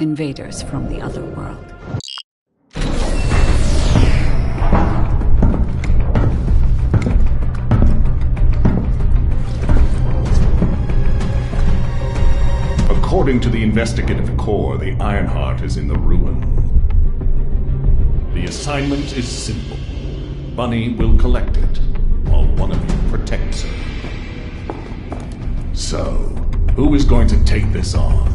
invaders from the other world. According to the investigative core, the Ironheart is in the ruin. The assignment is simple. Bunny will collect it, while one of you protects her. So, who is going to take this on?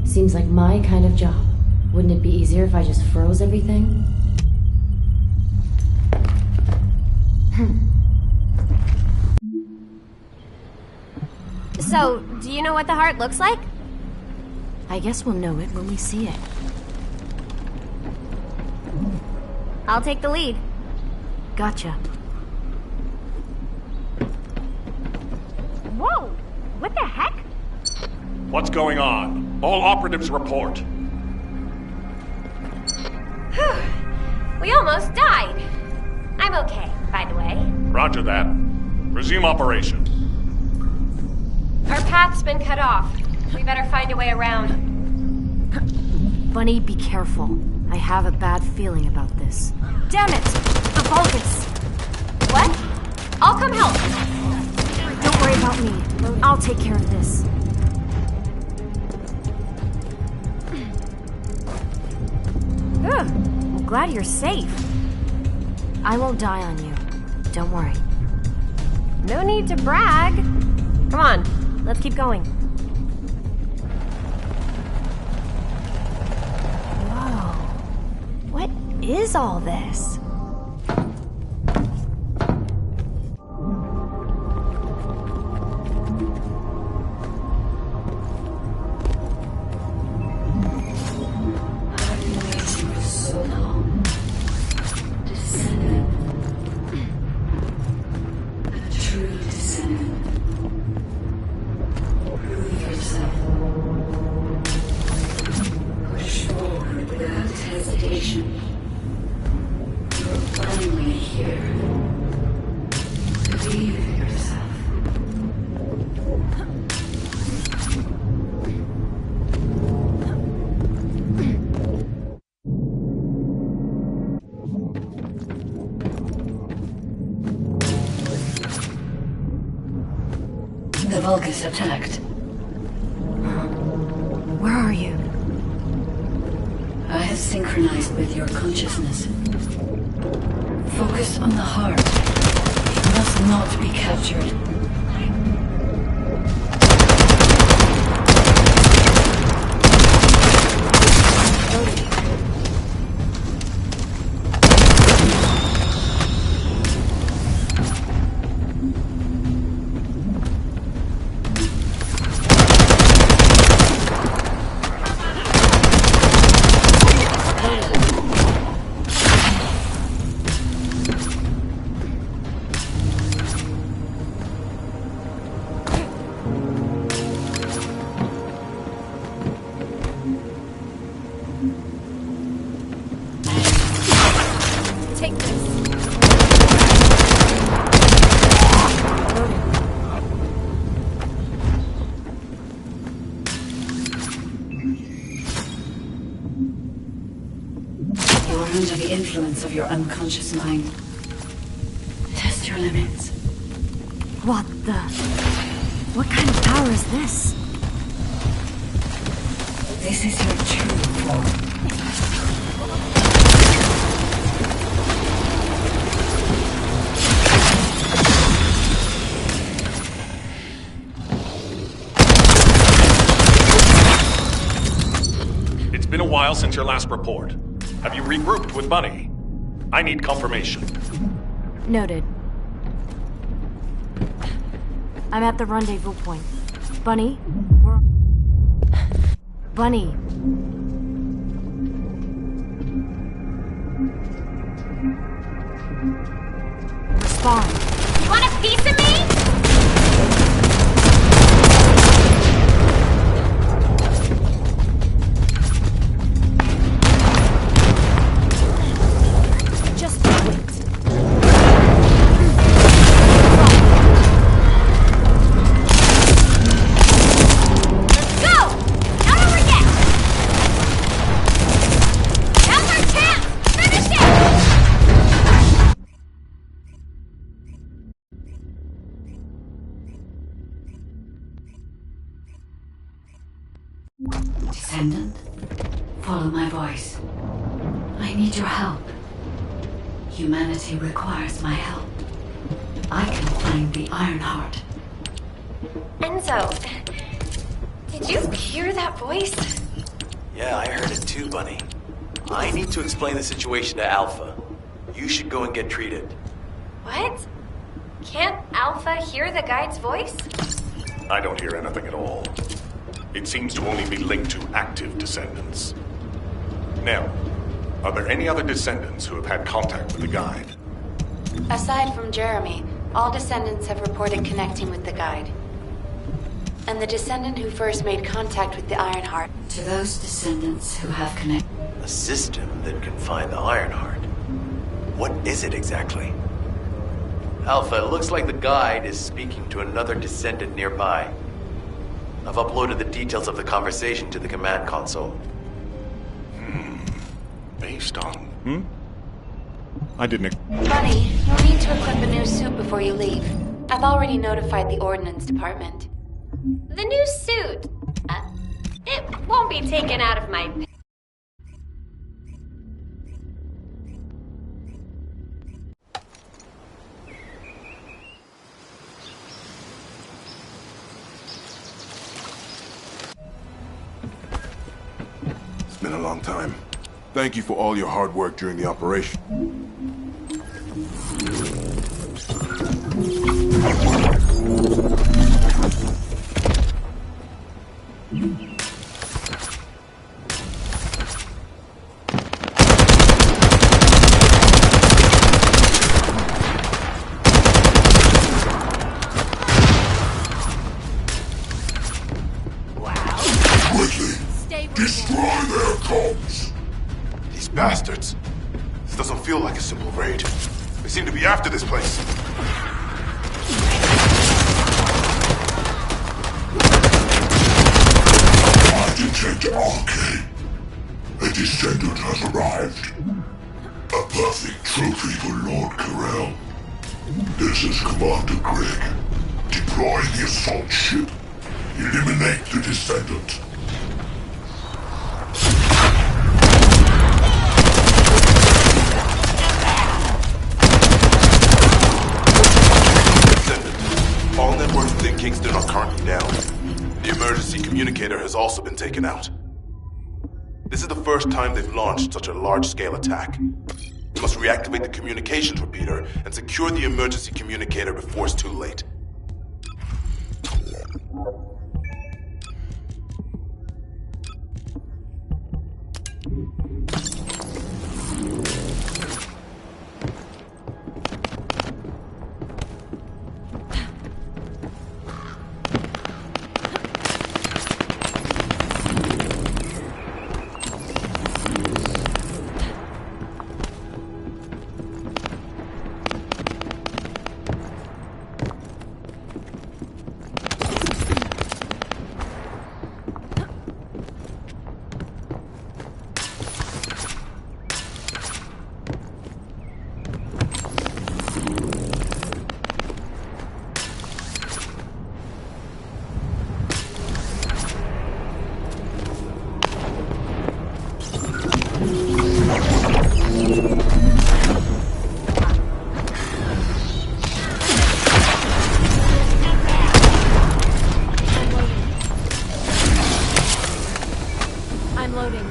Seems like my kind of job. Wouldn't it be easier if I just froze everything? So, do you know what the heart looks like? I guess we'll know it when we see it. I'll take the lead. Gotcha. Whoa! What the heck? What's going on? All operatives report. We almost died. I'm okay, by the way. Roger that. Resume operation. Our path's been cut off. We better find a way around. Bunny, be careful. I have a bad feeling about this. Damn it! The Vulgus! What? I'll come help. Don't worry about me. I'll take care of this. I'm glad you're safe. I won't die on you. Don't worry. No need to brag. Come on, let's keep going. Whoa. What is all this? The Vulgus attacked. Where are you? I have synchronized with your consciousness. Focus on the heart. It must not be captured. Take this. You're under the influence of your unconscious mind. Test your limits. What the? What kind of power is this? This is your true form. It's been a while since your last report. Have you regrouped with Bunny? I need confirmation. Noted. I'm at the rendezvous point. Bunny? Bunny. Respond. You want a piece of me? Descendant, follow my voice. I need your help. Humanity requires my help. I can find the Ironheart. Enzo, did you hear that voice? Yeah, I heard it too, Bunny. I need to explain the situation to Alpha. You should go and get treated. What? Can't Alpha hear the guide's voice? I don't hear anything at all. It seems to only be linked to active descendants. Now, are there any other descendants who have had contact with the guide? Aside from Jeremy, all descendants have reported connecting with the guide. And the descendant who first made contact with the Ironheart. To those descendants who have connected. A system that can find the Ironheart. What is it exactly? Alpha, it looks like the guide is speaking to another descendant nearby. I've uploaded the details of the conversation to the command console. Based on... I didn't... Bunny, you'll need to equip a new suit before you leave. I've already notified the Ordnance Department. The new suit. It won't be taken out of my... It's been a long time. Thank you for all your hard work during the operation. Destroy their comms! These bastards. This doesn't feel like a simple raid. They seem to be after this place. I detect arcane. A descendant has arrived. A perfect trophy for Lord Karel. This is Commander Greg. Deploy the assault ship. Eliminate the descendant. All networks within Kingston are currently down. The emergency communicator has also been taken out. This is the first time they've launched such a large-scale attack. We must reactivate the communications repeater and secure the emergency communicator before it's too late. I'm loading.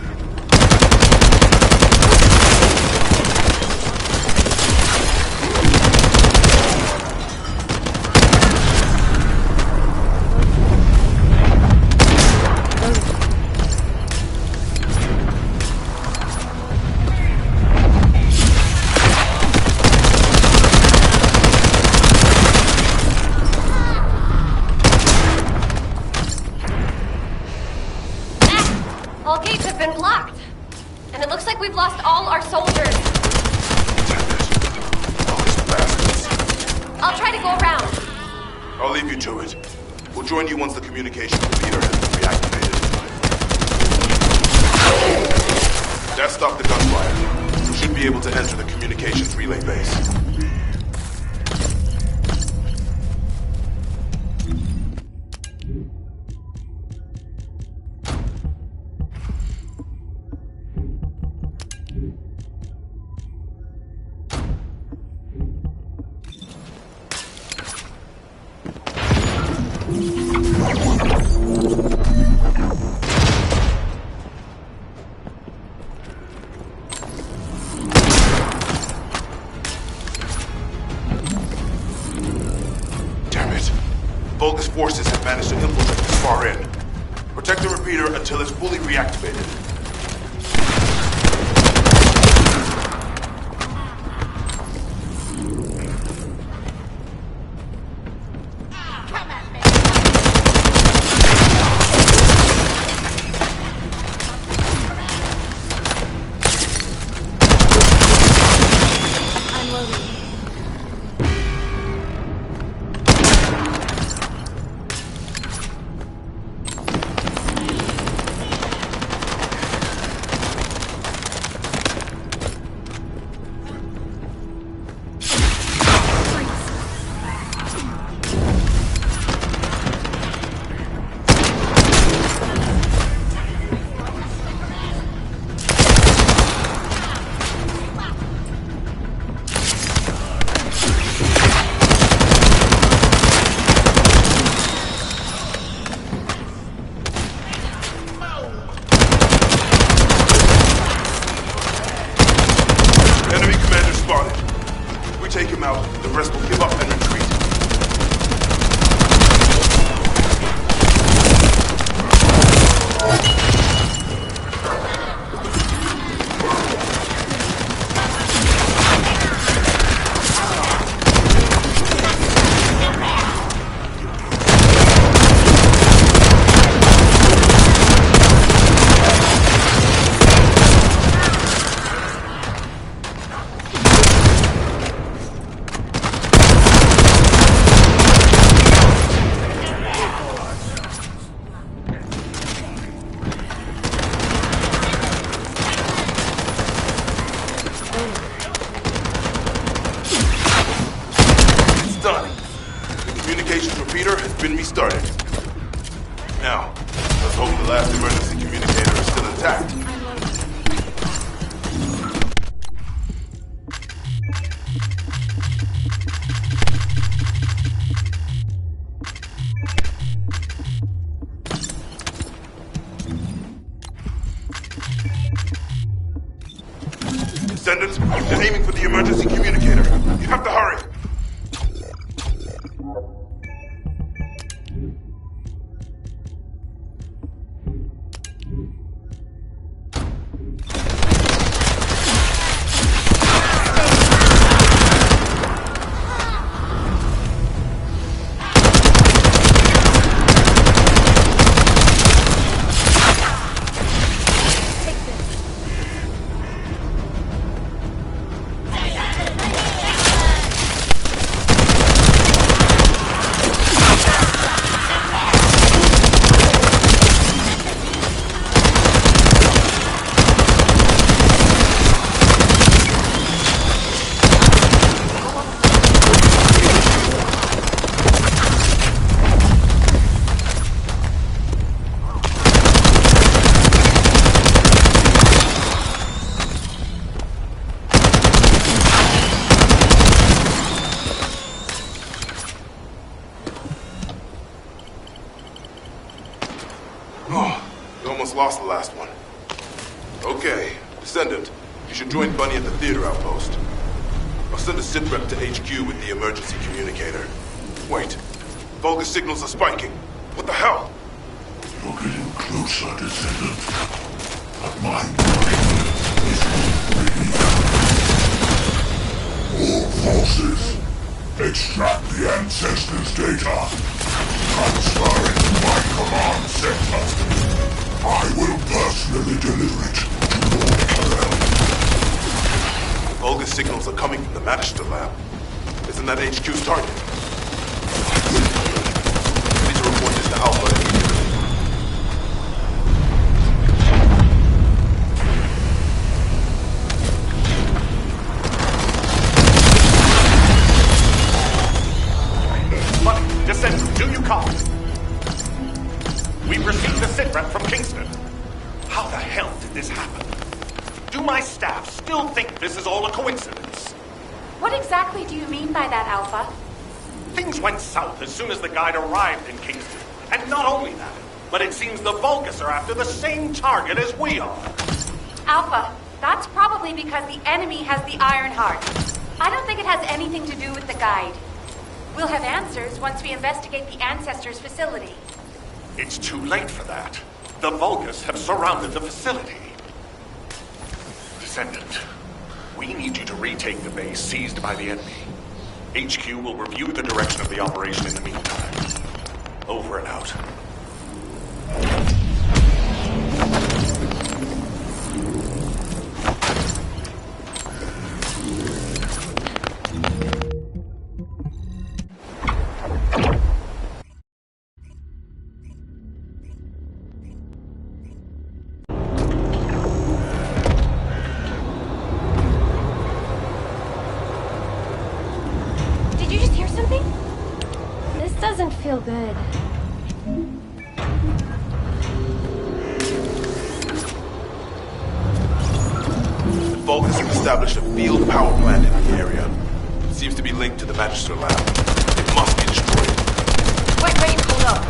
All gates have been blocked. And it looks like we've lost all our soldiers. I'll try to go around. I'll leave you to it. We'll join you once the communication repeater has been reactivated. That stopped the gunfire. You should be able to enter the communications relay base. forces have managed to infiltrate this far in. Protect the repeater until it's fully reactivated. Take him out, the rest will give up and retreat. Been restarted. Now, let's hope the last emergency communicator is still intact. Descendants, they're aiming for the emergency communicator. You have to hurry. Lost the last one. Okay, Descendant, you should join Bunny at the theater outpost. I'll send a sitrep to HQ with the emergency communicator. Wait, Vulgus signals are spiking. What the hell? You're getting closer, Descendant. But my brain is already out. All forces, extract the Ancestors' data. Transfer it to my command center. I will personally deliver it to Lord Karel. Vulgus signals are coming from the Magister lab. Isn't that HQ's target? I need to report this to Alpha immediately. Bunny, Descendant, do you copy? We've received a sitrep from Kingston. How the hell did this happen? Do my staff still think this is all a coincidence? What exactly do you mean by that, Alpha? Things went south as soon as the guide arrived in Kingston. And not only that, but it seems the Vulgus are after the same target as we are. Alpha, that's probably because the enemy has the Iron Heart. I don't think it has anything to do with the guide. We'll have answers once we investigate the Ancestors' facility. It's too late for that. The Vulgus have surrounded the facility. Descendant, we need you to retake the base seized by the enemy. HQ will review the direction of the operation in the meantime. Over and out. Did you just hear something? This doesn't feel good. Vulgus have established a field power plant in the area. It seems to be linked to the Magister lab. It must be destroyed. Wait, hold up.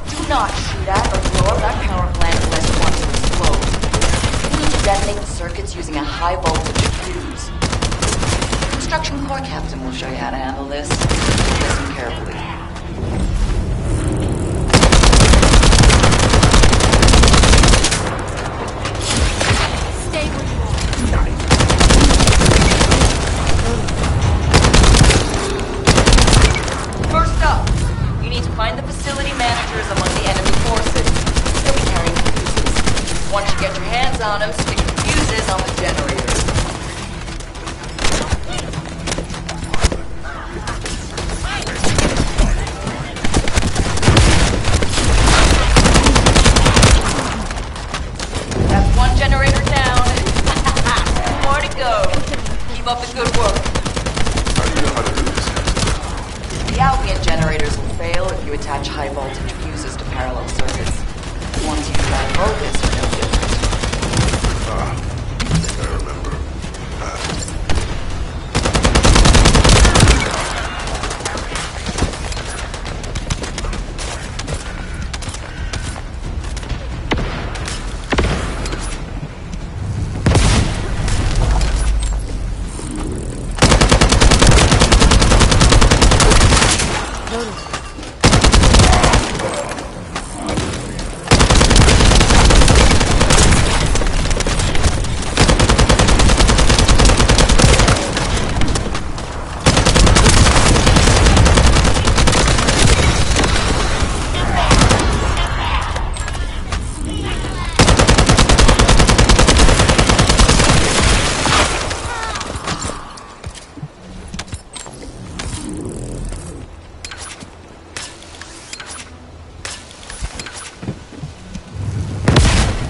Do not shoot at or blow up that power plant unless you want to explode. You need to detonate the circuits using a high voltage fuse. The construction corps captain will show you how to handle this. Listen carefully. Stay where you are. First up, you need to find the facility managers among the enemy forces. They'll be carrying fuses. Once you get your hands on them, stick the fuses on the generators. That's one generator down. More to go. Keep up the good work. How do you know how to do this? The Albion generators will fail if you attach high voltage fuses to parallel circuits. Once you try Vulgus, you're no different. I think I remember.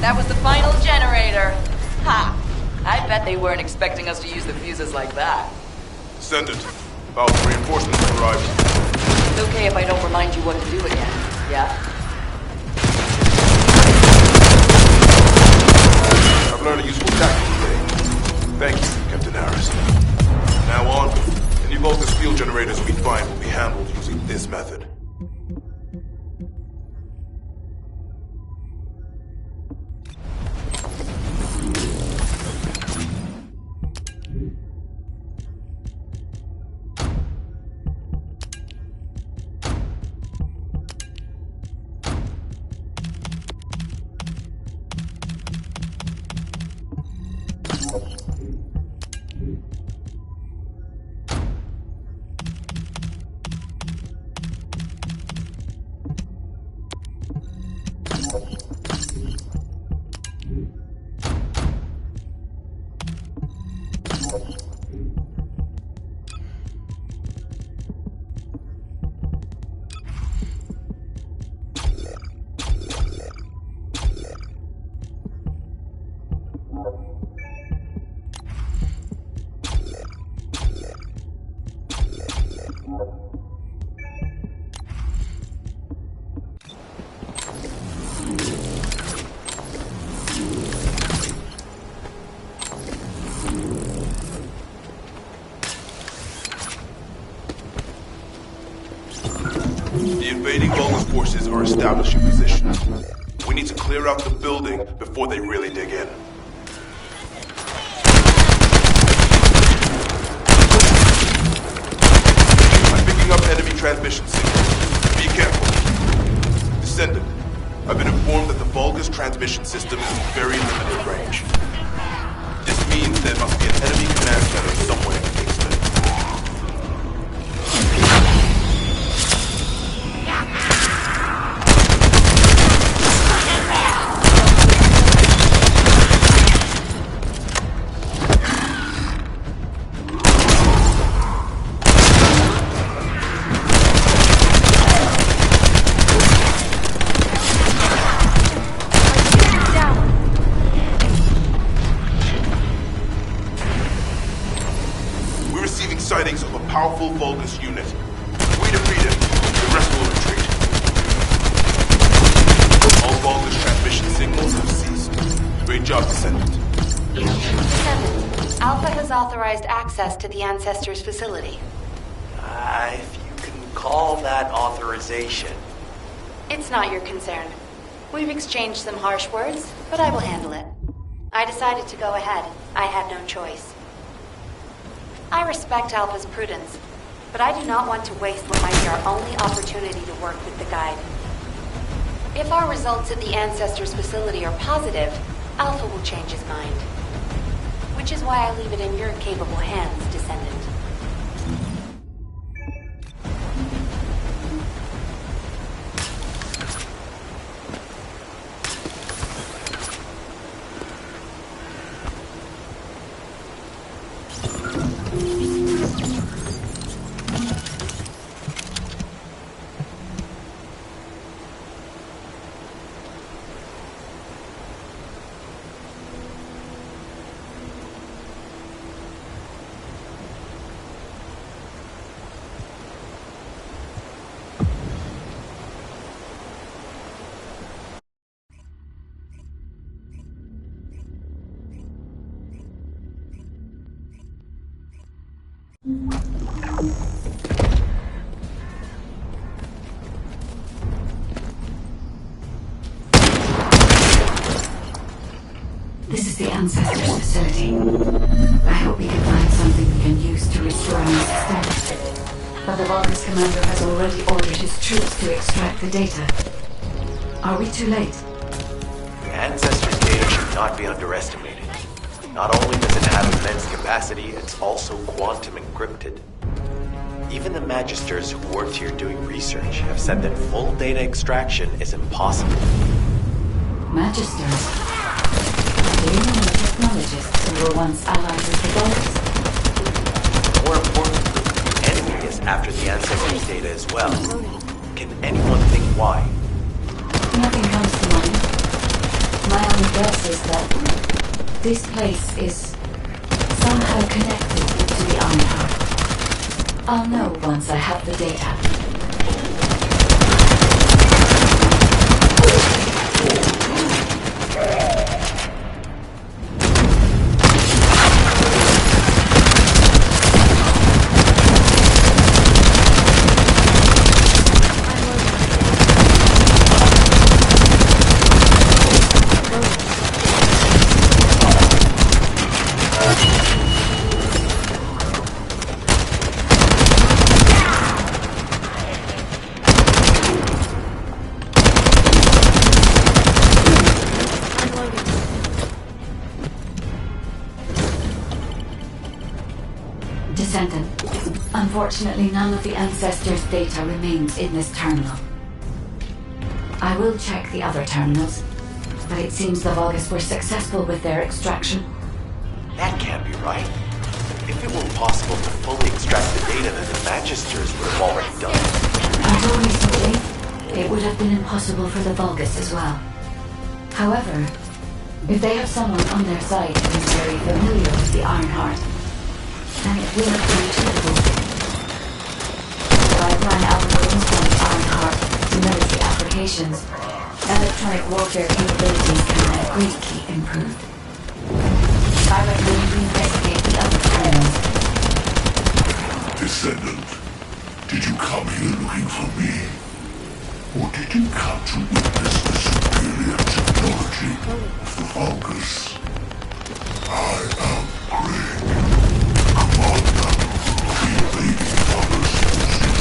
That was the final generator. Ha! I bet they weren't expecting us to use the fuses like that. Descendant, Valve reinforcements have arrived. It's okay if I don't remind you what to do again, yeah? I've learned a useful tactic today. Thank you, Captain Harris. From now on, any Vulgus field generators we find will be handled using this method. The invading Vulgus forces are establishing positions. We need to clear out the building before they really dig in. I'm picking up enemy transmission signal. Be careful. Descendant, I've been informed that the Vulgus transmission system is in very limited range. This means there must be an enemy command center somewhere in Kingston. Sightings of a powerful Vulgus unit. We defeat it. The rest will retreat. All Vulgus transmission signals have ceased. Great job, Descendant. Descendant, Alpha has authorized access to the Ancestors' facility. If you can call that authorization. It's not your concern. We've exchanged some harsh words, but I will handle it. I decided to go ahead. I had no choice. I respect Alpha's prudence, but I do not want to waste what might be our only opportunity to work with the Guide. If our results at the Ancestors' facility are positive, Alpha will change his mind. Which is why I leave it in your capable hands, Descendant. This is the Ancestors' facility. I hope we can find something we can use to restore our system. But the Vulgus commander has already ordered his troops to extract the data. Are we too late? The Ancestors' data should not be underestimated. Not only does it have immense capacity, it's also quantum encrypted. Even the Magisters who worked here doing research have said that full data extraction is impossible. Magisters? Do you know the technologists who were once allied with the Vulgus? More importantly, the enemy is after the Ancestors' data as well. Can anyone think why? Nothing comes to mind. My only guess is that this place is somehow connected to the Ironheart. I'll know once I have the data. Descendant, unfortunately none of the Ancestors' data remains in this terminal. I will check the other terminals, but it seems the Vulgus were successful with their extraction. That can't be right. If it were possible to fully extract the data, then the Magisters would have already done it. Until recently, it would have been impossible for the Vulgus as well. However, if they have someone on their side who is very familiar with the Ironheart, then it will have been achievable. So I plan algorithms from the Ironheart to military applications. Electronic warfare capabilities can be greatly improved. I recommend we investigate the other terminals. Descendant, did you come here looking for me? Or did you come to witness the superior technology of the Vulgus? I am Greg, commander of the invading Vulgus forces.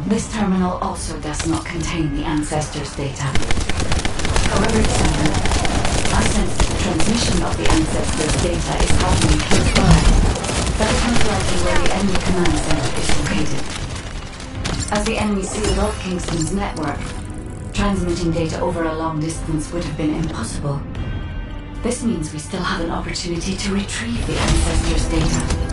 This terminal also does not contain the Ancestors' data. However, Descendant, I sense that the transmission of the Ancestors' data is happening close by. That is most likely where the enemy command center is located. As the enemy sealed off Kingston's network, transmitting data over a long distance would have been impossible. This means we still have an opportunity to retrieve the Ancestors' data.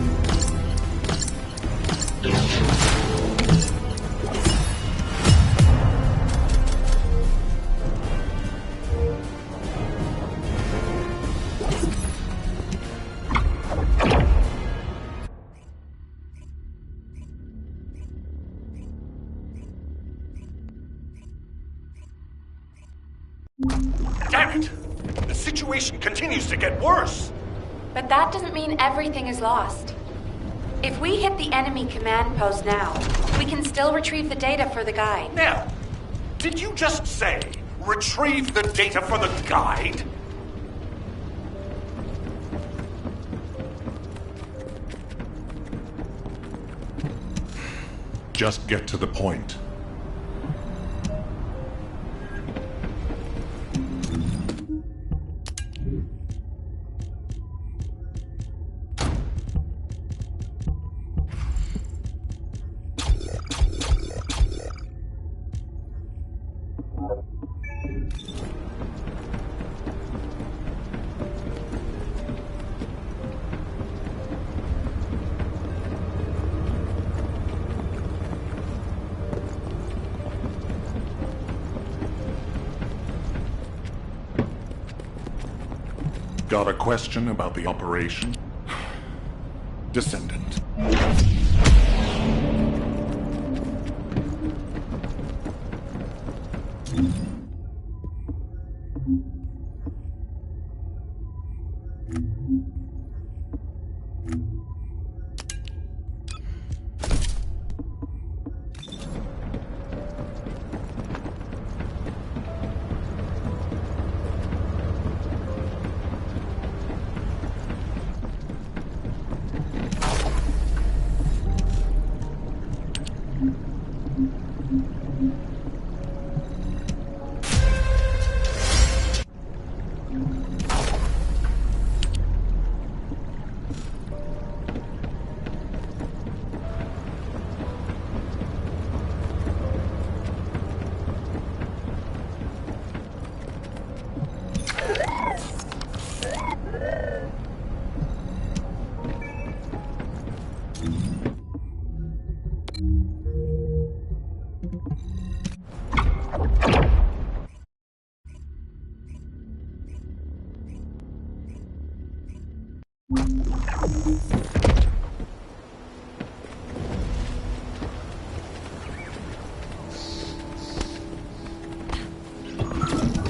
Damn it! The situation continues to get worse! But that doesn't mean everything is lost. If we hit the enemy command post now, we can still retrieve the data for the guide. Now, did you just say, retrieve the data for the guide? Just get to the point. Got a question about the operation? Descendant.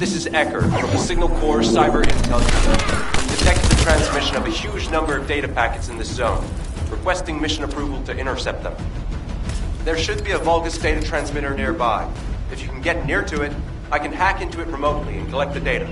This is Eckert from the Signal Corps Cyber Intelligence. We detected the transmission of a huge number of data packets in this zone, requesting mission approval to intercept them. There should be a Vulgus data transmitter nearby. If you can get near to it, I can hack into it remotely and collect the data.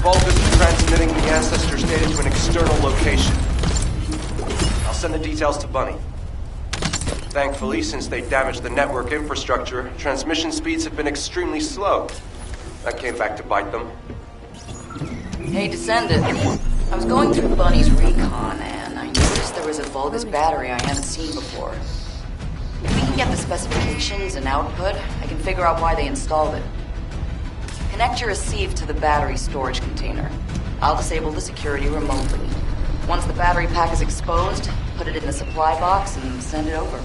Vulgus is transmitting the Ancestors data to an external location. I'll send the details to Bunny. Thankfully, since they damaged the network infrastructure, transmission speeds have been extremely slow. That came back to bite them. Hey, Descendant. I was going through Bunny's recon, and I noticed there was a Vulgus battery I hadn't seen before. If we can get the specifications and output, I can figure out why they installed it. Connect your receive to the battery storage container. I'll disable the security remotely. Once the battery pack is exposed, put it in the supply box and send it over.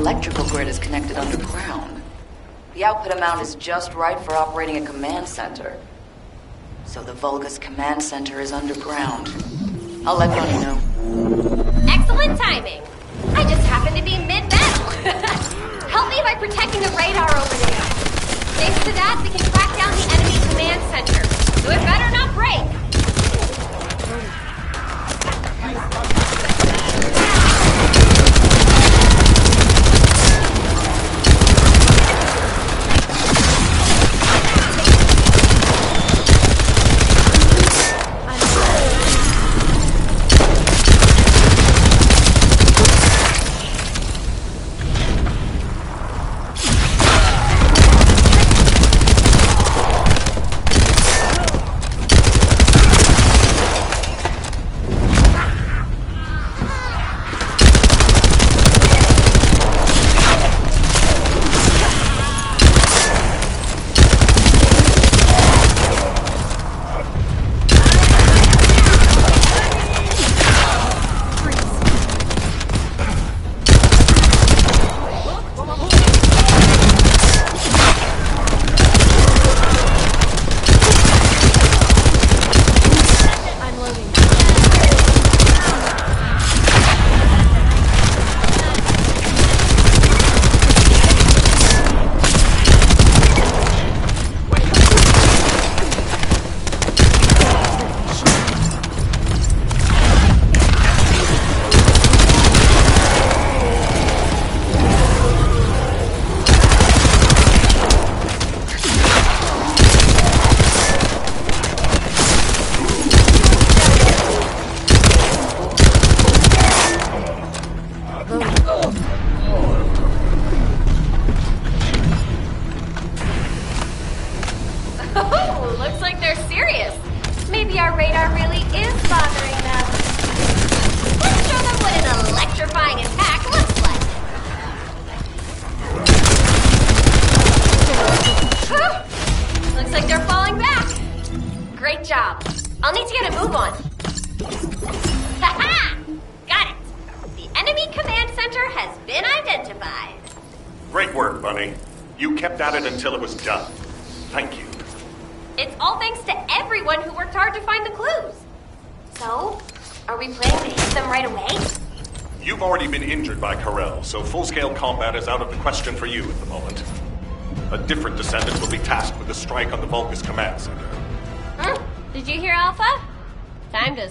electrical grid is connected underground. The output amount is just right for operating a command center. So the Vulgus command center is underground. I'll let Bunny know. Excellent timing. I just happen to be mid-battle. Help me by protecting the radar over there. Thanks to that, we can track down the enemy command center. So it better not break. Oh, looks like they're serious. Maybe our radar really is bothering them. Let's show them what an electrifying attack looks like. Whew. Looks like they're falling back. Great job. I'll need to get a move on. Ha-ha! Got it. The enemy command center has been identified. Great work, Bunny. You kept at it until it was done. Thank you. It's all thanks to everyone who worked hard to find the clues. So, are we planning to hit them right away? You've already been injured by Karel, so full-scale combat is out of the question for you at the moment. A different descendant will be tasked with the strike on the Vulgus command center. Did you hear, Alpha? Time to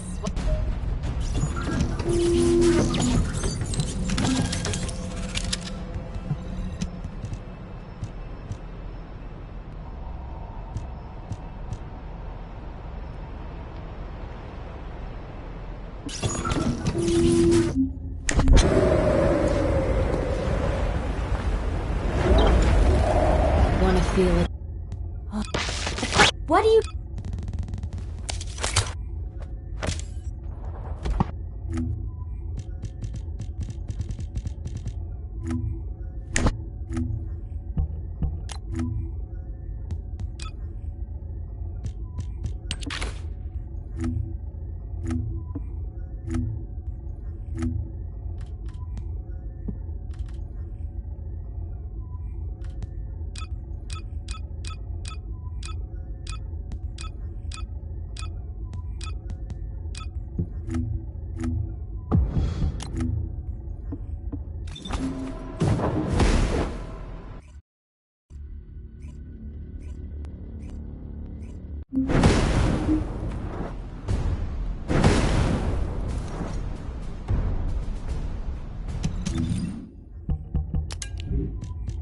Wanna feel it? What do you...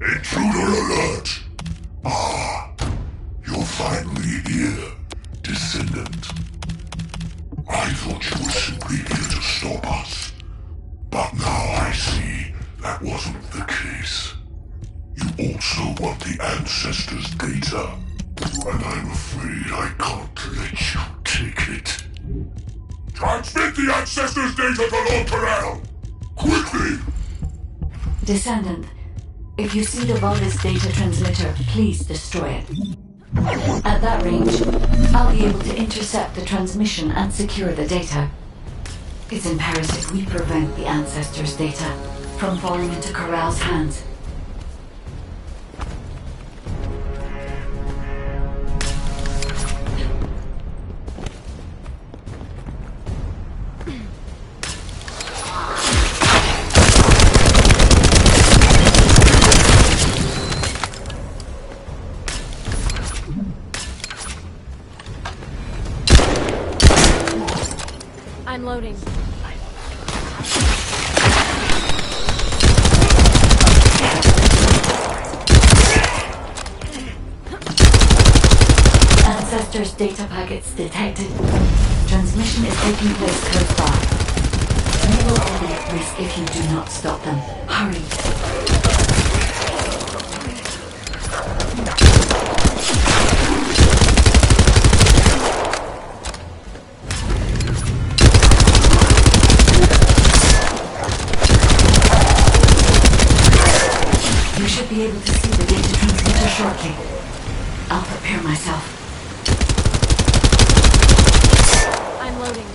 Intruder alert! Ah, you're finally here, Descendant. I thought you were simply here to stop us. But now I see that wasn't the case. You also want the Ancestors' data. And I'm afraid I can't let you take it. Transmit the Ancestors' data to Lord Karel! Quickly! Descendant, if you see the Vulgus data transmitter, please destroy it. At that range, I'll be able to intercept the transmission and secure the data. It's imperative we prevent the Ancestors' data from falling into Karel's hands. I'm loading. Ancestors' data packets detected. Transmission is taking place close by. You will all be at risk if you do not stop them. Hurry. You should be able to see the data transmitter shortly. I'll prepare myself. I'm loading.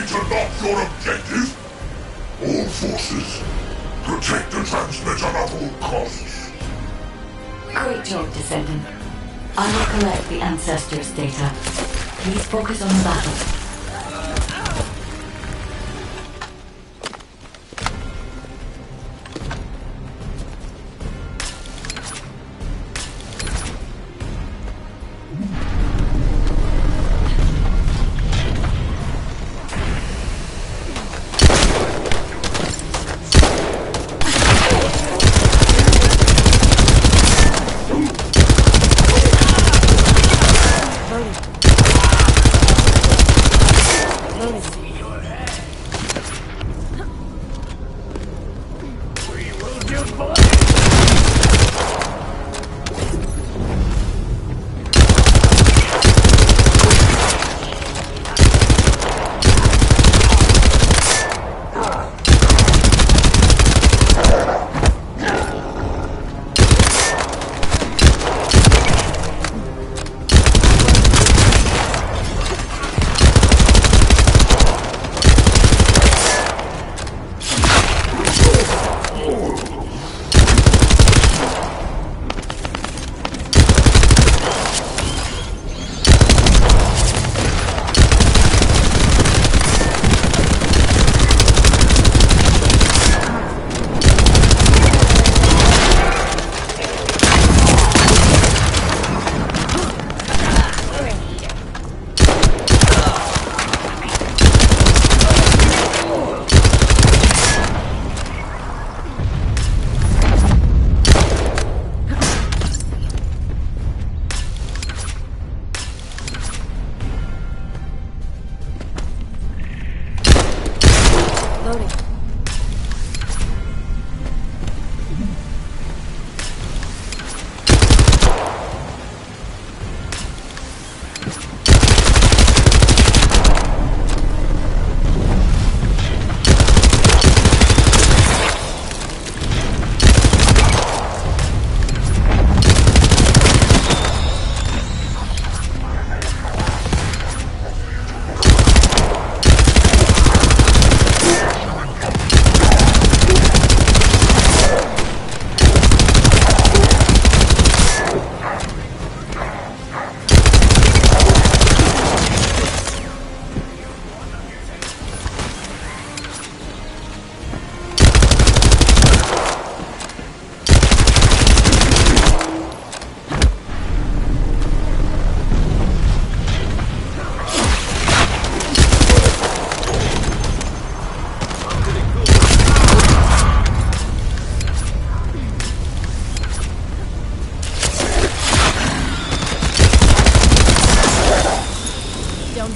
data not your objective? All forces, protect the transmitter at all costs. Great job, Descendant. I will collect the Ancestors' data. Please focus on the battle.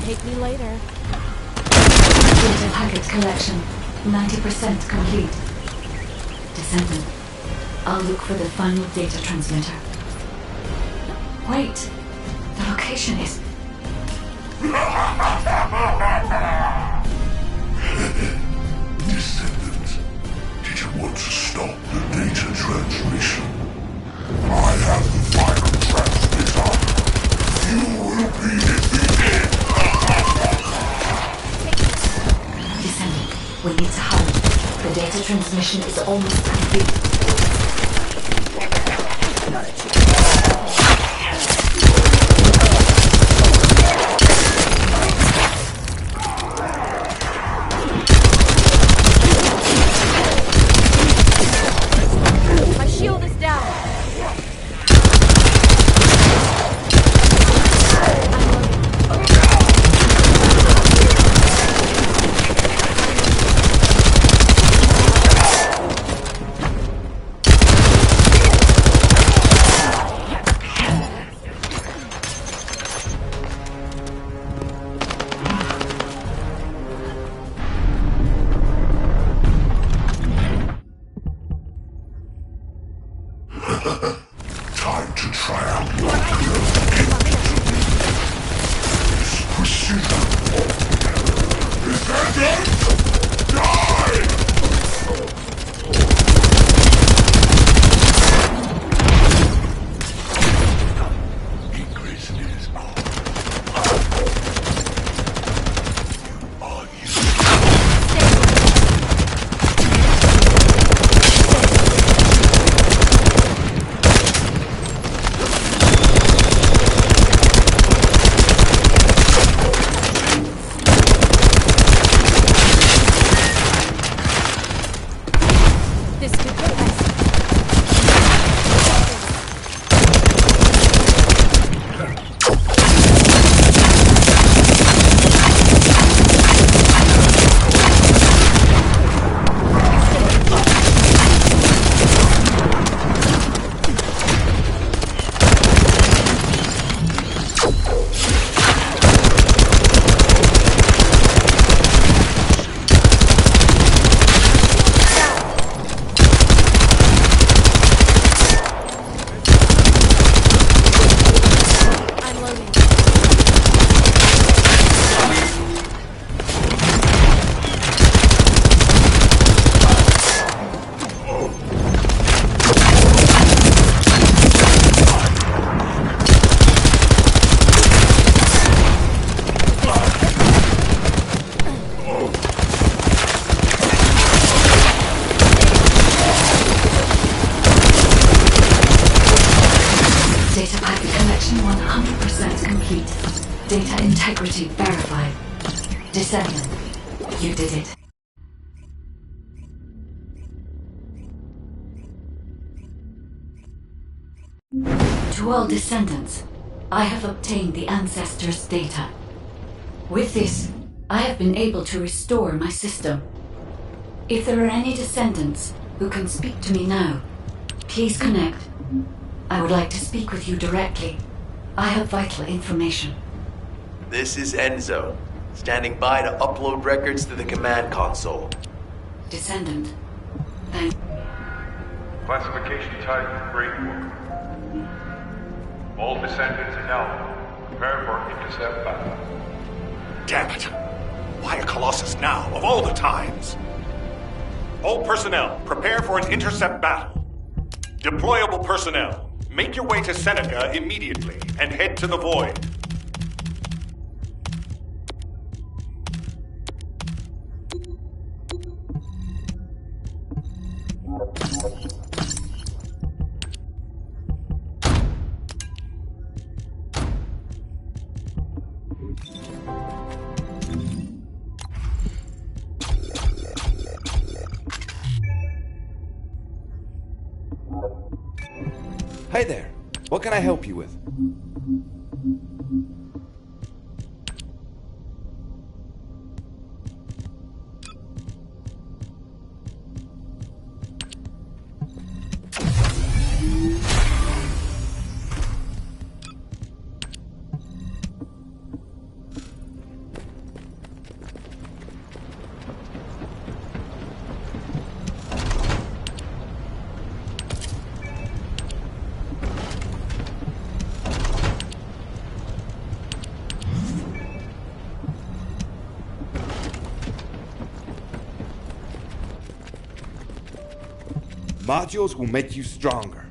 Hate me later. Data packet collection, 90% complete. Descendant, I'll look for the final data transmitter. Wait, the location is... Descendant, did you want to stop the data transmission? I have the final transmitter. You will be defeated. Descendant, we need to hurry. The data transmission is almost complete. My shield is down. Time to try out your precision. Descendant, die! Increase is on. Are you? Data packet collection 100% complete. Data integrity verified. Descendant, you did it. To all descendants, I have obtained the Ancestors' data. With this, I have been able to restore my system. If there are any descendants who can speak to me now, please connect. I would like to speak with you directly. I have vital information. This is Enzo, standing by to upload records to the command console. Descendant, thank... Classification type, Grade 1. All descendants in Alpha, prepare for intercept battle. Damn it! Why a Colossus now, of all the times? All personnel, prepare for an intercept battle. Deployable personnel, make your way to Seneca immediately and head to the Void. Hi there. What can I help you with? Modules will make you stronger.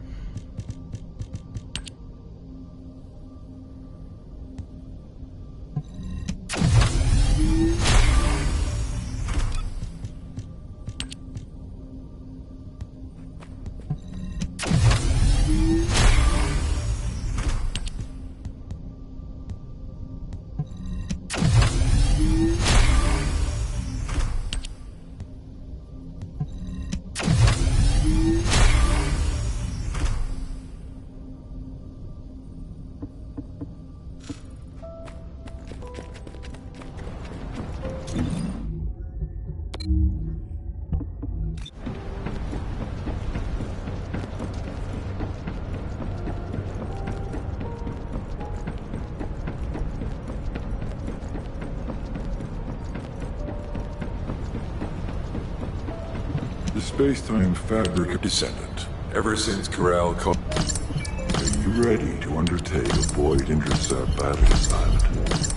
The space-time fabric of Descendant. Ever since Corral called... Are you ready to undertake a Void intercept battle assignment?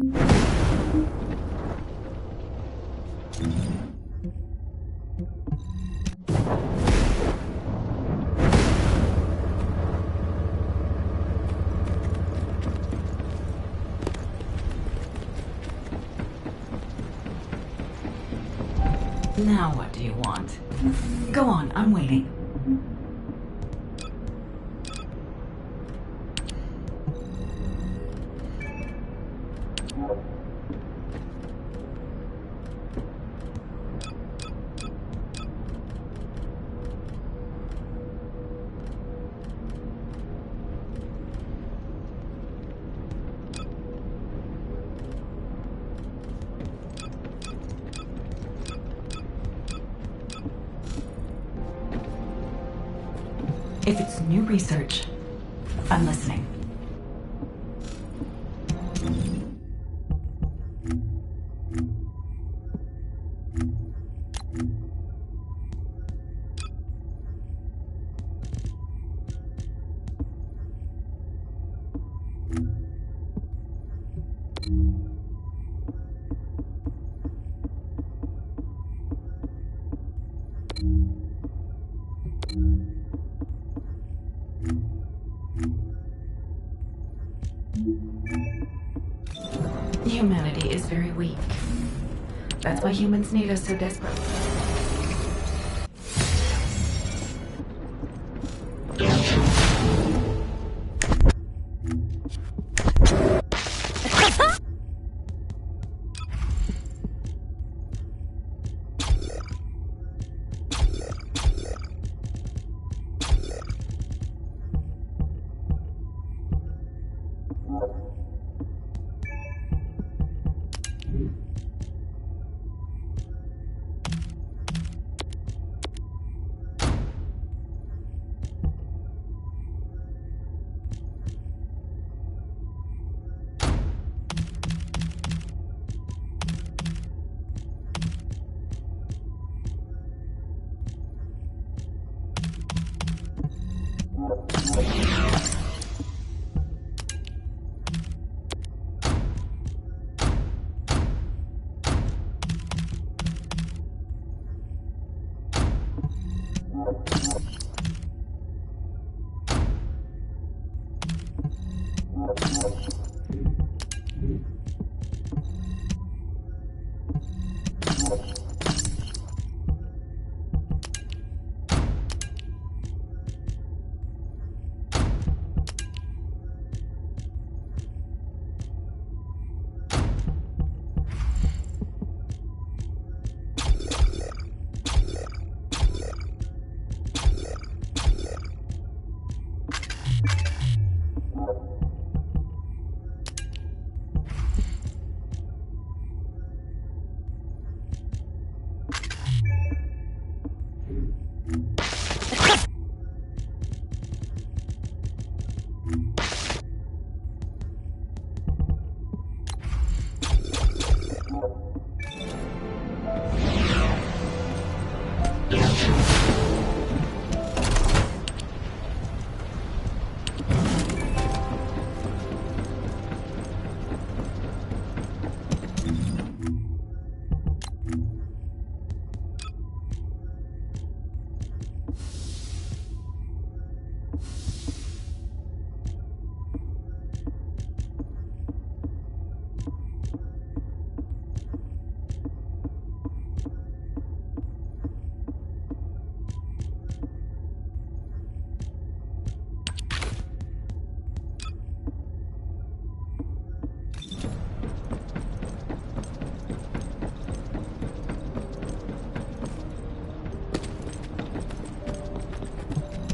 Now what do you want? Go on, I'm waiting. If it's new research, I'm listening. Humanity is very weak. That's why humans need us so desperately.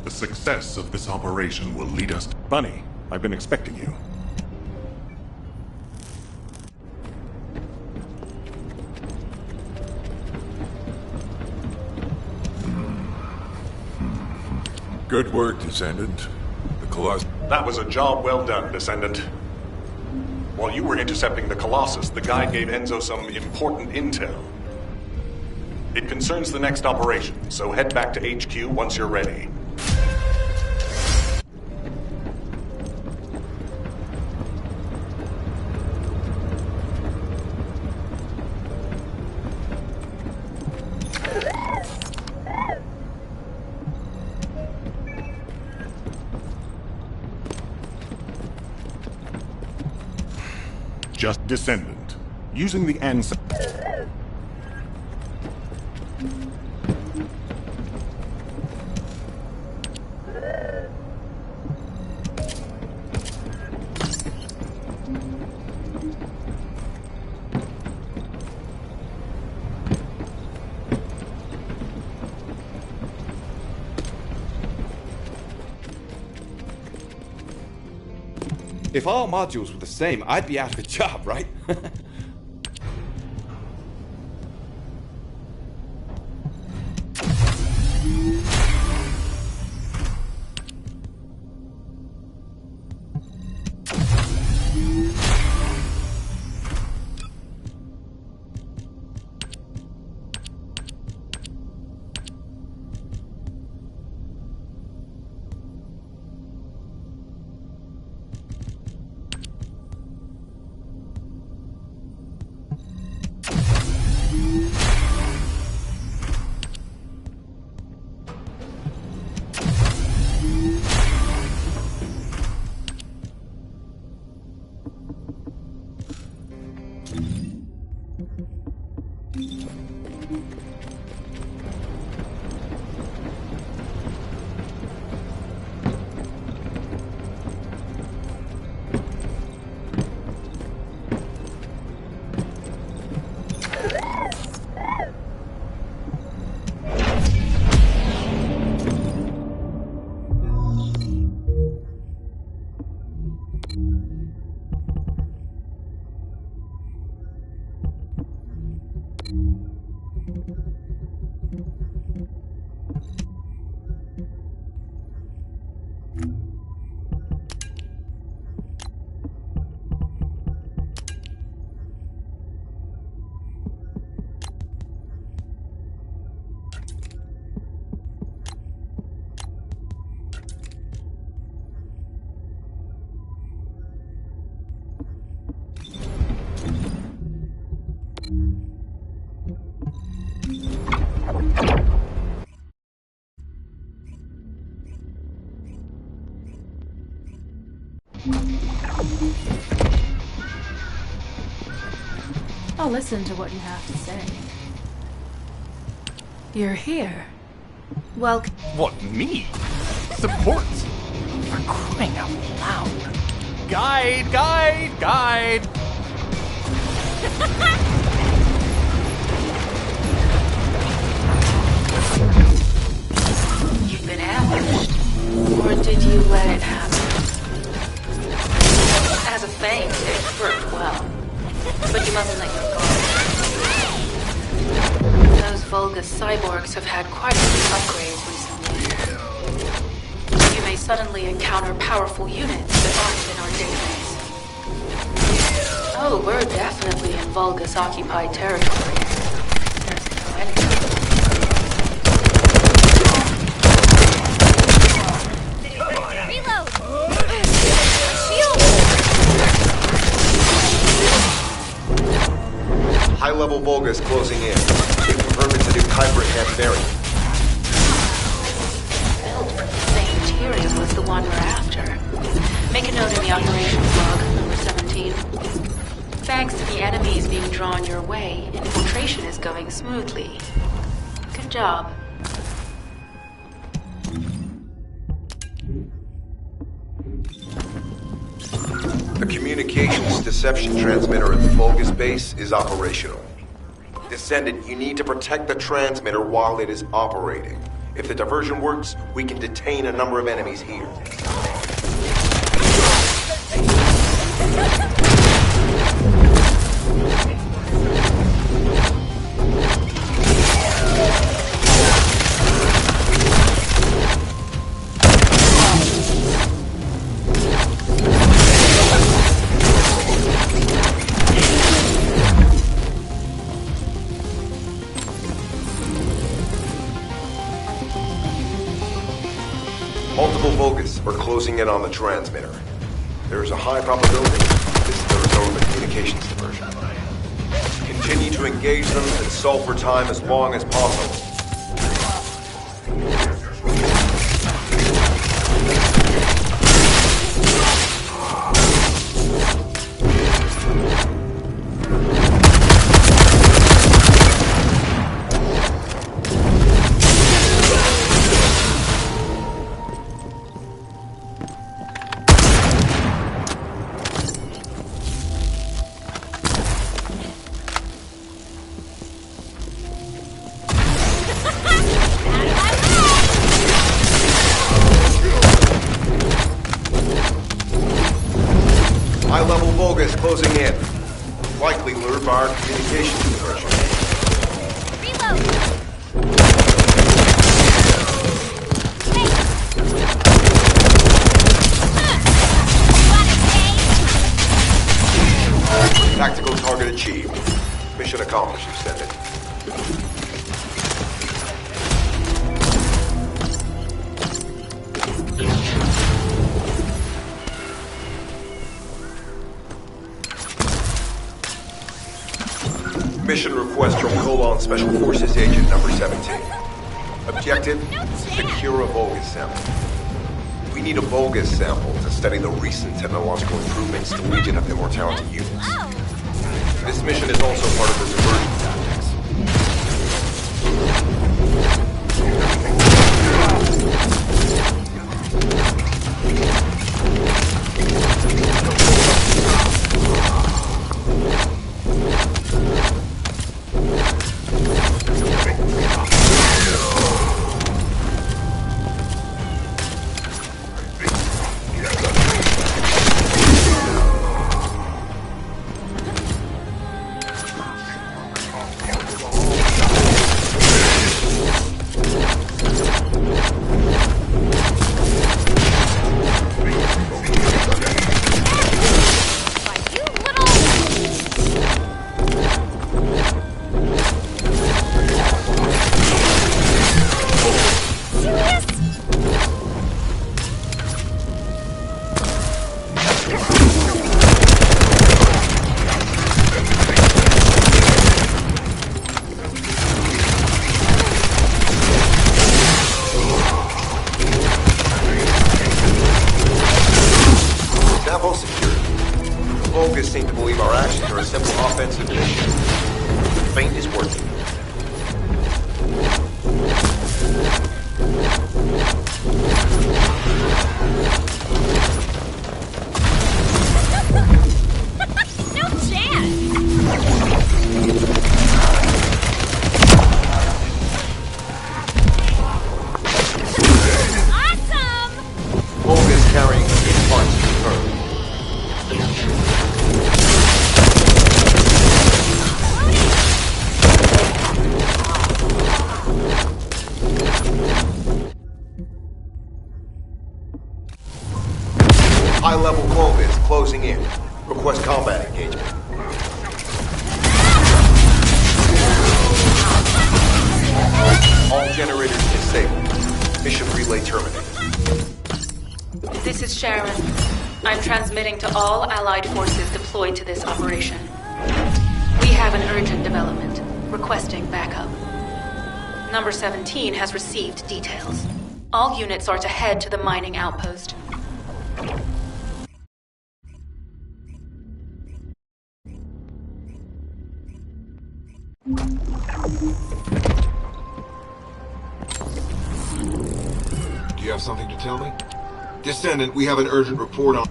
The success of this operation will lead us to... Bunny, I've been expecting you. Good work, Descendant. The Colossus... That was a job well done, Descendant. While you were intercepting the Colossus, the guide gave Enzo some important intel. It concerns the next operation, so head back to HQ once you're ready. Just Descendant. Using the ancestor. If all modules were the same, I'd be out of a job, right? I'll listen to what you have to say. You're here. Well, What, me? Support? For crying out loud. Guide, guide, guide! you've been ambushed. Or did you let it happen? As a feint, it worked well. But you mustn't let your guard down. Those Vulgus cyborgs have had quite a few upgrades recently. You may suddenly encounter powerful units that aren't in our database. Oh, we're definitely in Vulgus-occupied territory. There's no enemy. Reload! Shield! High-level Vulgus closing in. They've confirmed it's a new Kuiper-enhanced variant. Built from the same material as the one we're after. Make a note in the operations log, number 17. Thanks to the enemies being drawn your way, infiltration is going smoothly. Good job. The communications deception transmitter at the Vulgus base is operational. Descendant, you need to protect the transmitter while it is operating. If the diversion works, we can detain a number of enemies here. Multiple Vulgus are closing in on the transmitter. There is a high probability this is the result of a communications diversion. Continue to engage them and solve for time as long as possible. Volga is closing in. Likely lured by our communications diversion. Tactical target achieved. Mission accomplished, extended. Mission request from Colon Special Forces Agent number 17. Objective, secure a Vulgus sample. We need a Vulgus sample to study the recent technological improvements to Legion of Immortality units. This mission is also part of the diversion tactics. High-level Clovis closing in. Request combat engagement. All generators disabled. Mission relay terminated. This is Sharon. I'm transmitting to all Allied forces deployed to this operation. We have an urgent development, requesting backup. Number 17 has received details. All units are to head to the mining outpost. Do you have something to tell me? Descendant, we have an urgent report on...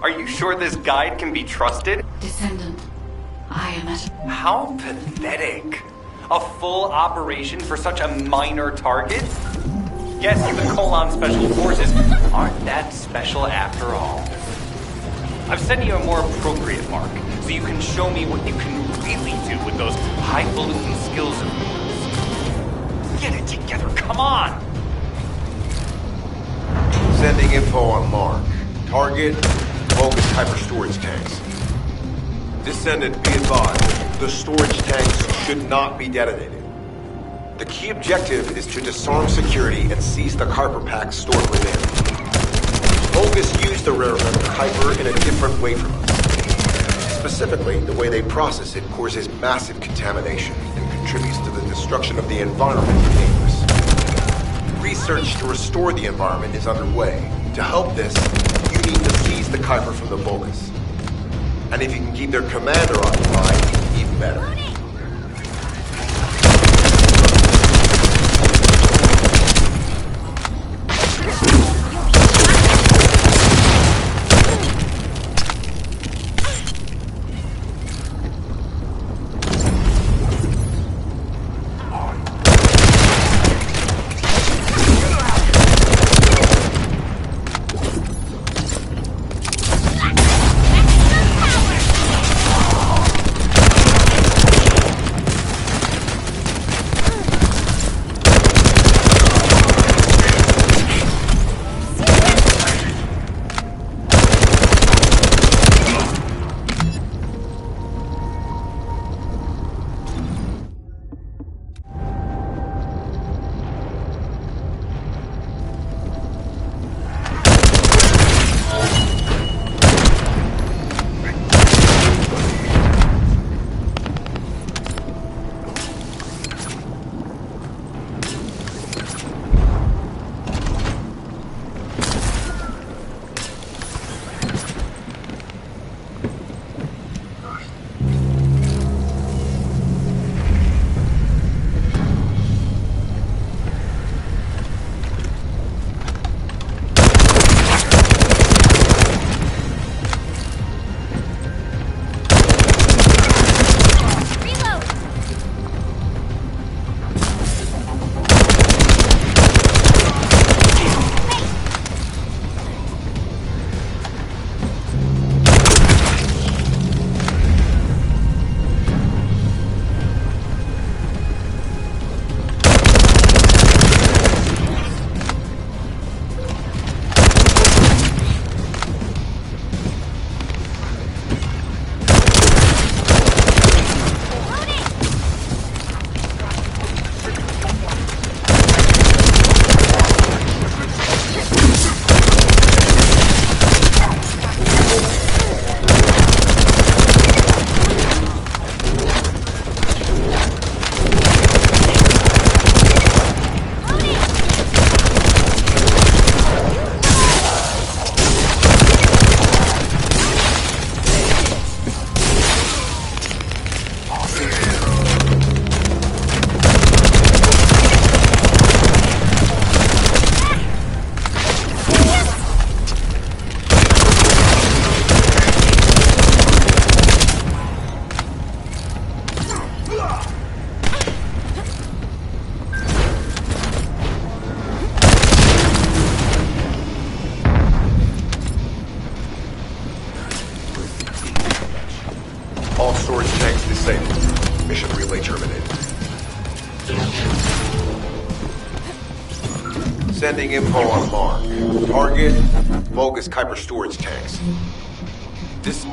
Are you sure this guide can be trusted? Descendant, I am at... How pathetic. A full operation for such a minor target? Guess the Colon Special Forces aren't that special after all. I've sent you a more appropriate mark, so you can show me what you can really do with those highfalutin skills of yours. Get it together, come on! Sending info on Mark. Target, Vulgus hyper storage tanks. Descendant, be advised, the storage tanks should not be detonated. The key objective is to disarm security and seize the Kuiper packs stored within. Vulgus use the rare element Kuiper in a different way from us. Specifically, the way they process it causes massive contamination and contributes to the destruction of the environment beneath us. Research to restore the environment is underway. To help this, you need to seize the Kuiper from the Vulgus. And if you can keep their commander occupied, even better. Sending info on Mark. Target, Vulgus Kuiper storage tanks. This...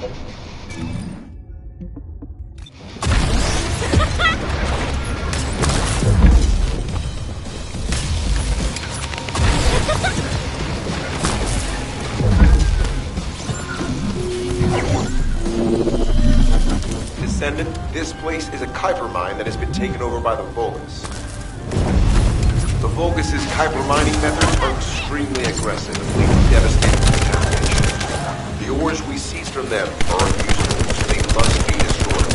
Descendant, this place is a Kuiper mine that has been taken over by the Vulgus. The Vulgus' Kuiper mining methods are extremely aggressive and lead to devastating contamination. The ores we seize from them are unusable, so they must be destroyed.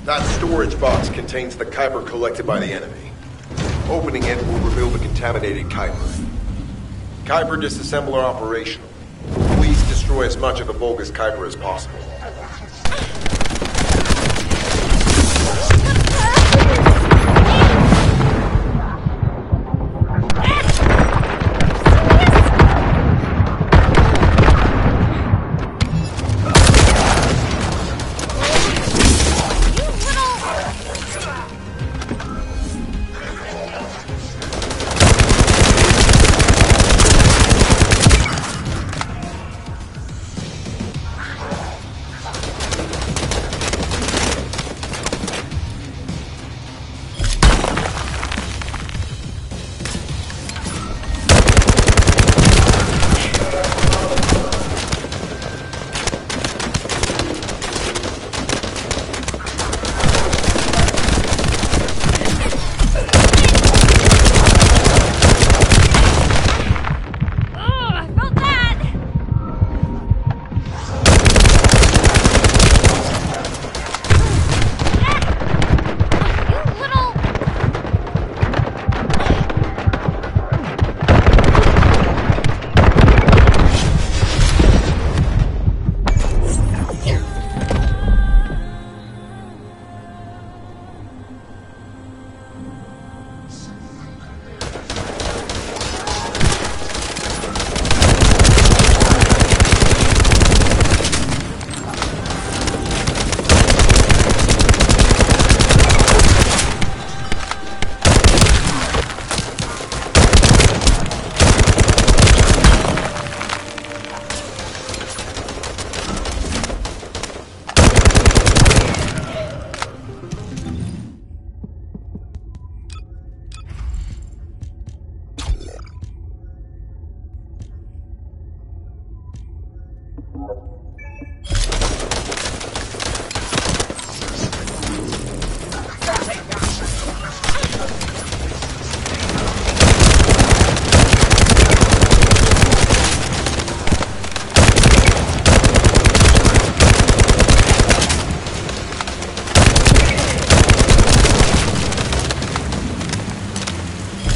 That storage box contains the Kuiper collected by the enemy. Opening it will reveal the contaminated Kuiper. Kuiper disassembler operational. Please destroy as much of the Vulgus Kuiper as possible.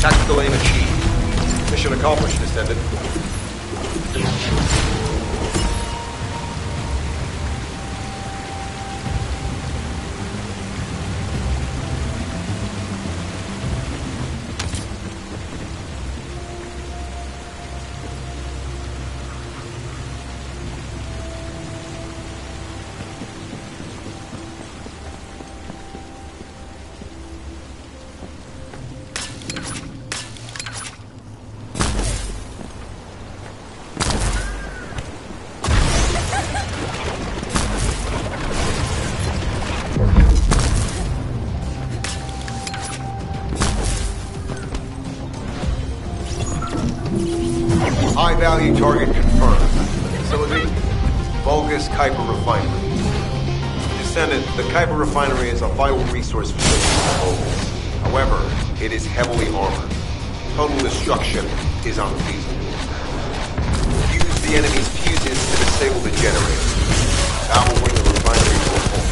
Tactical aim achieved. Mission accomplished, Descendant. High-value target confirmed. Facility, Vulgus Kuiper Refinery. Descendant, the Kuiper Refinery is a vital resource facility for Vulgus. However, it is heavily armored. Total destruction is unfeasible. Use the enemy's fuses to disable the generator. That will bring the refinery to a halt.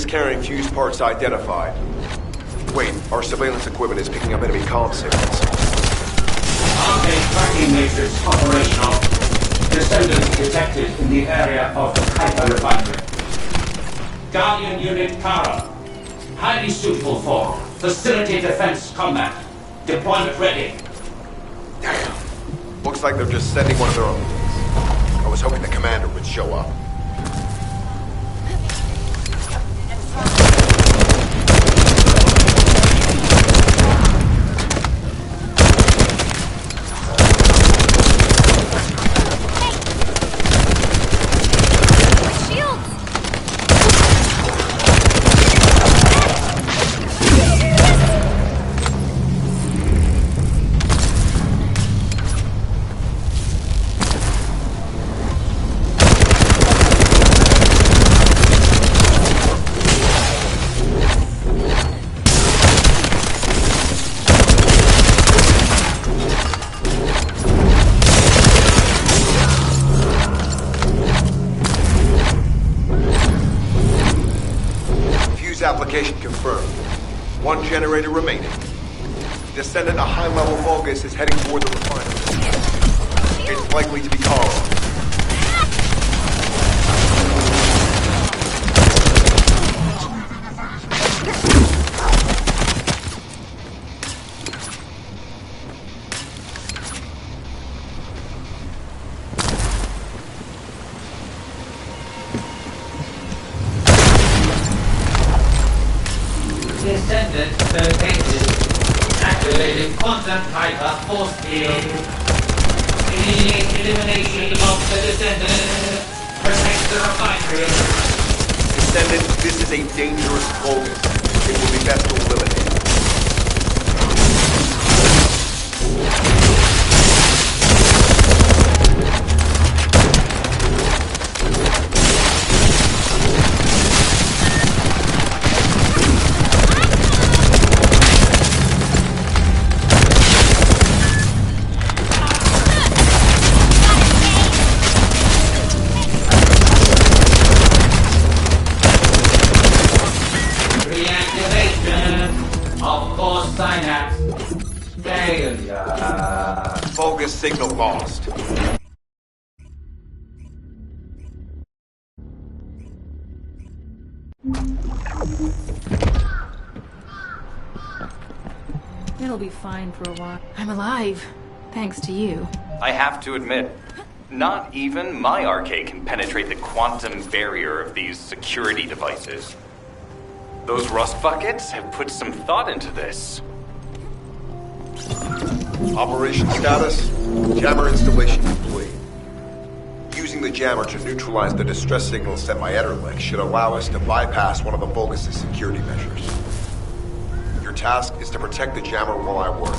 carrying fuse parts identified. Wait, our surveillance equipment is picking up enemy comm signals. Arcade tracking matrix operational. Descendants detected in the area of the Kuiper refinery. Guardian Unit Kara. Highly suitable for facility defense combat. Deployment ready. Damn. Looks like they're just sending one of their own. I was hoping the commander would show up. Application confirmed. One generator remaining. Descendant, a high-level Vulgus is heading toward the refinery. It's likely to be Kara. Descendant located. Activating quantum hyper force field. Immediate elimination of the descendant. Protect the refinery. Descendant, this is a dangerous Vulgus. It will be best to eliminate it. Vulgus signal lost. It'll be fine for a while. I'm alive, thanks to you. I have to admit, not even my arcade can penetrate the quantum barrier of these security devices. Those rust buckets have put some thought into this. Operation status, jammer installation complete. Using the jammer to neutralize the distress signal sent by Ederlich should allow us to bypass one of the Vulgus' security measures. Your task is to protect the jammer while I work.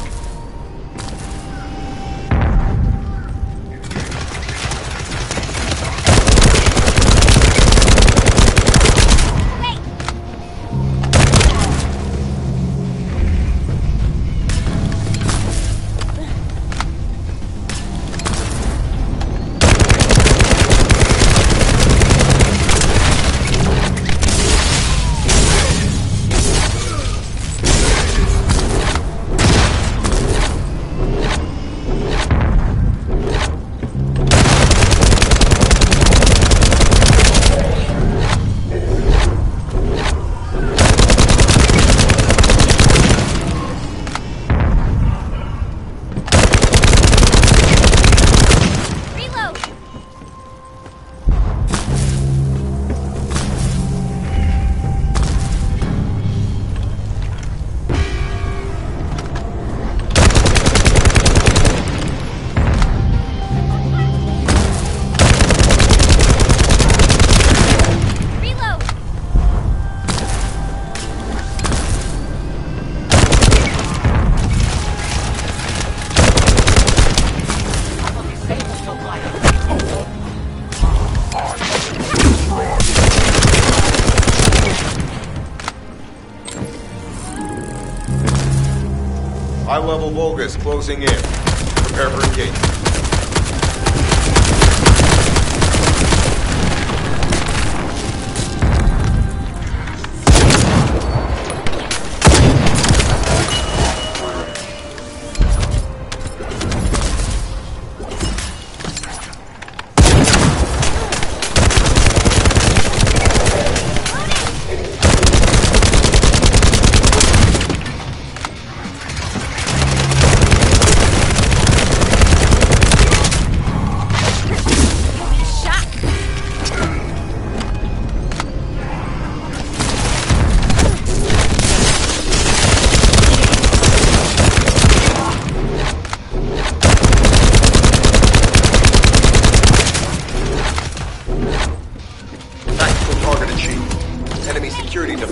High-level Vulgus closing in. Prepare for engagement.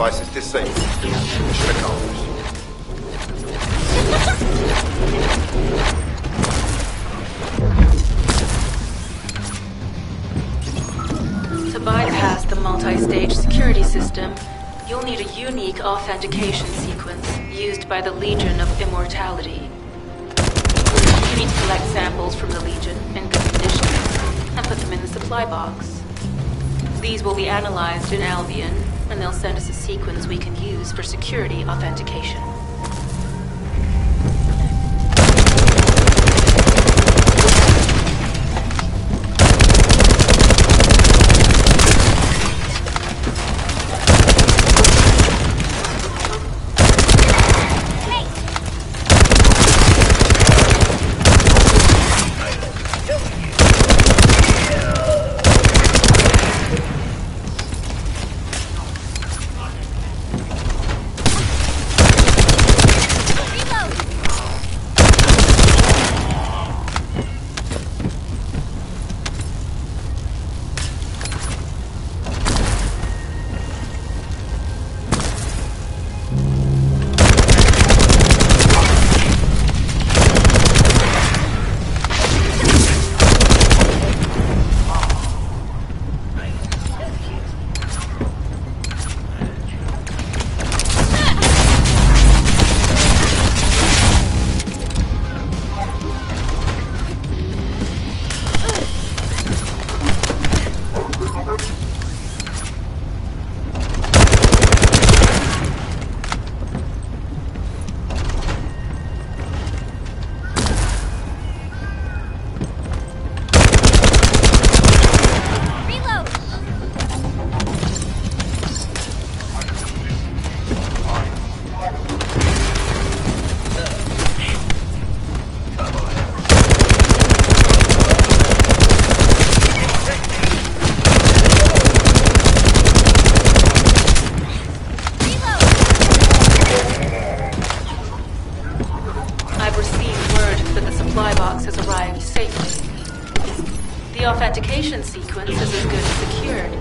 Devices disabled. Mission accomplished. To bypass the multi-stage security system, you'll need a unique authentication sequence used by the Legion of Immortality. You need to collect samples from the Legion in good condition and put them in the supply box. These will be analyzed in Albion, and they'll send us a sequence we can use for security authentication. The authentication sequence is as good as secured.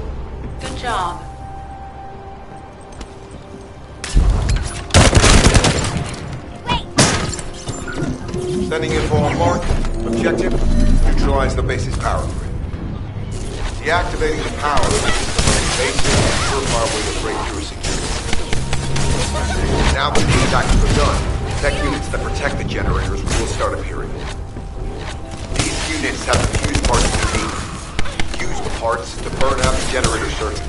Good job. Sending info on mark. Objective, neutralize the base's power grid. Deactivating the power basic and surefire way to break through security. Now that the attacks are done, tech units that protect the generators will start appearing. These units have the fuse parts we need. Use the parts to burn out the generator circuit.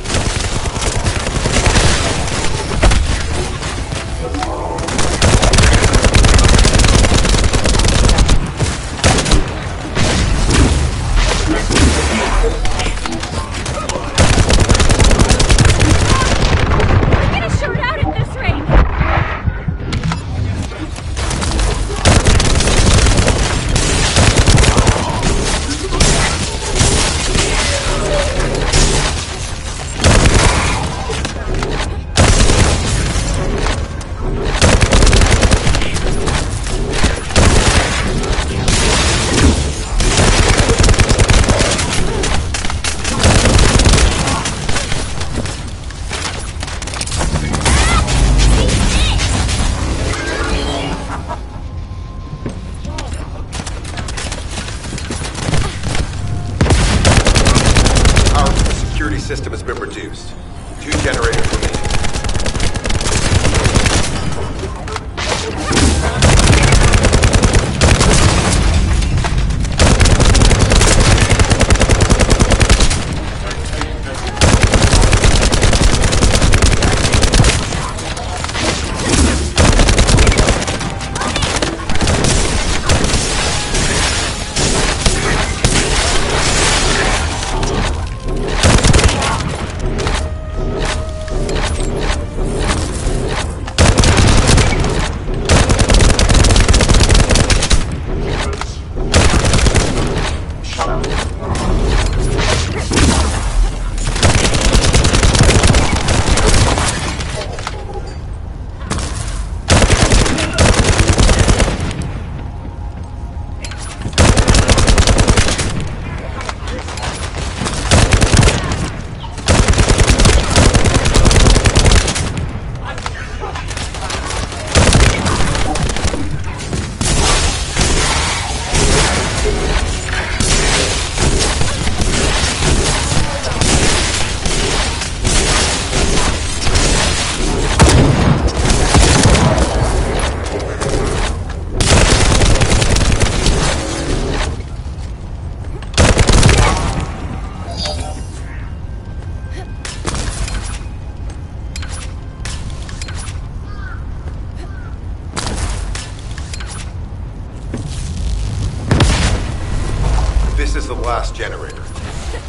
This is the last generator.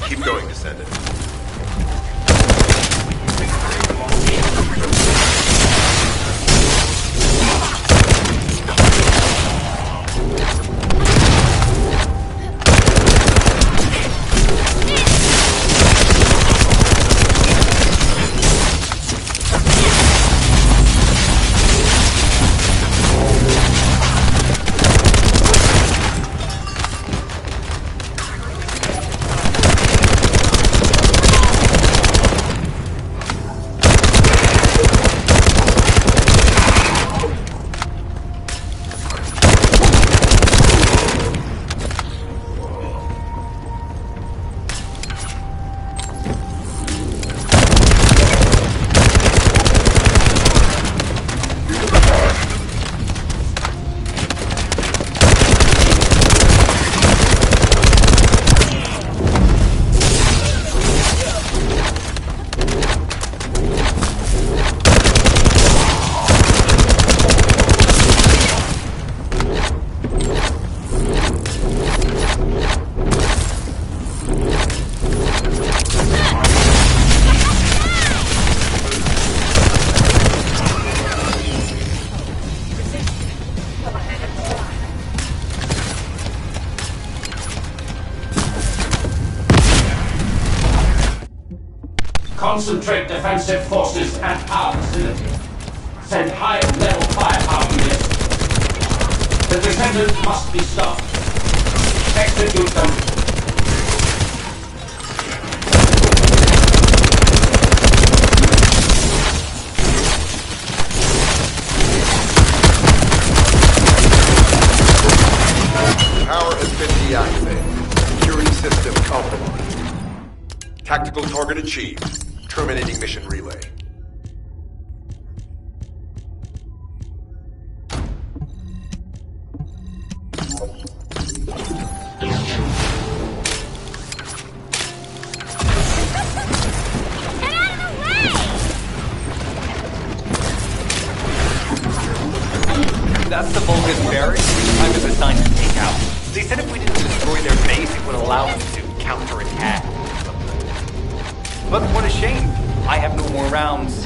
Keep going, Descendant. Concentrate defensive forces at our facility. Send high-level firepower units. The Descendants must be stopped. Execute them. Power has been deactivated. Security system compromised. Tactical target achieved. Terminating mission relay. That's the Vulgus barracks I was assigned to take out. They said if we didn't destroy their base, it would allow them to counterattack. But what a shame. I have no more rounds.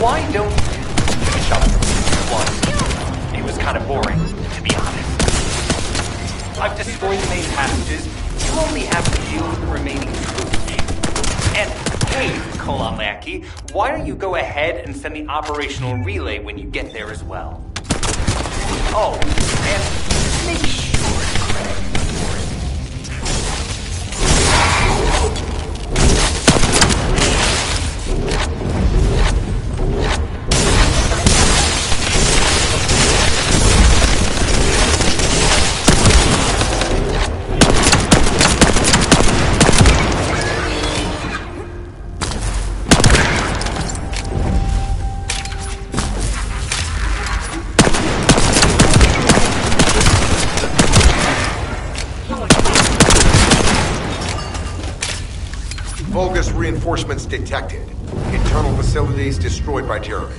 Why don't you finish up one? It was kind of boring, to be honest. I've destroyed the main passages. You only have to deal with the remaining troops. And hey, Colon Lackey, why don't you go ahead and send the operational relay when you get there as well? Oh, and make sure to credit me for it. Vulgus reinforcements detected. Internal facilities destroyed by Jeremy.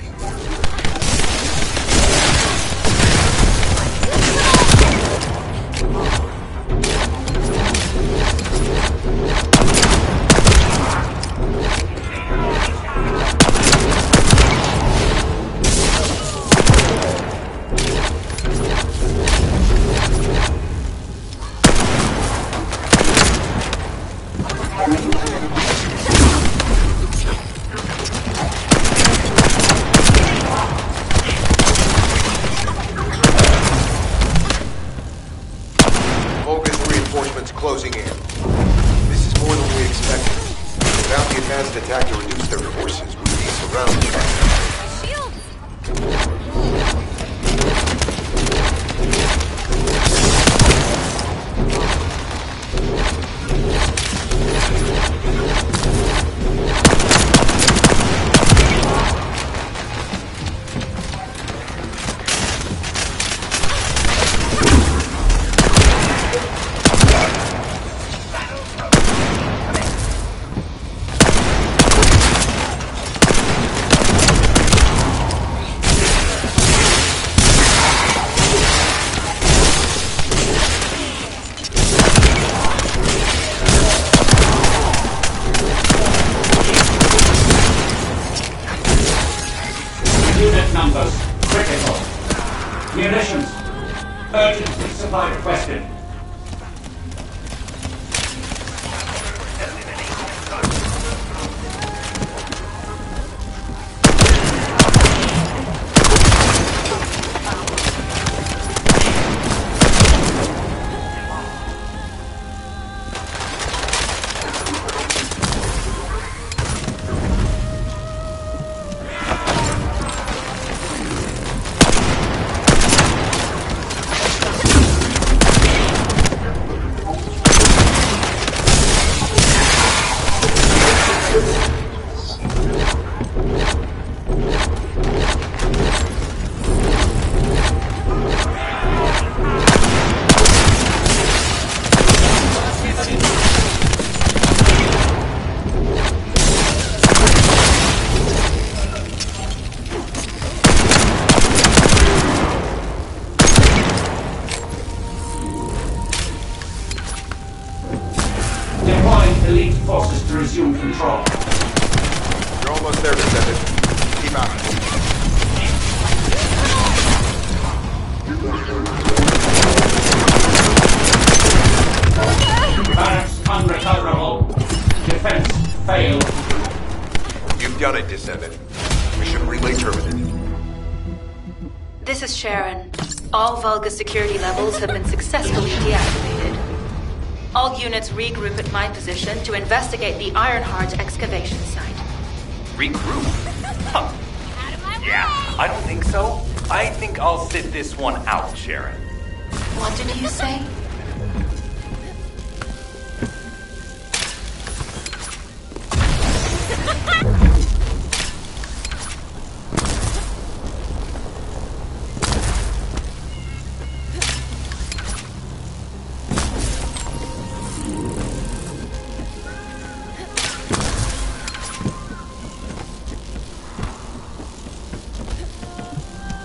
depot. Munitions. Urgent supply requested. Elite forces to resume control. You're almost there, Descendant. Keep at it. Barracks unrecoverable. Defense failed. You've done it, Descendant. Mission relay terminated. This is Sharon. All Vulgus security levels have been successfully deactivated. All units regroup at my position to investigate the Ironheart excavation site. Regroup? Huh. Yeah, I don't think so. I think I'll sit this one out, Sharon. What did you say?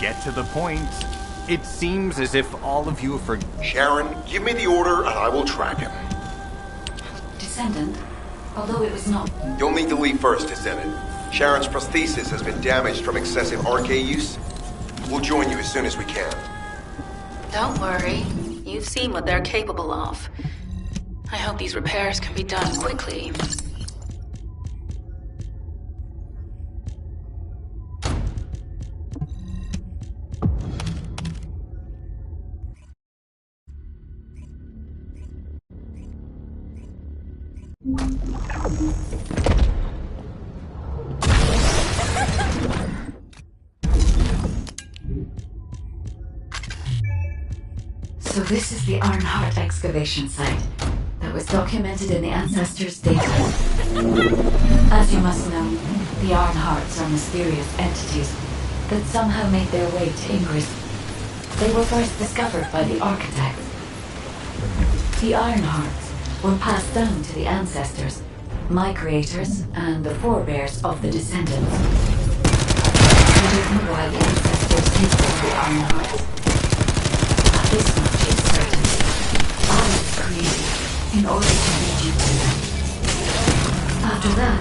Get to the point. It seems as if all of you for... Sharon, give me the order and I will track him. Descendant, although it was not... You'll need to leave first, Descendant. Sharon's prosthesis has been damaged from excessive RK use. We'll join you as soon as we can. Don't worry. You've seen what they're capable of. I hope these repairs can be done quickly. So this is the Ironheart excavation site that was documented in the Ancestors' data. As you must know, the Ironhearts are mysterious entities that somehow made their way to Ingress. They were first discovered by the Architect. The Ironhearts were passed down to the Ancestors, my creators, and the forebears of the Descendants. I don't know why the Ancestors hid the Ironhearts. But this much is certain. I was created in order to lead you to them. After that,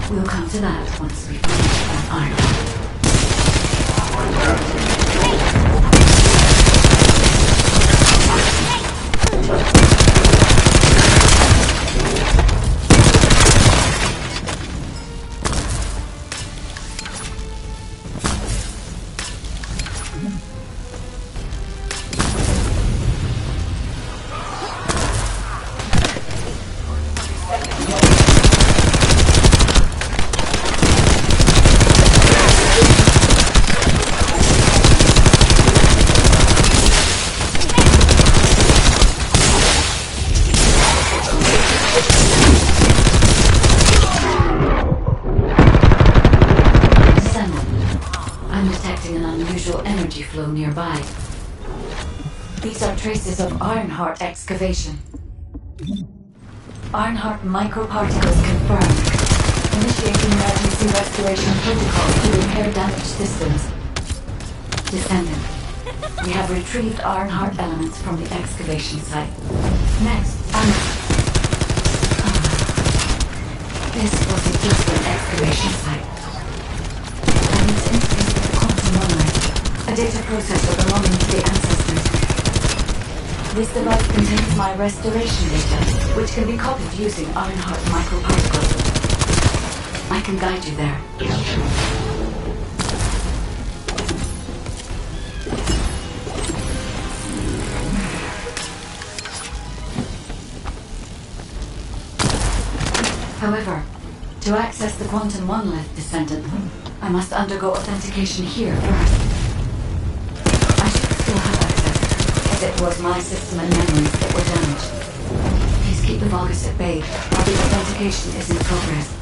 well, we'll come to that once we finish an Ironheart. Nearby. These are traces of Ironheart excavation. Ironheart microparticles confirmed. Initiating emergency restoration protocol to repair damaged systems. Descendant, we have retrieved Ironheart elements from the excavation site. Next, this was a different excavation site. And its data processor belonging to the ancestors. This device contains my restoration data, which can be copied using Ironheart microparticles. I can guide you there. However, to access the Quantum Monolith Descendant, I must undergo authentication here first. I should still have access, as it was my system and memories that were damaged. Please keep the Vulgus at bay while the authentication is in progress.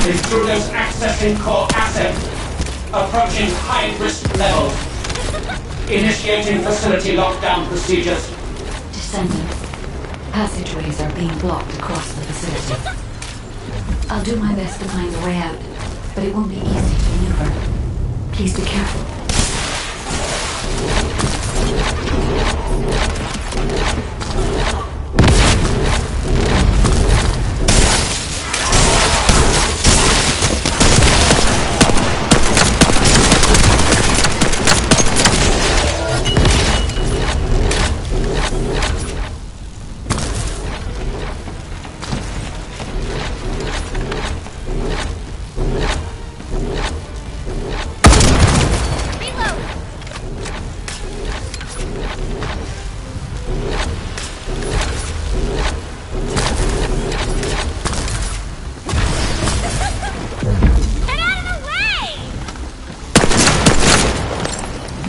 Intruders accessing core asset. Approaching high-risk level. Initiating facility lockdown procedures. Descendant, passageways are being blocked across the facility. I'll do my best to find a way out, but it won't be easy to maneuver. Please be careful.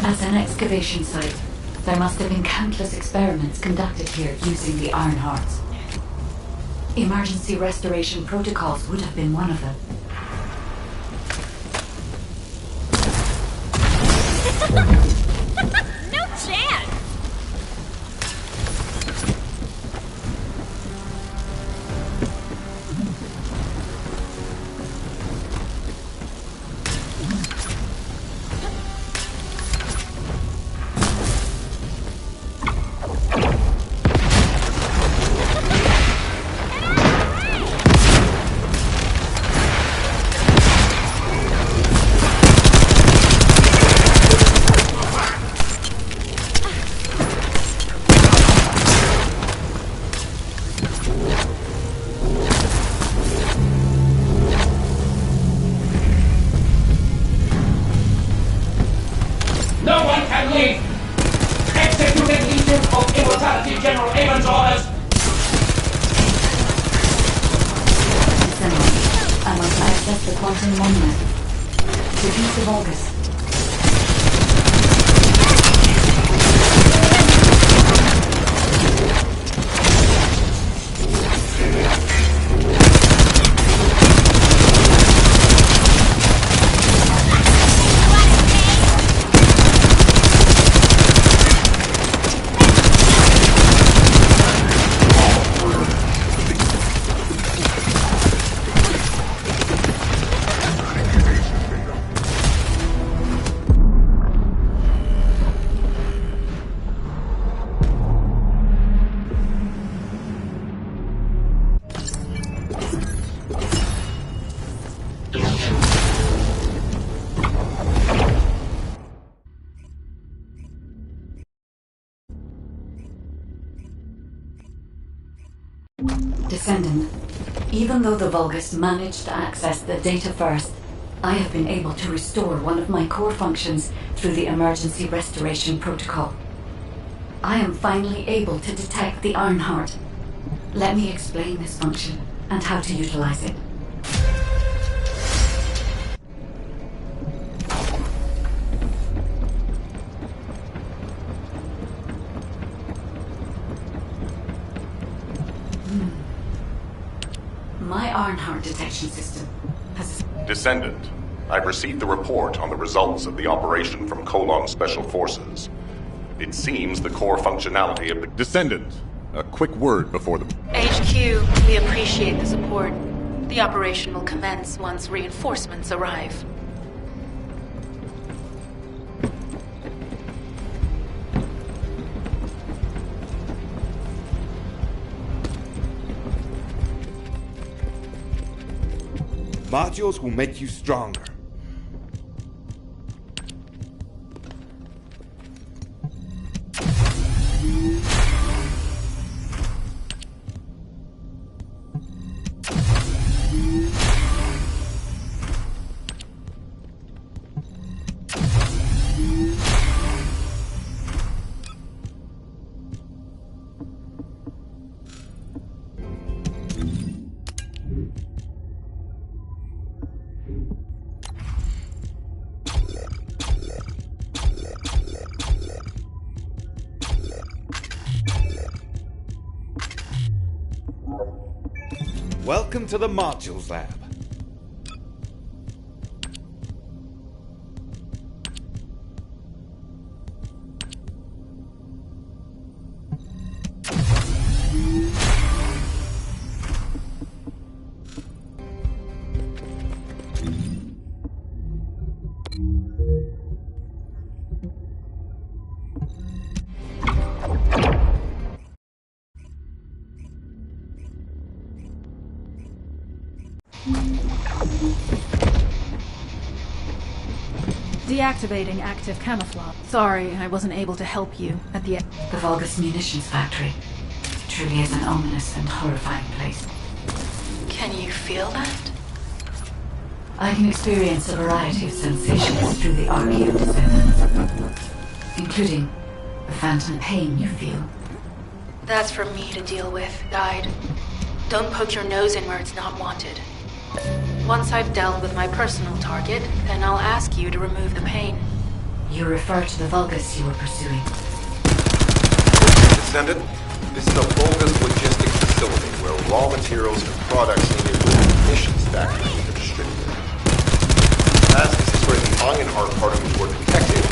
As an excavation site, there must have been countless experiments conducted here using the Ironhearts. Emergency restoration protocols would have been one of them. No chance! No one can leave! Executed Legion of Immortality General Avon's orders! Descendant, I must access the Quantum Monolith. Defeat the Vulgus. Descendant, even though the Vulgus managed to access the data first, I have been able to restore one of my core functions through the emergency restoration protocol. I am finally able to detect the Ironheart. Let me explain this function and how to utilize it. My Ironheart detection system has... Descendant, I've received the report on the results of the operation from Colon Special Forces. It seems the core functionality of the... Descendant, a quick word before the... HQ, we appreciate the support. The operation will commence once reinforcements arrive. Modules will make you stronger. Welcome to the Modules Lab. Deactivating active camouflage. Sorry, I wasn't able to help you at the... The Vulgus Munitions Factory truly is an ominous and horrifying place. Can you feel that? I can experience a variety of sensations through the Archaean Descendant, including the phantom pain you feel. That's for me to deal with, Guide. Don't poke your nose in where it's not wanted. Once I've dealt with my personal target, then I'll ask you to remove the pain. You refer to the Vulgus you were pursuing. Descendant, this is a Vulgus logistics facility where raw materials and products needed for the munitions factory are distributed. As this is where the Ironheart particles were detected,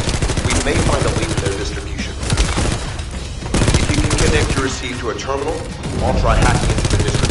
we may find a lead in their distribution. If you can connect your receive to a terminal, I'll try hacking into the distribution.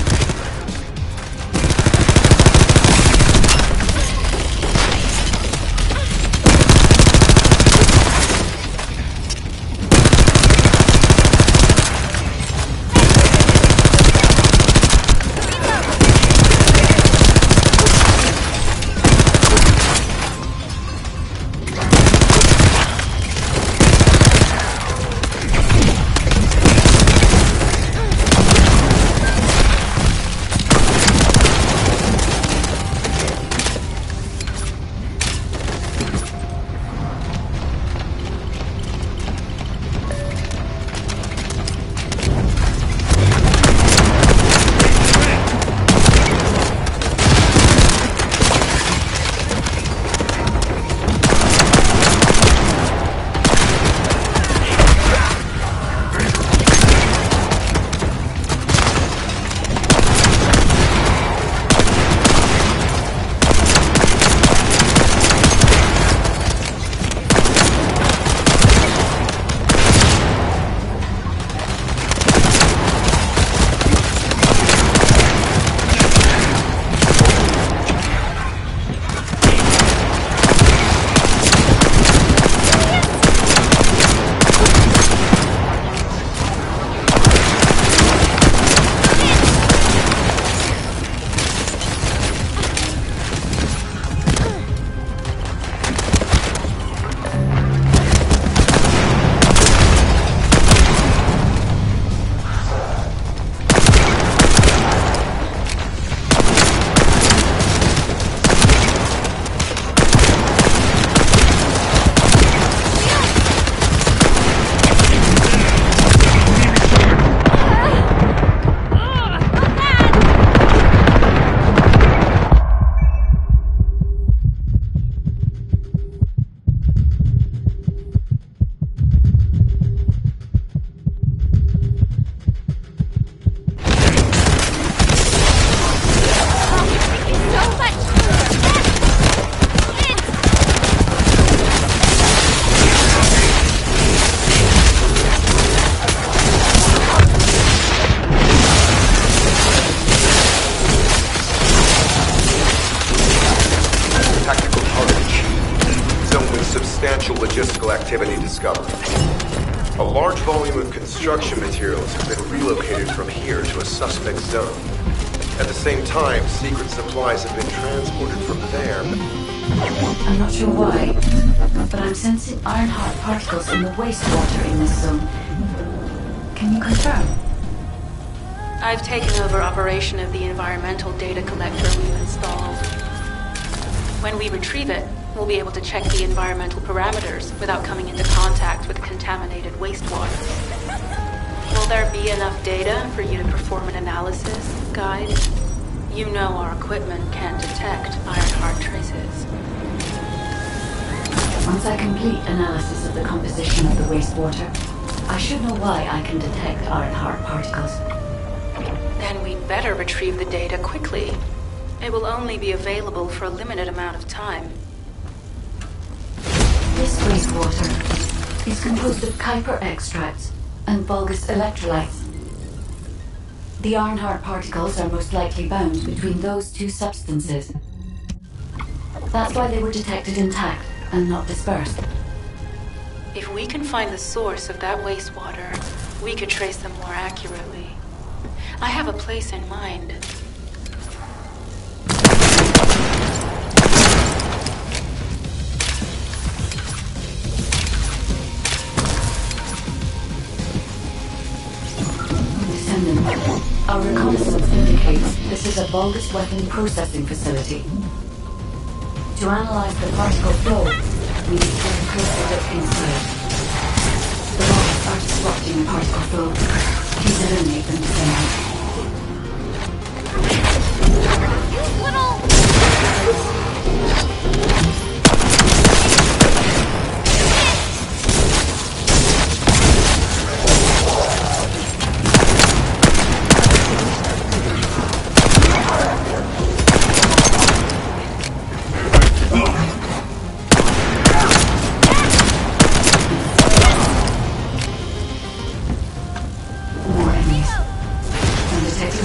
discovered. A large volume of construction materials has been relocated from here to a suspect zone. At the same time, secret supplies have been transported from there. I'm not sure why, but I'm sensing Ironheart particles in the wastewater in this zone. Can you confirm? I've taken over operation of the environmental data collector we've installed. When we retrieve it, we'll be able to check the environmental parameters without coming into contact with contaminated wastewater. Will there be enough data for you to perform an analysis, Guide? You know our equipment can't detect Ironheart traces. Once I complete analysis of the composition of the wastewater, I should know why I can detect Ironheart particles. Then we'd better retrieve the data quickly. It will only be available for a limited amount of time. This wastewater is composed of Kuiper extracts and Vulgus electrolytes. The Ironheart particles are most likely bound between those two substances. That's why they were detected intact and not dispersed. If we can find the source of that wastewater, we could trace them more accurately. I have a place in mind. Our reconnaissance indicates this is a Vulgus weapon processing facility. To analyze the particle flow, we need to take a closer look inside. The Vulgus are disrupting the particle flow. Please eliminate them soon. You little...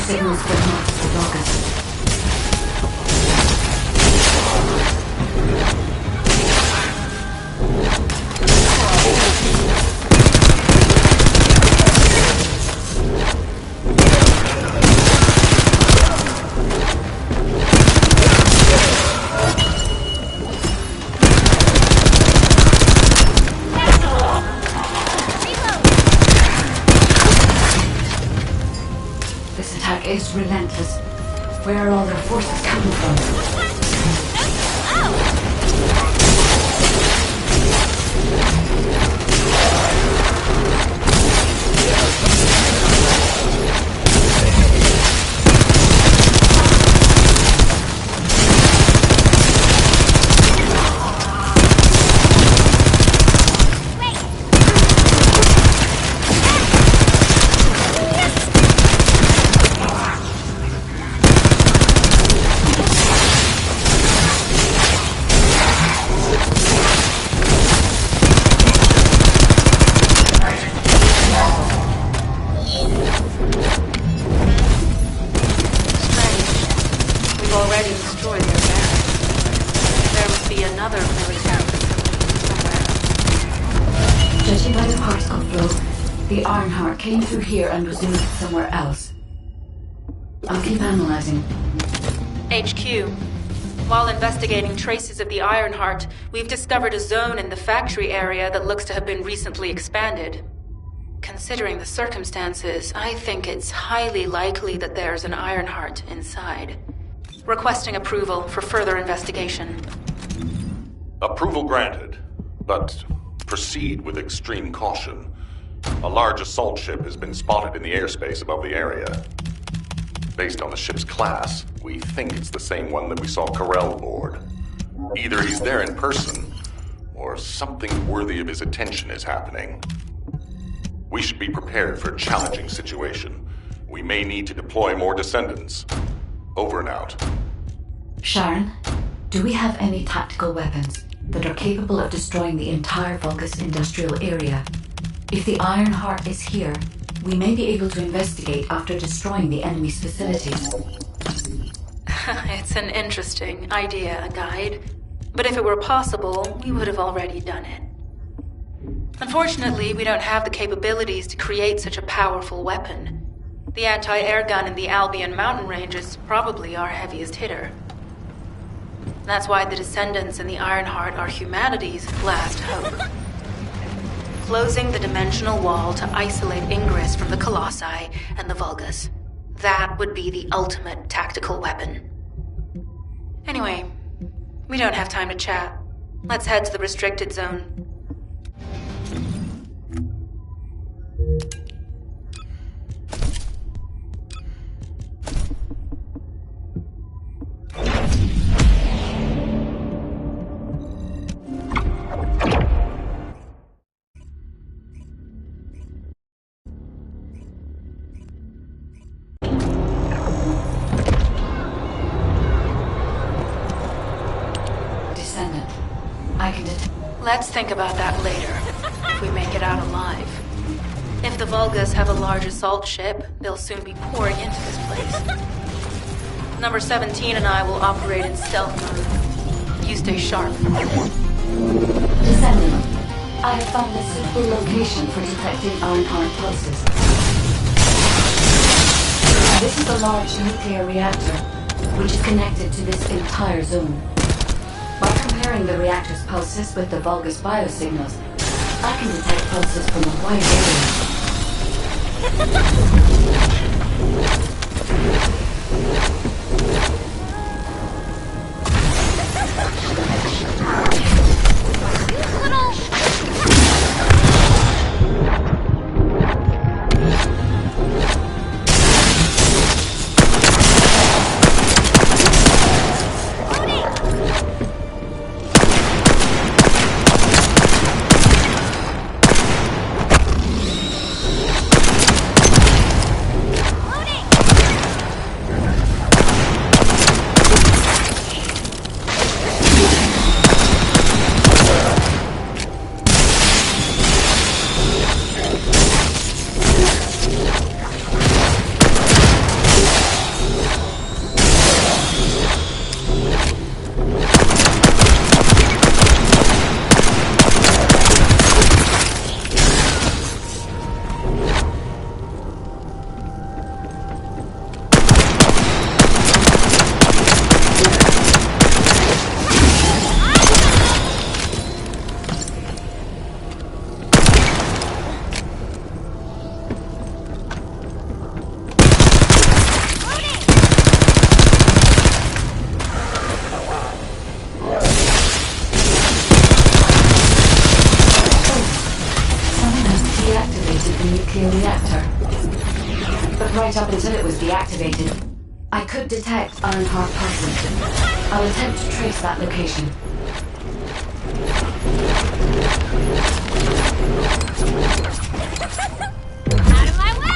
Signals but not the Vulgus. This attack is relentless. Where are all their forces coming from? Judging by the particle flow, the Ironheart came through here and was moved somewhere else. I'll keep analyzing. HQ. While investigating traces of the Ironheart, we've discovered a zone in the factory area that looks to have been recently expanded. Considering the circumstances, I think it's highly likely that there's an Ironheart inside. Requesting approval for further investigation. Approval granted, but proceed with extreme caution. A large assault ship has been spotted in the airspace above the area. Based on the ship's class, we think it's the same one that we saw Karel aboard. Either he's there in person, or something worthy of his attention is happening. We should be prepared for a challenging situation. We may need to deploy more descendants. Over and out. Sharon, do we have any tactical weapons that are capable of destroying the entire Vulgus industrial area? If the Ironheart is here, we may be able to investigate after destroying the enemy's facilities. It's an interesting idea, Guide. But if it were possible, we would have already done it. Unfortunately, we don't have the capabilities to create such a powerful weapon. The anti-air gun in the Albion mountain range is probably our heaviest hitter. That's why the Descendants and the Ironheart are humanity's last hope. Closing the dimensional wall to isolate Ingress from the Colossi and the Vulgus. That would be the ultimate tactical weapon. Anyway, we don't have time to chat. Let's head to the restricted zone. Descendant, I can detect. Let's think about that later, if we make it out alive. If the Vulgus have a large assault ship, they'll soon be pouring into this place. Number 17 and I will operate in stealth mode. You stay sharp. Descendant, I have found a suitable location for detecting Ironheart pulses. This is a large nuclear reactor, which is connected to this entire zone. By comparing the reactor's pulses with the Vulgus biosignals, I can detect pulses from a wide right up until it was deactivated, I could detect Ironheart pulses. I'll attempt to trace that location. Out of my way!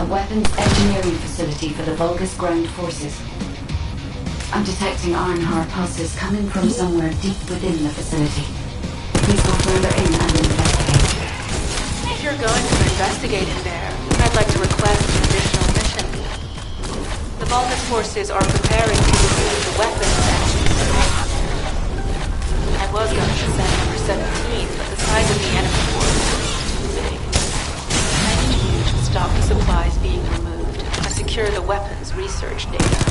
a weapons engineering facility for the Vulgus ground forces. I'm detecting Ironheart pulses coming from somewhere deep within the facility. Please go further in and investigate. If you're going to investigate in there, I'd like to request an additional mission. The Vulgus forces are preparing to remove the weapons I was going to send number 17, but the size of the enemy force is too big. I need you to stop the supplies being removed and secure the weapons research data.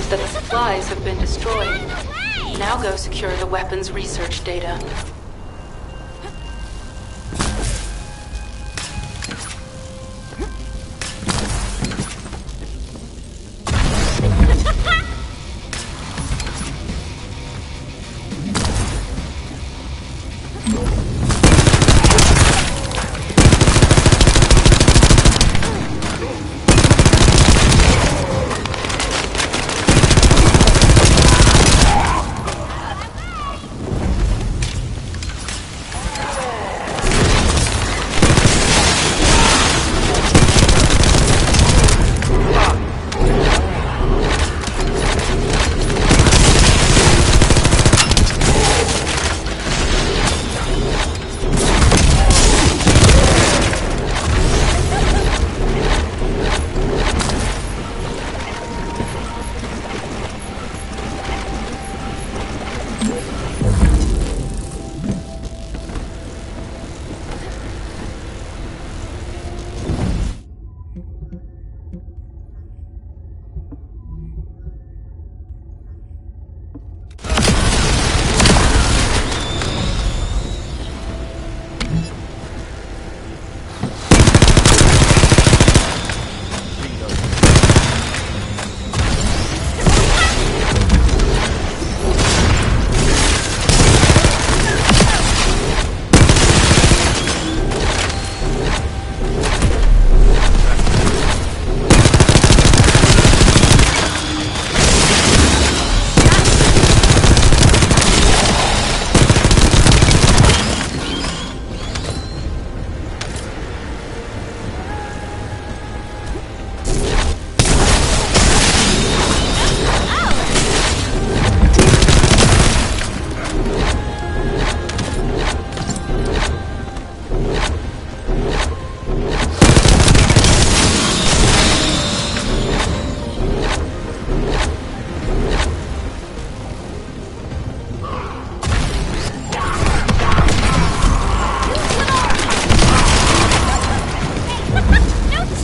That the supplies have been destroyed. Now go secure the weapons research data.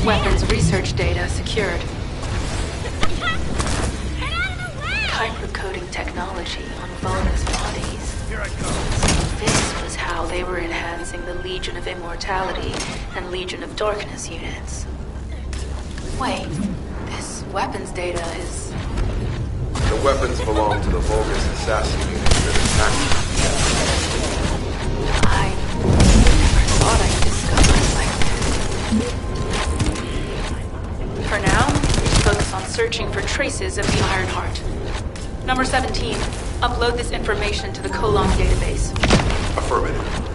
Weapons research data secured. Kuiper coding technology on Vulgus bodies. This was how they were enhancing the Legion of Immortality and Legion of Darkness units. Wait, this weapons data is... The weapons belong to the Vulgus assassin unit that attacked. I never thought I'd discover it like this. For now, focus on searching for traces of the Ironheart. Number 17, upload this information to the Colon database. Affirmative.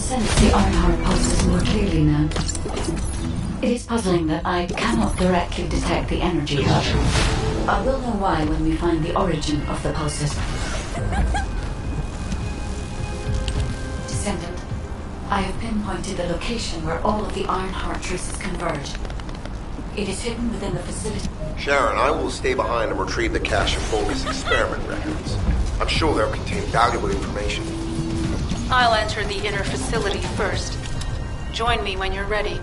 sense the Ironheart pulses more clearly now. It is puzzling that I cannot directly detect the energy hub. I will know why when we find the origin of the pulses. Descendant, I have pinpointed the location where all of the Ironheart traces converge. It is hidden within the facility. Sharon, I will stay behind and retrieve the cache of Vulgus experiment records. I'm sure they'll contain valuable information. I'll enter the inner facility first. Join me when you're ready.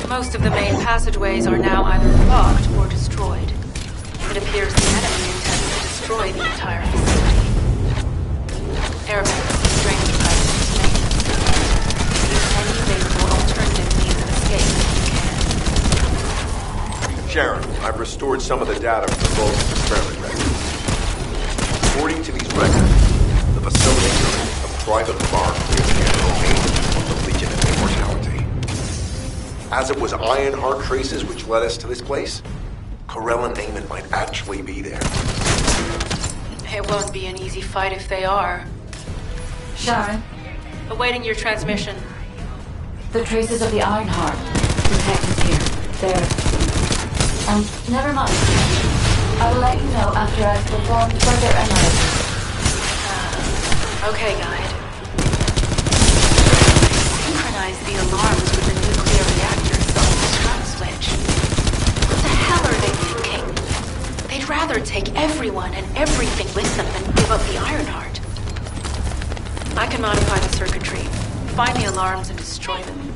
Most of the main passageways are now either blocked or destroyed. It appears the enemy intends to destroy the entire facility. Airbags, drainage pipes, maintenance. Use any available alternative means of escape if you can. Sharon, I've restored some of the data from the Vulgus experiment records. According to these records, the facility is a private farm near the general aim of the Legion of Immortality. As it was Ironheart traces which led us to this place, Corell and Eamon might actually be there. It won't be an easy fight if they are. Sharon? Awaiting your transmission. The traces of the Ironheart detected here. They're... never mind. I will let you know after I've performed further analysis. Okay, Guide. Synchronize the alarms with the nuclear reactor's self-destruct switch. What the hell are they thinking? They'd rather take everyone and everything with them than give up the Ironheart. I can modify the circuitry, find the alarms and destroy them.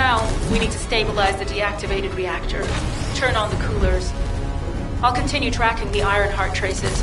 now, we need to stabilize the deactivated reactor. Turn on the coolers. I'll continue tracking the Ironheart traces.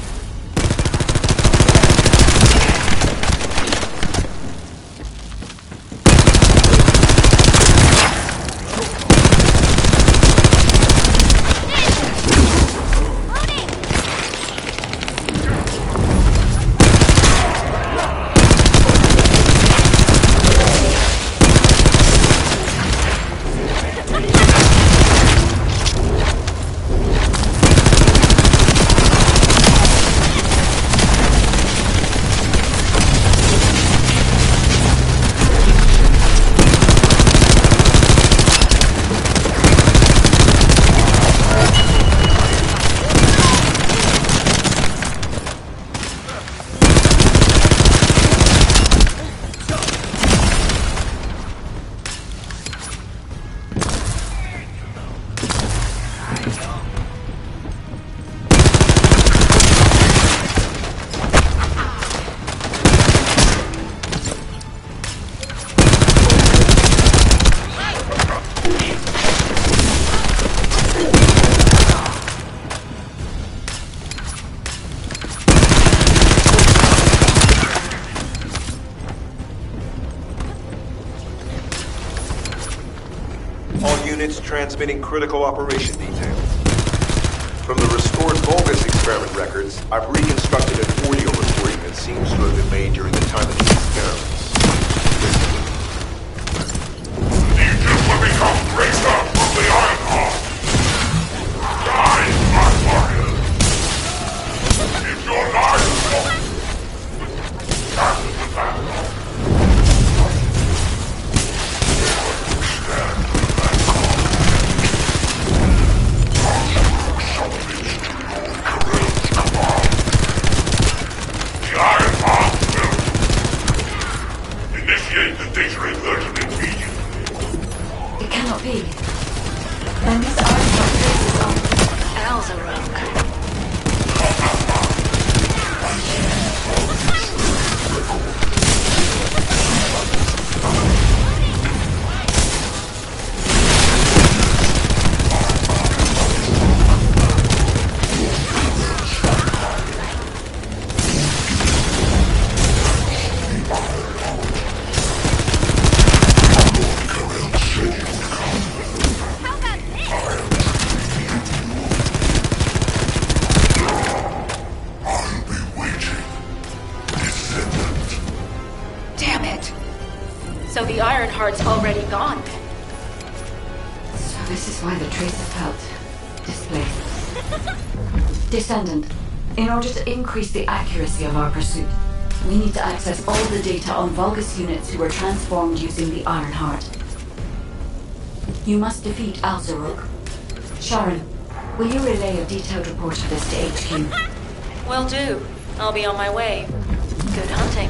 All units transmitting critical operation details. From the restored Vulgus experiment records, I've reconstructed an audio recording that seems to have been made during the time of these experiments. Legion will become greater from the Ironheart. Die, my warriors. If your lives lost, after the battle, the Ironheart will initiate the data reversion immediately. It cannot be. Then these Ironheart traces are... Alzarok. Damn it! So the Ironheart's already gone. So this is why the traces felt displaced. Descendant, in order to increase the accuracy of our pursuit, we need to access all the data on Vulgus units who were transformed using the Ironheart. You must defeat Alzarok. Sharon, will you relay a detailed report of this to HQ? Will do. I'll be on my way. Good hunting.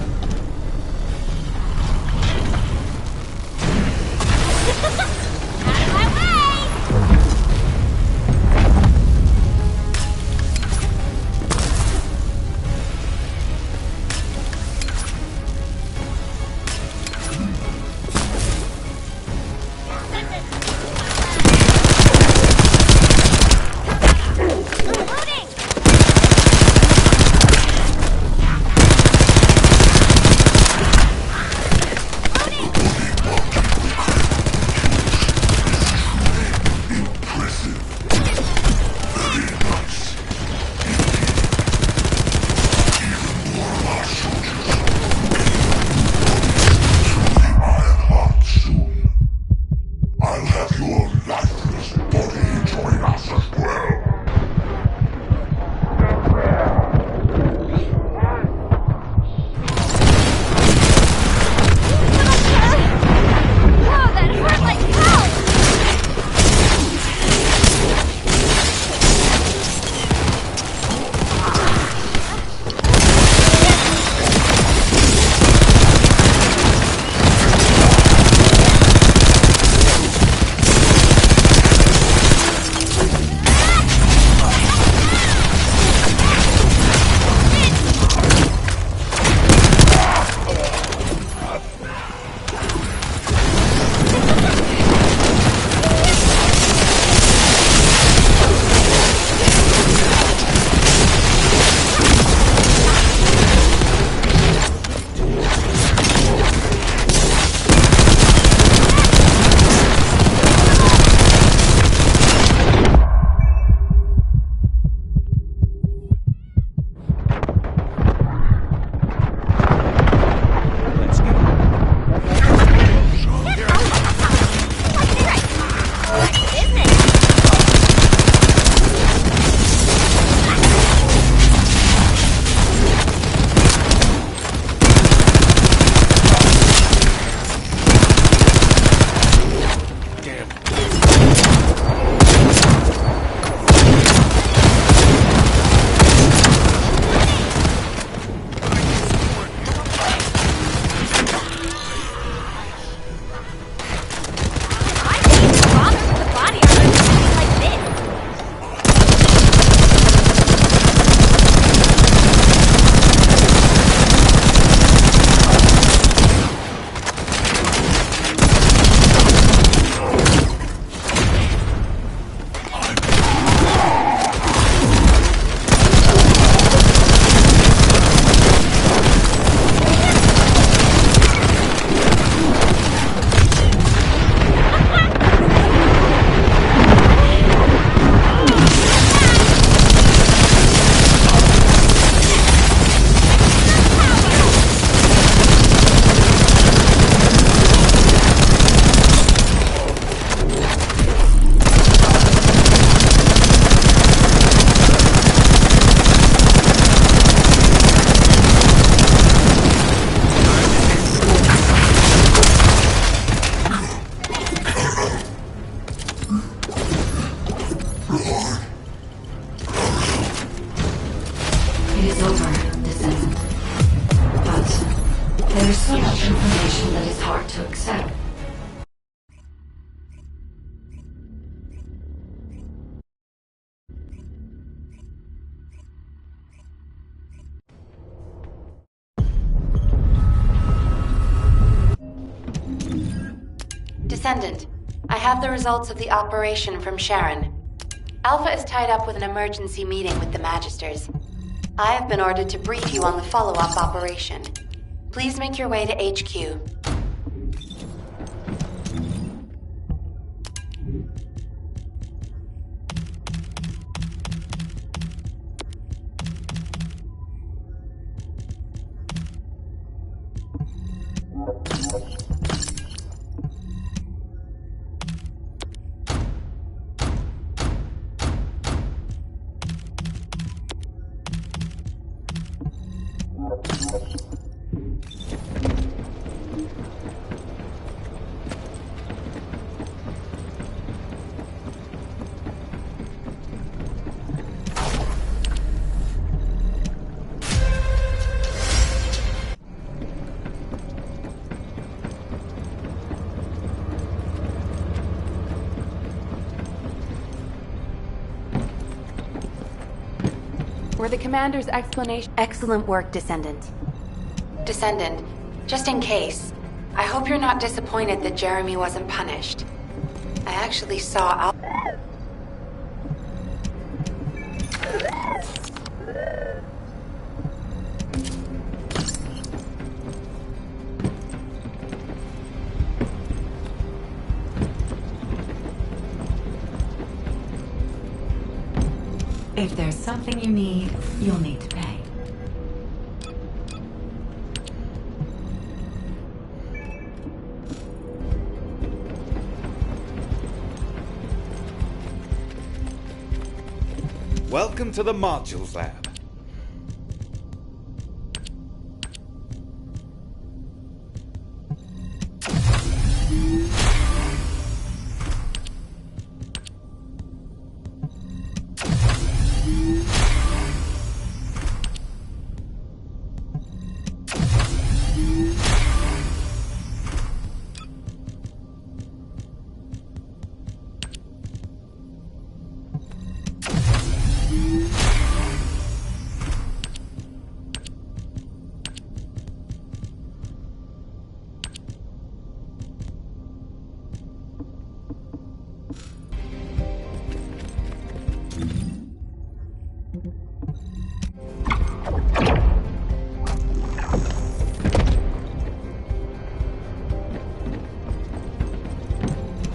Descendant, I have the results of the operation from Sharon. Alpha is tied up with an emergency meeting with the Magisters. I have been ordered to brief you on the follow-up operation. Please make your way to HQ. Were the Commander's explanation... Excellent work, Descendant. Descendant, just in case, I hope you're not disappointed that Jeremy wasn't punished. I actually saw If there's something you need, you'll need to pay. Welcome to the Modules Lab.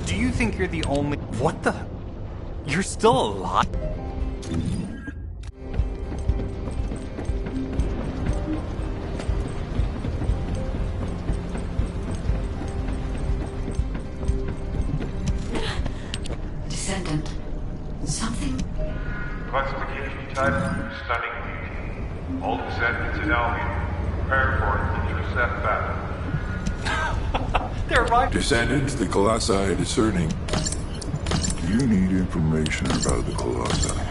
You think you're the only... What the... You're still alive? Descendant. Something... Classification type, stunning beauty. All descendants in Albion, prepare for an intercept battle. They're right. Descendants, the Colossi are discerning. Do you need information about the Colossi?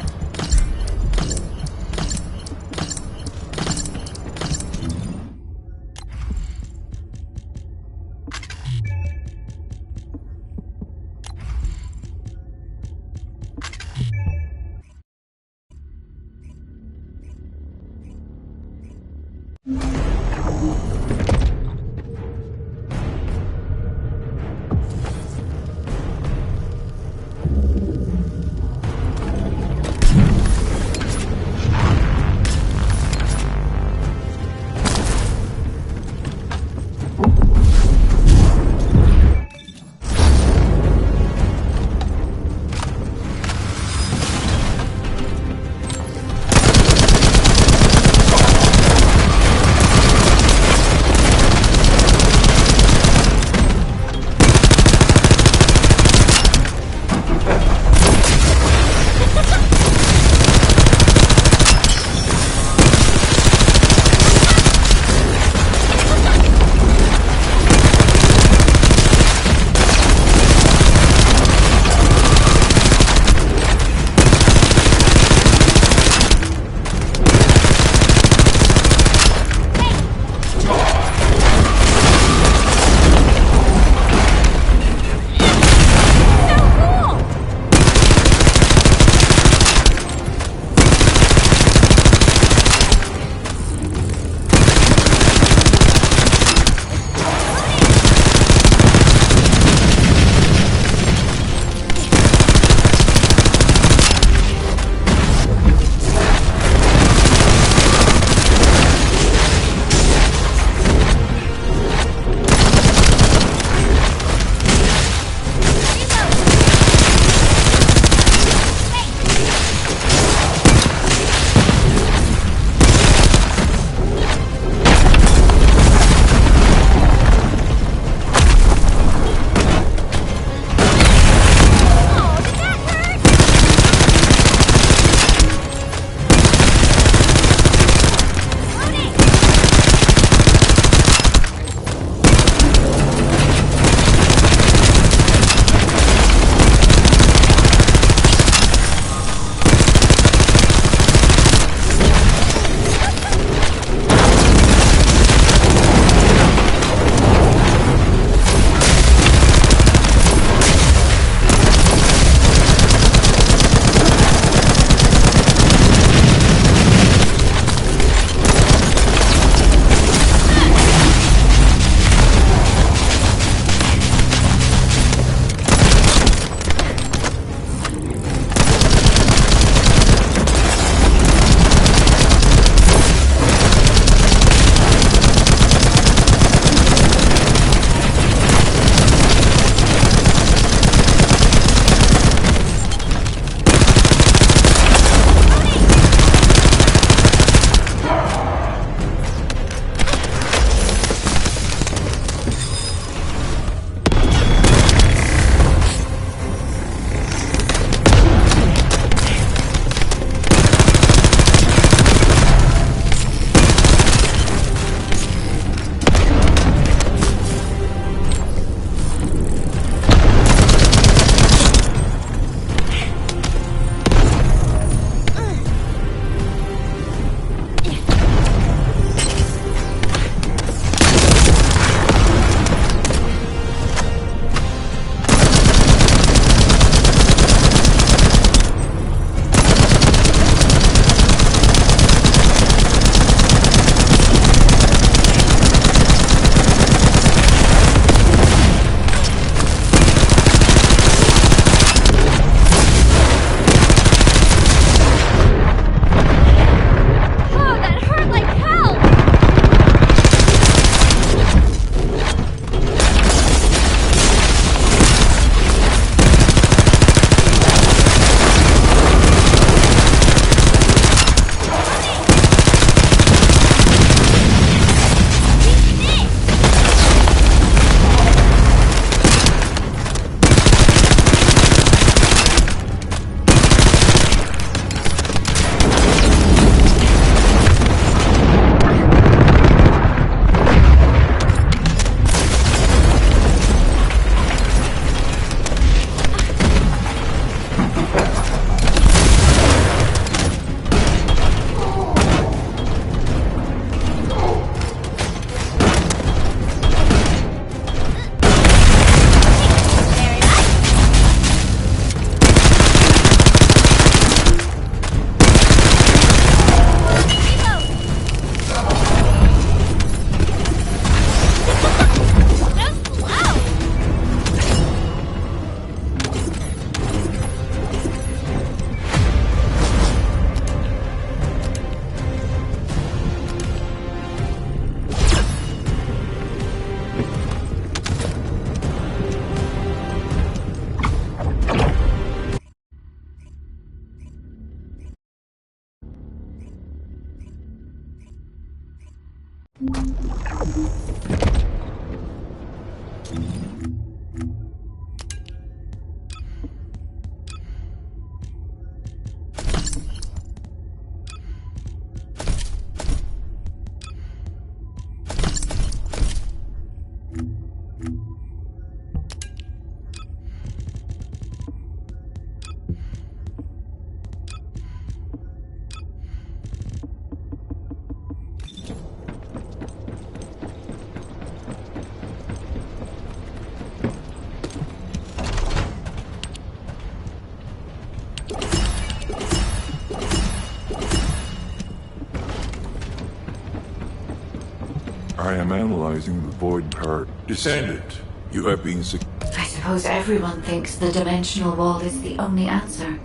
time analyzing the void part. Descendant, you have been I suppose everyone thinks the dimensional wall is the only answer.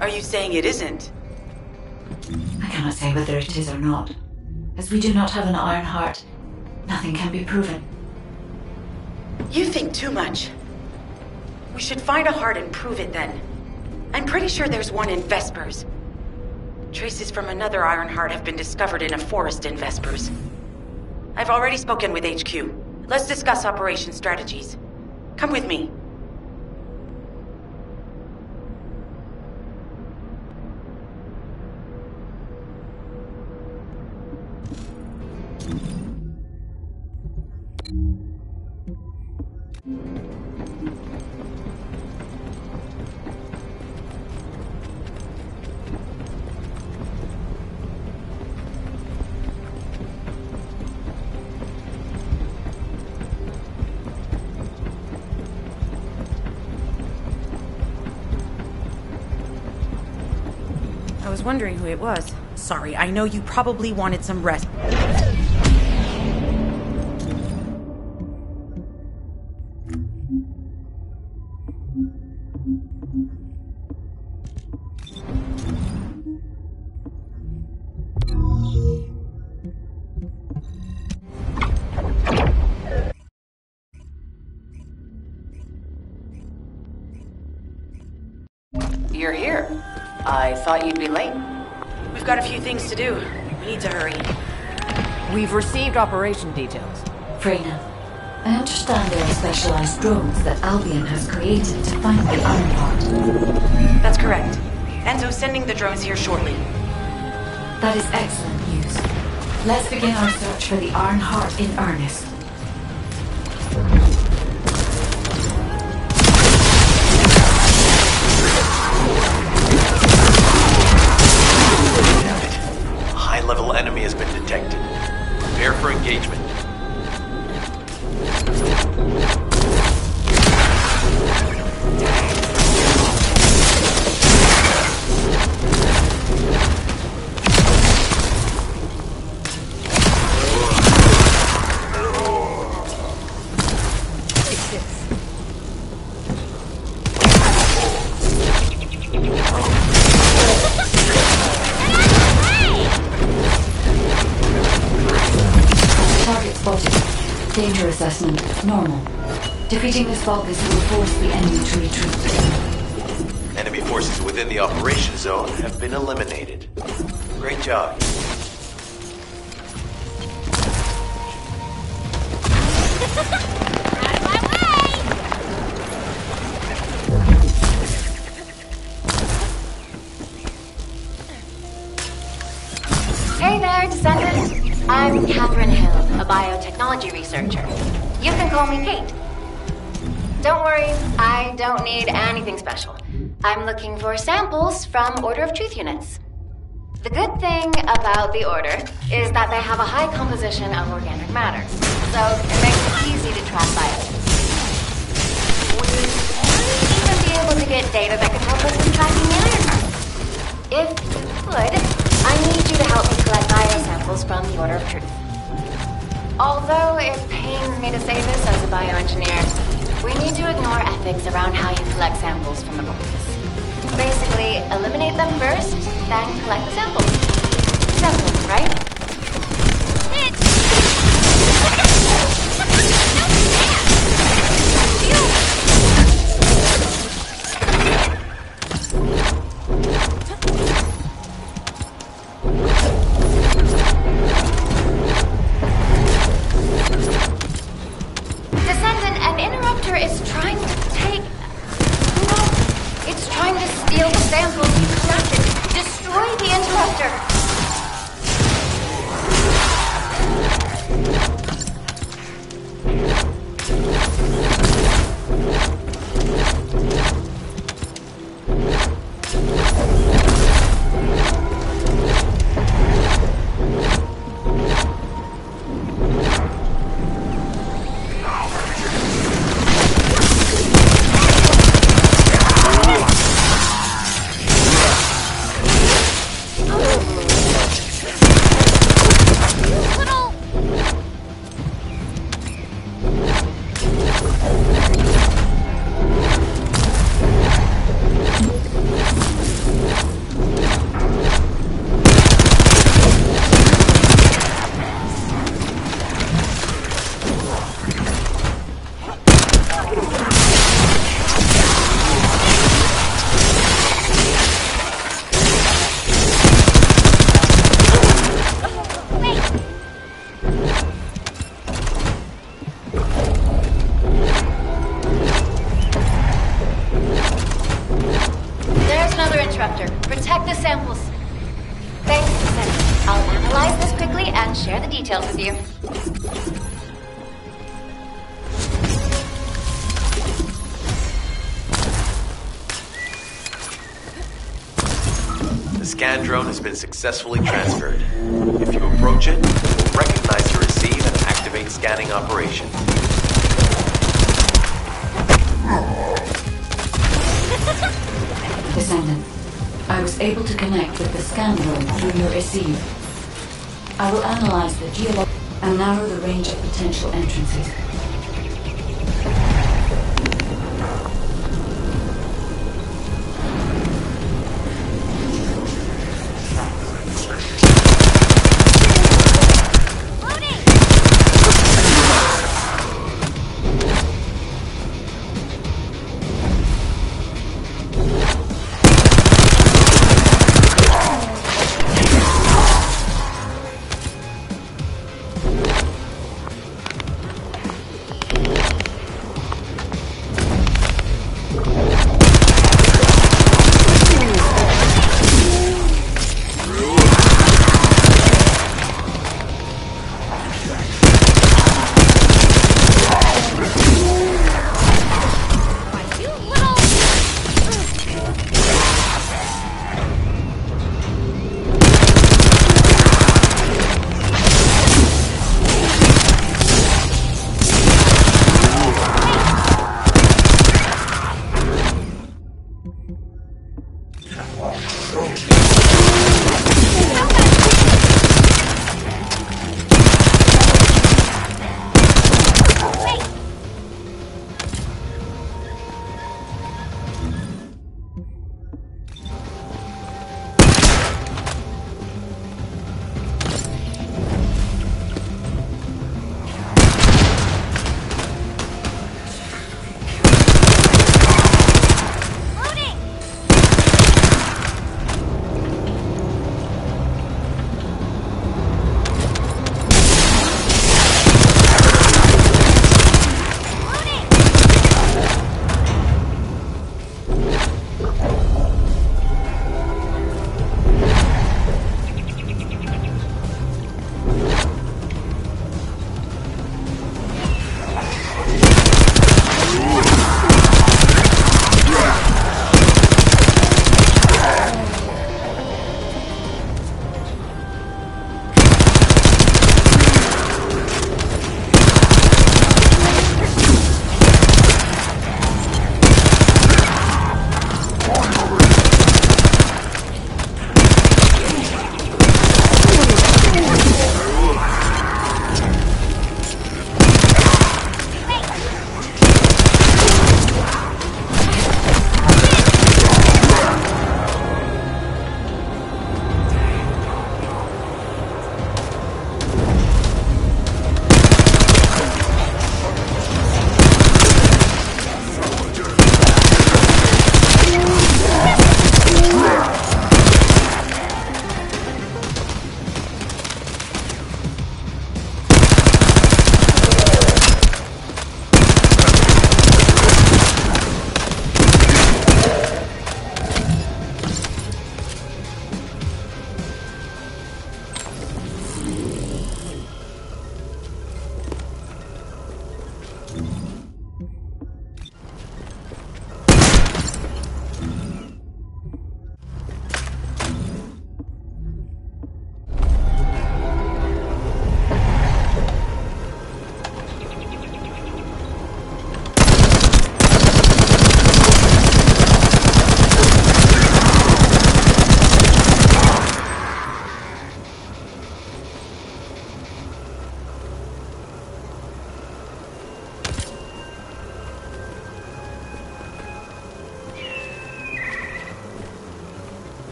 Are you saying it isn't? I cannot say whether it is or not. As we do not have an iron heart, nothing can be proven. You think too much. We should find a heart and prove it then. I'm pretty sure there's one in Vespers. Traces from another iron heart have been discovered in a forest in Vespers. I've already spoken with HQ. Let's discuss operation strategies. Come with me. I was wondering who it was. Sorry, I know you probably wanted some rest. You're here. I thought you'd be late. We've got a few things to do. We need to hurry. We've received operation details. Freyna, I understand there are specialized drones that Albion has created to find the iron heart. That's correct. Enzo's sending the drones here shortly. That is excellent news. Let's begin our search for the iron heart in earnest. High-level enemy has been detected. Prepare for engagement. Danger assessment, normal. Defeating this Vulgus will force the enemy to retreat. Enemy forces within the operation zone have been eliminated. Great job. Hey there, Descendant. I'm Catherine Hill, a biotechnology researcher. You can call me Kate. Don't worry, I don't need anything special. I'm looking for samples from Order of Truth units. The good thing about the Order is that they have a high composition of organic matter, so it makes it easy to track biotics. We'd even be able to get data that could help us in tracking the iron heart. If you could, I need you to help me collect biosamples from the Order of Truth. Although it pains me to say this as a bioengineer, we need to ignore ethics around how you collect samples from the Vulgus. Basically, eliminate them first, then collect the samples. Simple, right? Is trying to take... No, it's trying to steal the samples you collected. Destroy the interrupter. Protect the samples. Thanks, Descendant. I'll analyze this quickly and share the details with you. The scan drone has been successfully transferred. If you approach it, it will recognize your receive and activate scanning operation. Descendant, I was able to connect with the scan drone through your receive. I will analyze the geologic and narrow the range of potential entrances.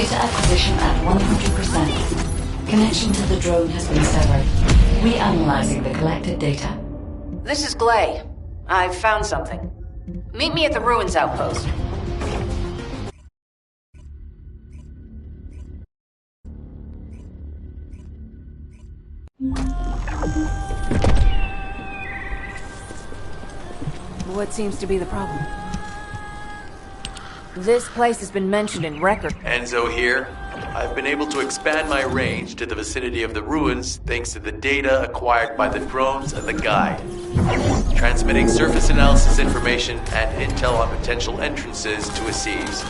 Data acquisition at 100%. Connection to the drone has been severed. Reanalyzing the collected data. This is Glay. I've found something. Meet me at the ruins outpost. What seems to be the problem? This place has been mentioned in record. Enzo here. I've been able to expand my range to the vicinity of the ruins thanks to the data acquired by the drones and the guide. Transmitting surface analysis information and intel on potential entrances to Assis.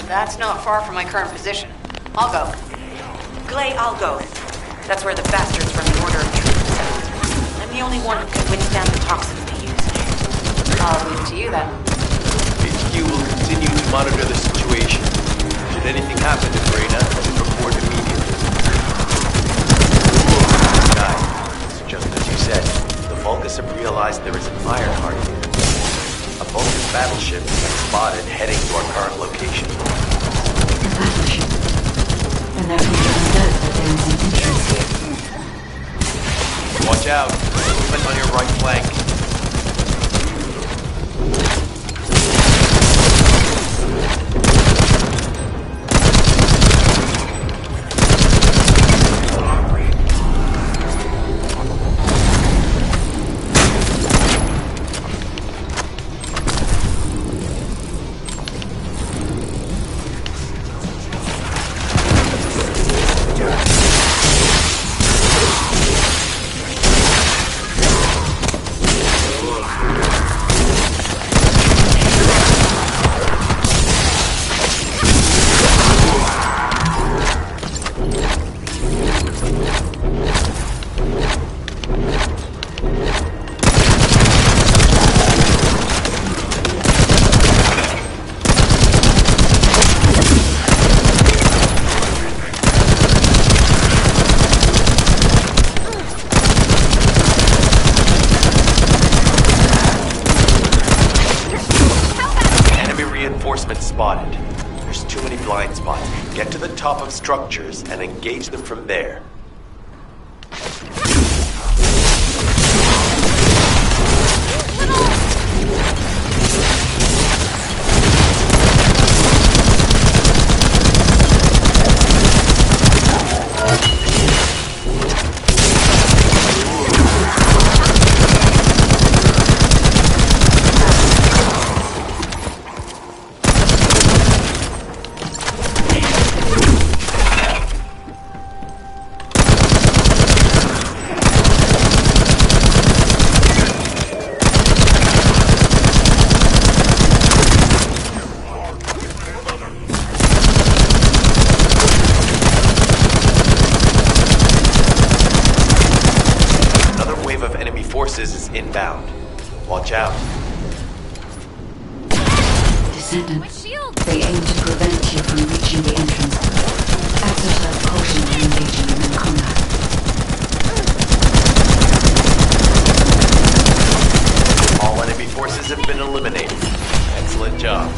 That's not far from my current position. I'll go. Glay, I'll go. That's where the bastards from the Order of Truth settled. I'm the only one who can withstand the toxins they use. I'll leave it to you then. HQ will continue to monitor the situation. Should anything happen to Verena, report immediately. Guys, it's just as you said. The Vulgus have realized there is an Ironheart here. A Vulgus battleship has been spotted heading to our current location. A battleship? Then there can be no doubt that there is an entrance here. Watch out. Movement on your right flank. Spotted. There's too many blind spots. Get to the top of structures and engage them from there. Is inbound. Watch out. Descendant, they aim to prevent you from reaching the entrance. Exercise caution when engaging them in combat. All enemy forces have been eliminated. Excellent job.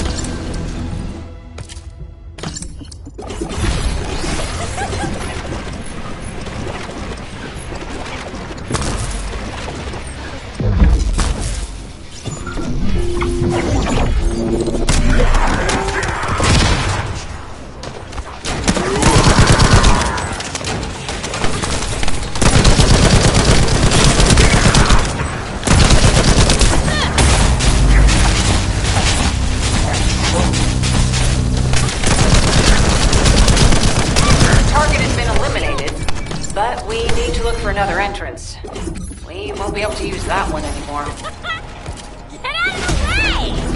But we need to look for another entrance. We won't be able to use that one anymore. Get out of the way!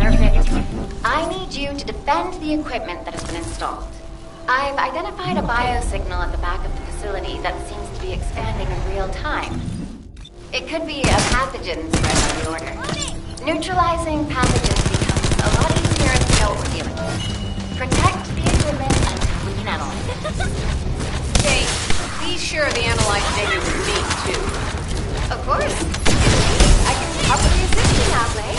they're fixed, I need you to defend the equipment that has been installed. I've identified a biosignal at the back of the facility that seems to be expanding in real time. It could be a pathogen spread by the Order. Neutralizing pathogens becomes a lot easier if you know what we're dealing with. Protect the equipment until we can analyze it. Kate, be sure the analyzed data is me, too. Of course. I can probably assist you now, Blake.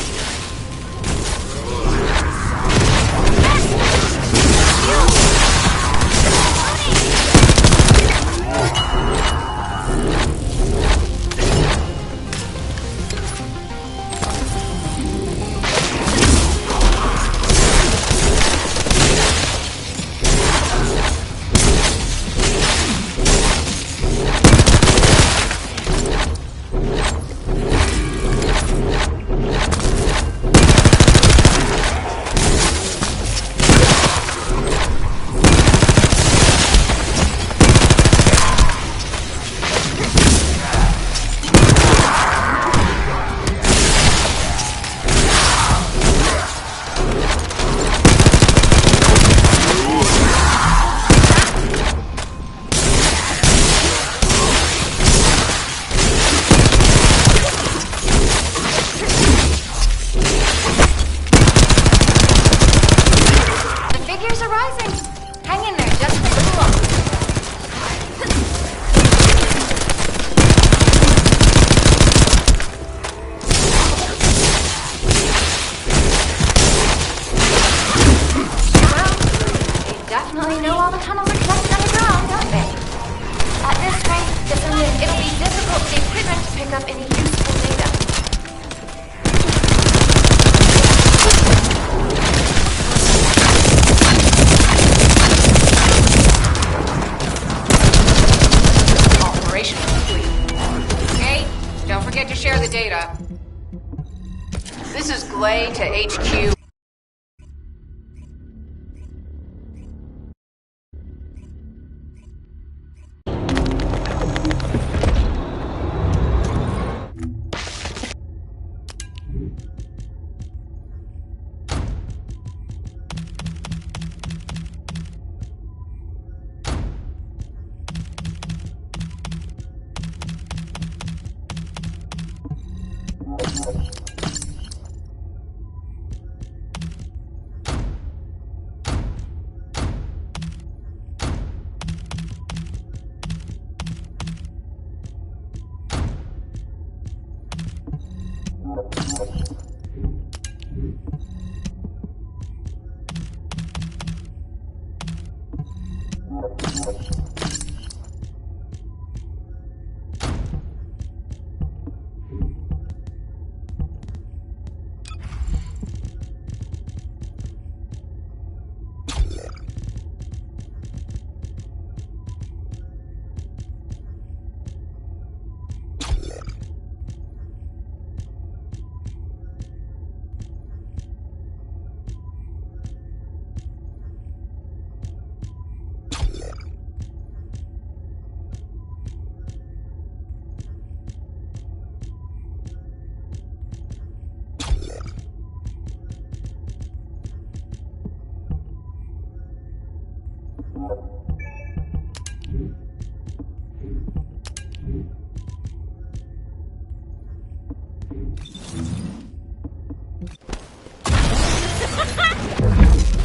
This is Glay to HQ.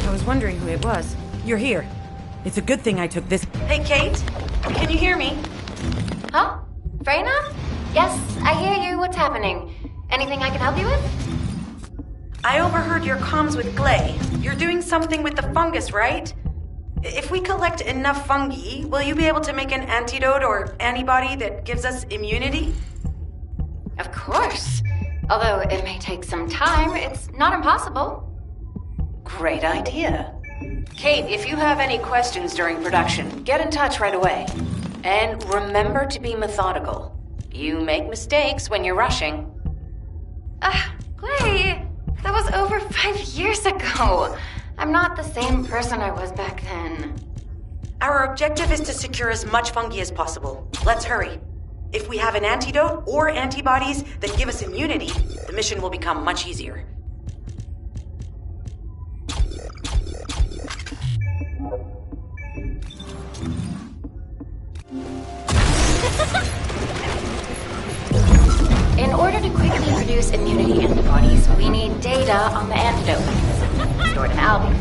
I was wondering who it was. You're here. It's a good thing I took this. Hey, Kate? Can you hear me? Huh? Freyna? Yes, I hear you. What's happening? Anything I can help you with? I overheard your comms with Glay. You're doing something with the fungus, right? If we collect enough fungi, will you be able to make an antidote or antibody that gives us immunity? Of course. Although it may take some time, it's not impossible. Great idea. Kate, if you have any questions during production, get in touch right away. And remember to be methodical. You make mistakes when you're rushing. Glay, that was over 5 years ago. I'm not the same person I was back then. Our objective is to secure as much fungi as possible. Let's hurry. If we have an antidote or antibodies that give us immunity, the mission will become much easier. produce immunity antibodies, we need data on the antidote stored in Albion.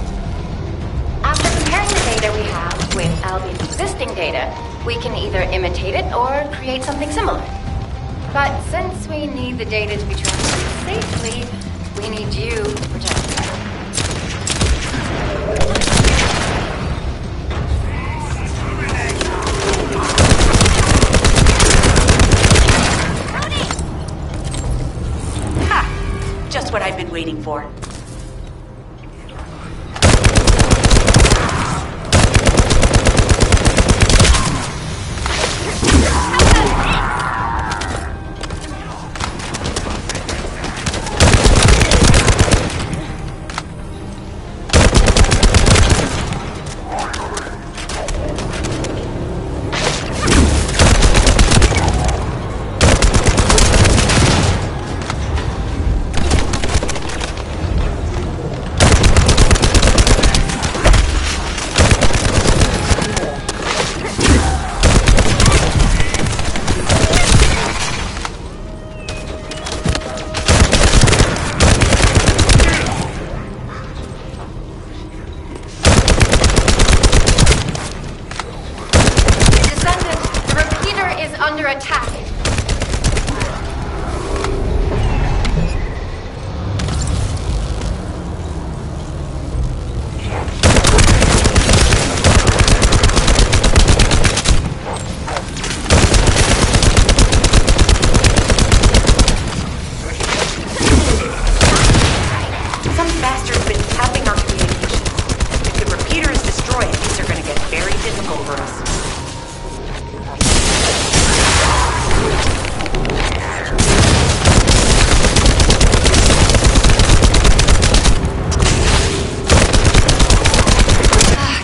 After comparing the data we have with Albion's existing data, we can either imitate it or create something similar. But since we need the data to be transferred safely, we need you to protect it. Ha! Just what I've been waiting for. Under attack. Some bastard's been tapping our communications. If the repeater is destroyed, things are gonna get very difficult for us.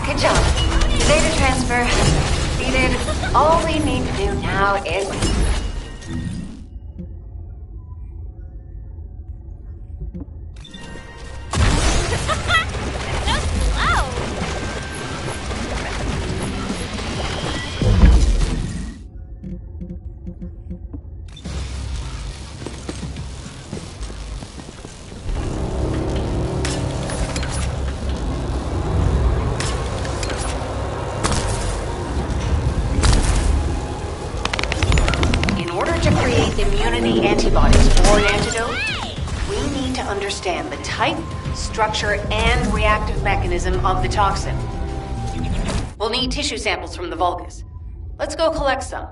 Good job. The data transfer has been completed. All we need to do now is... immunity antibodies for an antidote, we need to understand the type, structure, and reactive mechanism of the toxin. We'll need tissue samples from the Vulgus. Let's go collect some.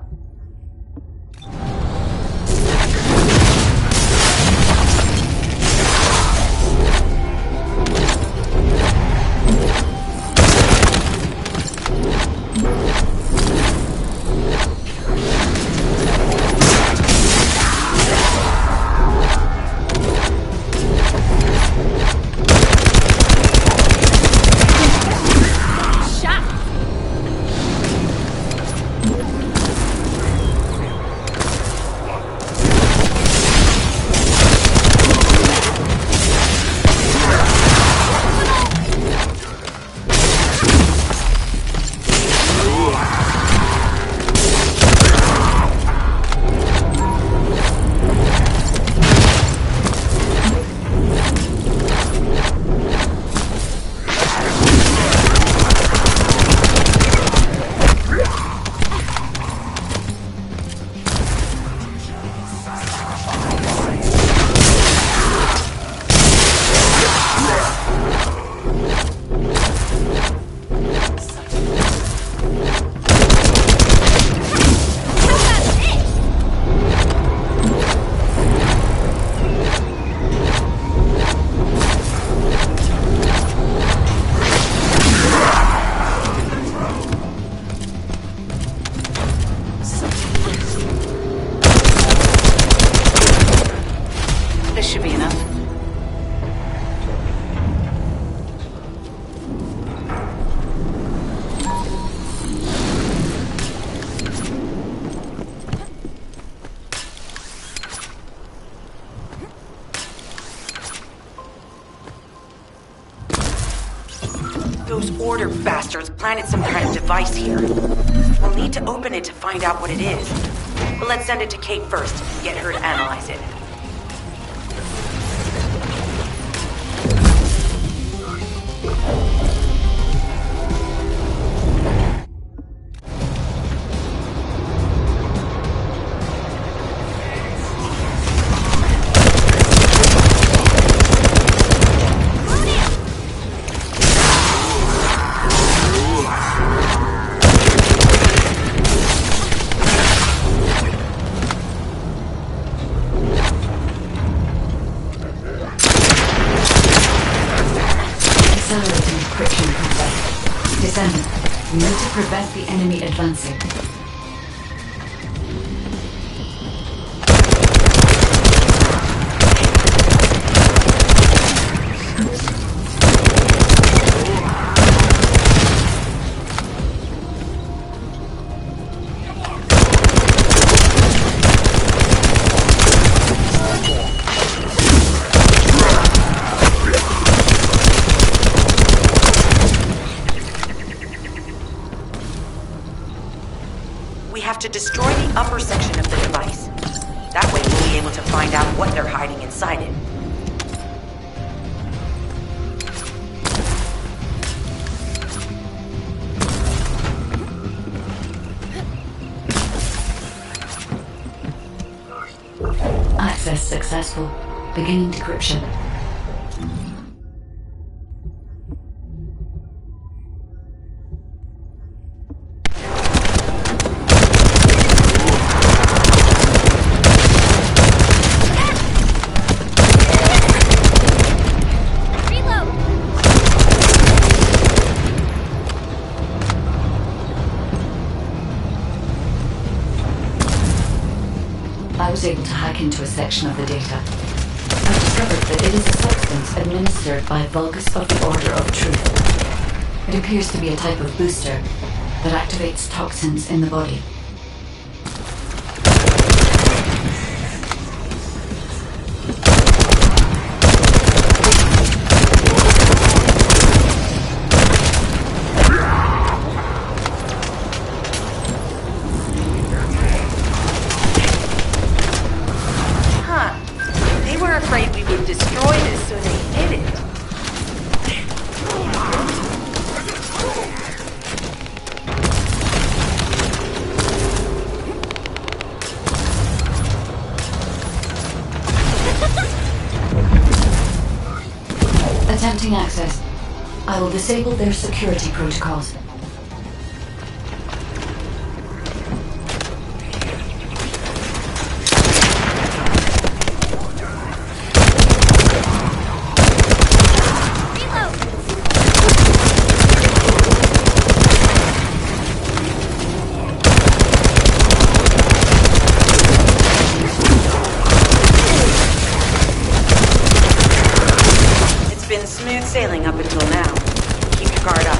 Those Order bastards planted some kind of device here. We'll need to open it to find out what it is. But let's send it to Kate first and get her to analyze it. Descendant, we need to prevent the enemy advancing. We have to destroy the upper section of the device. That way we'll be able to find out what they're hiding inside it. Access successful. Beginning decryption. I was able to hack into a section of the data. I discovered that it is a substance administered by Vulgus of the Order of Truth. It appears to be a type of booster that activates toxins in the body. Attempting access. I will disable their security protocols. Smooth sailing up until now. Keep your guard up.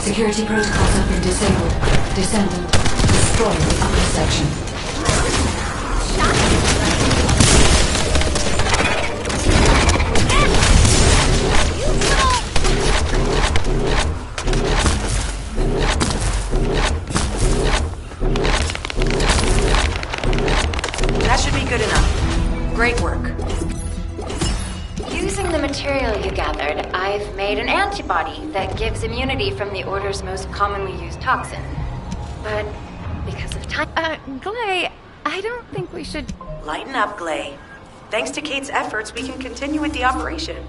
Security protocols have been disabled. Descendant, destroy the upper section. That should be good enough. Great work. Using the material you gathered, I've made an antibody that gives immunity from the Order's most commonly used toxin. But because of time... Glay, I don't think we should... Lighten up, Glay. Thanks to Kate's efforts, we can continue with the operation.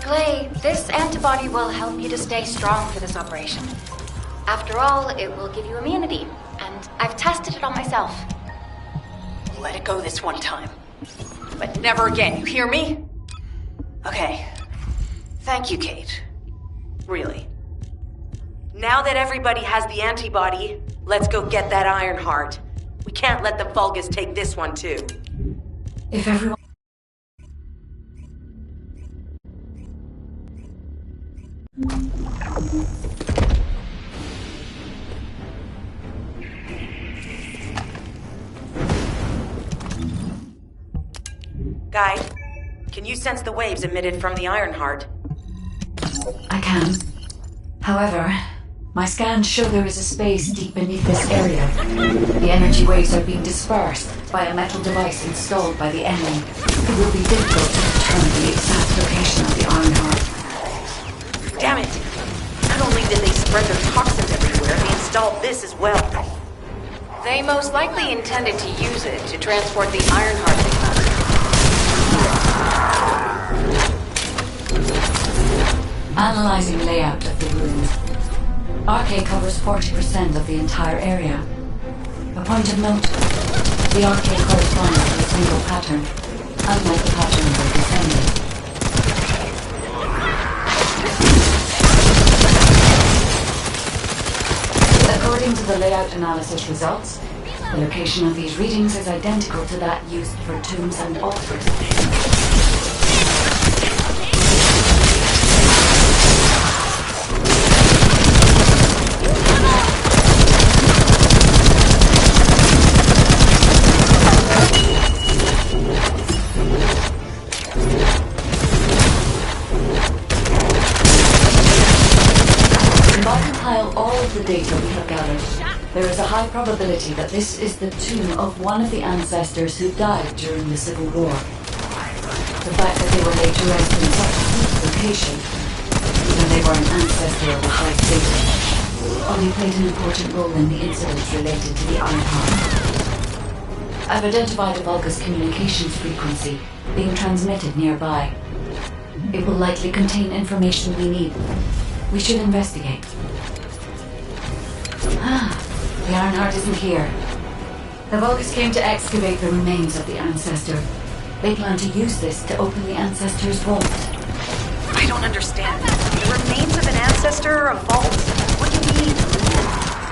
Glay, this antibody will help you to stay strong for this operation. After all, it will give you immunity, and I've tested it on myself. Let it go this one time. But never again, you hear me? Okay. Thank you, Kate. Really. Now that everybody has the antibody, let's go get that Iron Heart. We can't let the Vulgus take this one, too. If everyone... Guide, can you sense the waves emitted from the Iron Heart? I can. However, my scans show there is a space deep beneath this area. The energy waves are being dispersed by a metal device installed by the enemy. It will be difficult to determine the exact location of the Iron Heart. Damn it! Not only did they spread their toxins everywhere, they installed this as well. They most likely intended to use it to transport the Ironheart signal. Analyzing layout of the ruins. RK covers 40% of the entire area. A point of note, the RK corresponds to a single pattern, unlike the pattern of the Descendant. According to the layout analysis results, the location of these readings is identical to that used for tombs and altars. The data we have gathered, there is a high probability that this is the tomb of one of the ancestors who died during the Civil War. The fact that they were laid to rest in such a safe location, even they were an ancestor of the high status, only played an important role in the incidents related to the Ironheart. I've identified a Vulgus communications frequency being transmitted nearby. It will likely contain information we need. We should investigate. The Ironheart isn't here. The Vulgus came to excavate the remains of the ancestor. They plan to use this to open the ancestor's vault. I don't understand. The remains of an ancestor or a vault? What do you mean?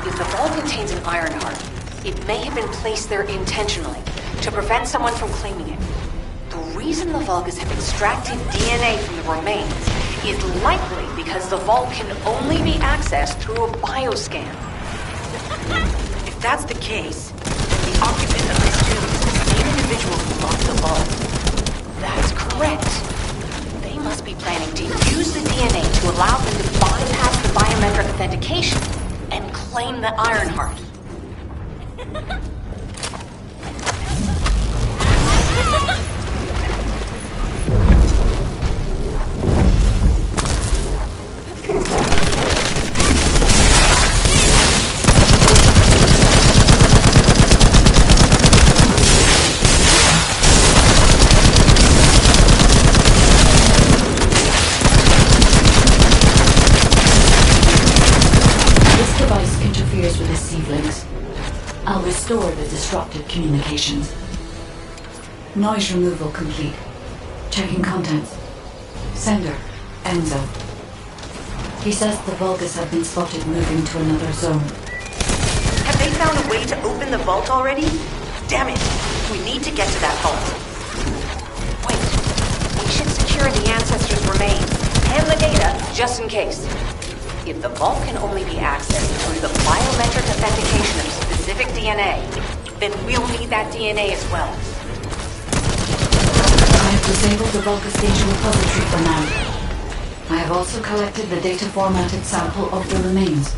If the vault contains an Ironheart, it may have been placed there intentionally to prevent someone from claiming it. The reason the Vulgus have extracted DNA from the remains is likely because the vault can only be accessed through a bioscan. If that's the case, then the occupant of this tomb is the same individual who locked the vault. That's correct. They must be planning to use the DNA to allow them to bypass the biometric authentication and claim the Ironheart. I'll restore the disrupted communications. Noise removal complete. Checking contents. Sender, Enzo. He says the Vulgus have been spotted moving to another zone. Have they found a way to open the vault already? Damn it! We need to get to that vault. Wait. We should secure the ancestors' remains and the data just in case. If the vault can only be accessed through the biometric authentication of specific DNA, then we'll need that DNA as well. I have disabled the Vulgus data repository for now. I have also collected the data formatted sample of the remains.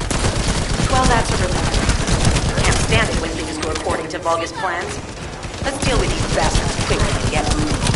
Well, that's a relief. Can't stand it when things go according to Vulgus plans. Let's deal with these bastards quickly and get moving.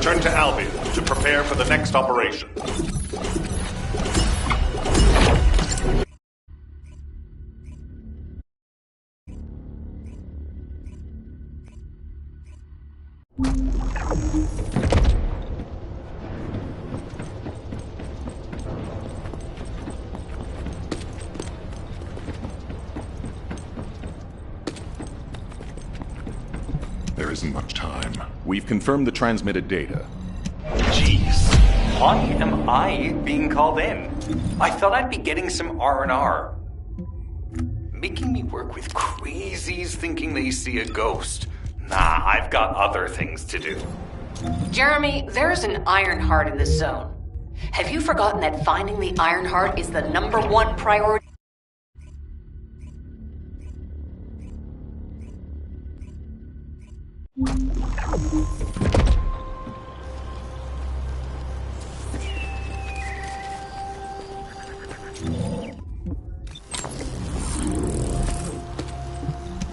return to Albion to prepare for the next operation. There isn't much time. We've confirmed the transmitted data. Jeez, why am I being called in? I thought I'd be getting some R&R. Making me work with crazies thinking they see a ghost. Nah, I've got other things to do. Jeremy, there's an Ironheart in this zone. Have you forgotten that finding the Ironheart is the #1 priority?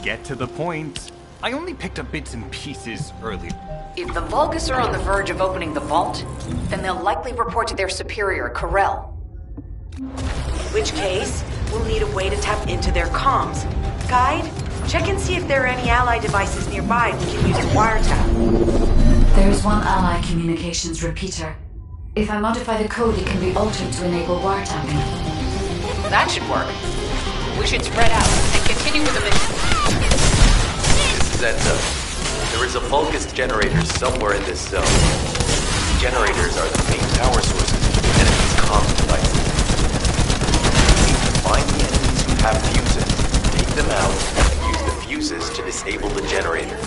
Get to the point. I only picked up bits and pieces earlier. If the Vulgus are on the verge of opening the vault, then they'll likely report to their superior, Corel. In which case, we'll need a way to tap into their comms. Guide, check and see if there are any ally devices nearby we can use to wiretap. There is one ally communications repeater. If I modify the code, it can be altered to enable wiretapping. That should work. We should spread out and continue with the mission. This is Enzo. There is a Vulgus generator somewhere in this zone. Generators are the main power sources for the enemy's comms devices. We need to find the enemies who have fuses, take them out, and use the fuses to disable the generator.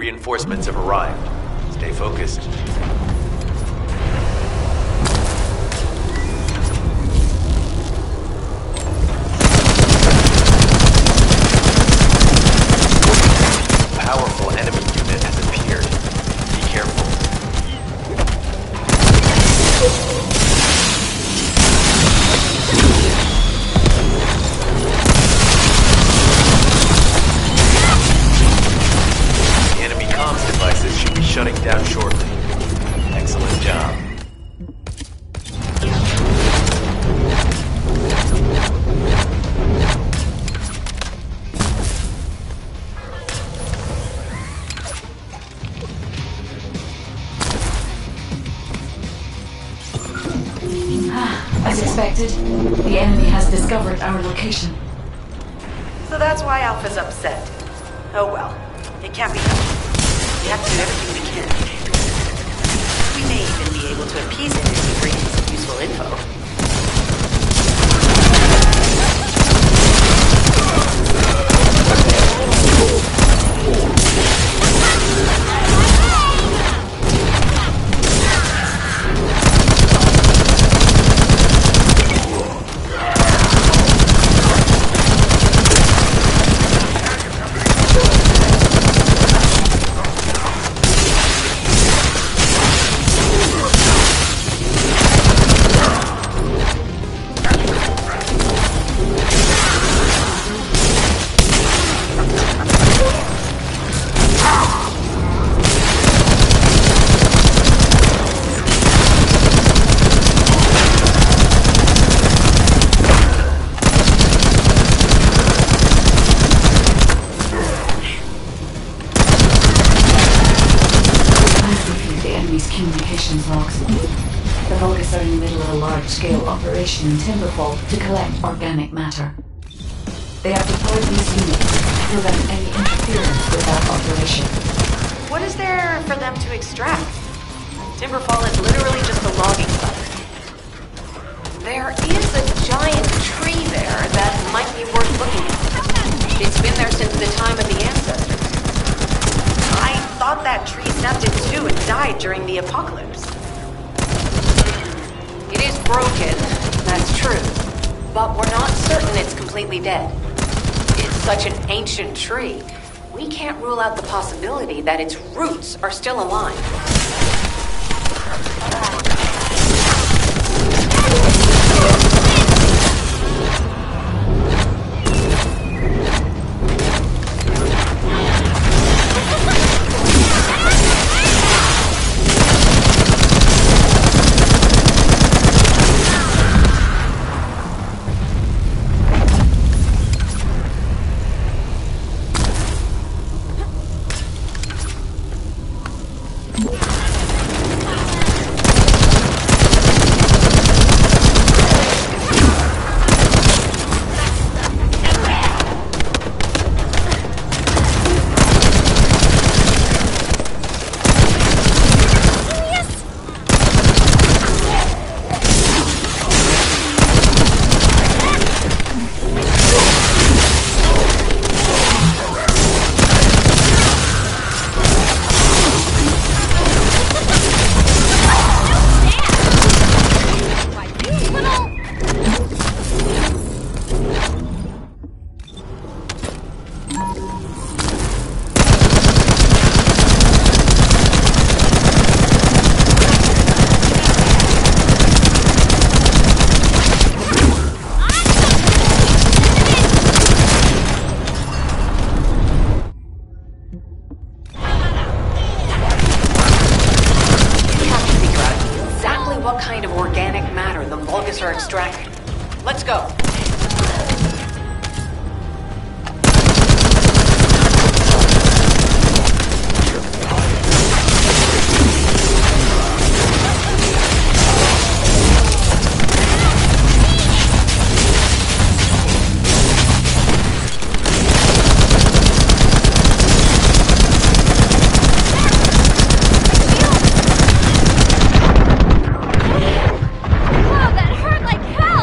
Reinforcements have arrived. Stay focused. A powerful enemy unit has appeared. Be careful. The enemy comms devices should be shutting down shortly. Excellent job. As expected, the enemy has discovered our location. So that's why Alpha's upset. Oh well, it can't be helped. We have to do everything we can. We may even be able to appease him if he brings some useful info. Communications logs. The Vulgus are in the middle of a large-scale operation in Timberfall to collect organic matter. They have deployed these units to prevent any interference with that operation. What is there for them to extract? Timberfall is literally just a logging site. There is a giant tree there that might be worth looking at. It's been there since the time of the ancestors. I thought that tree snapped in two and died during the apocalypse. It is broken, that's true. But we're not certain it's completely dead. It's such an ancient tree. We can't rule out the possibility that its roots are still alive. Are extracting. Let's go. Wow, that hurt like hell!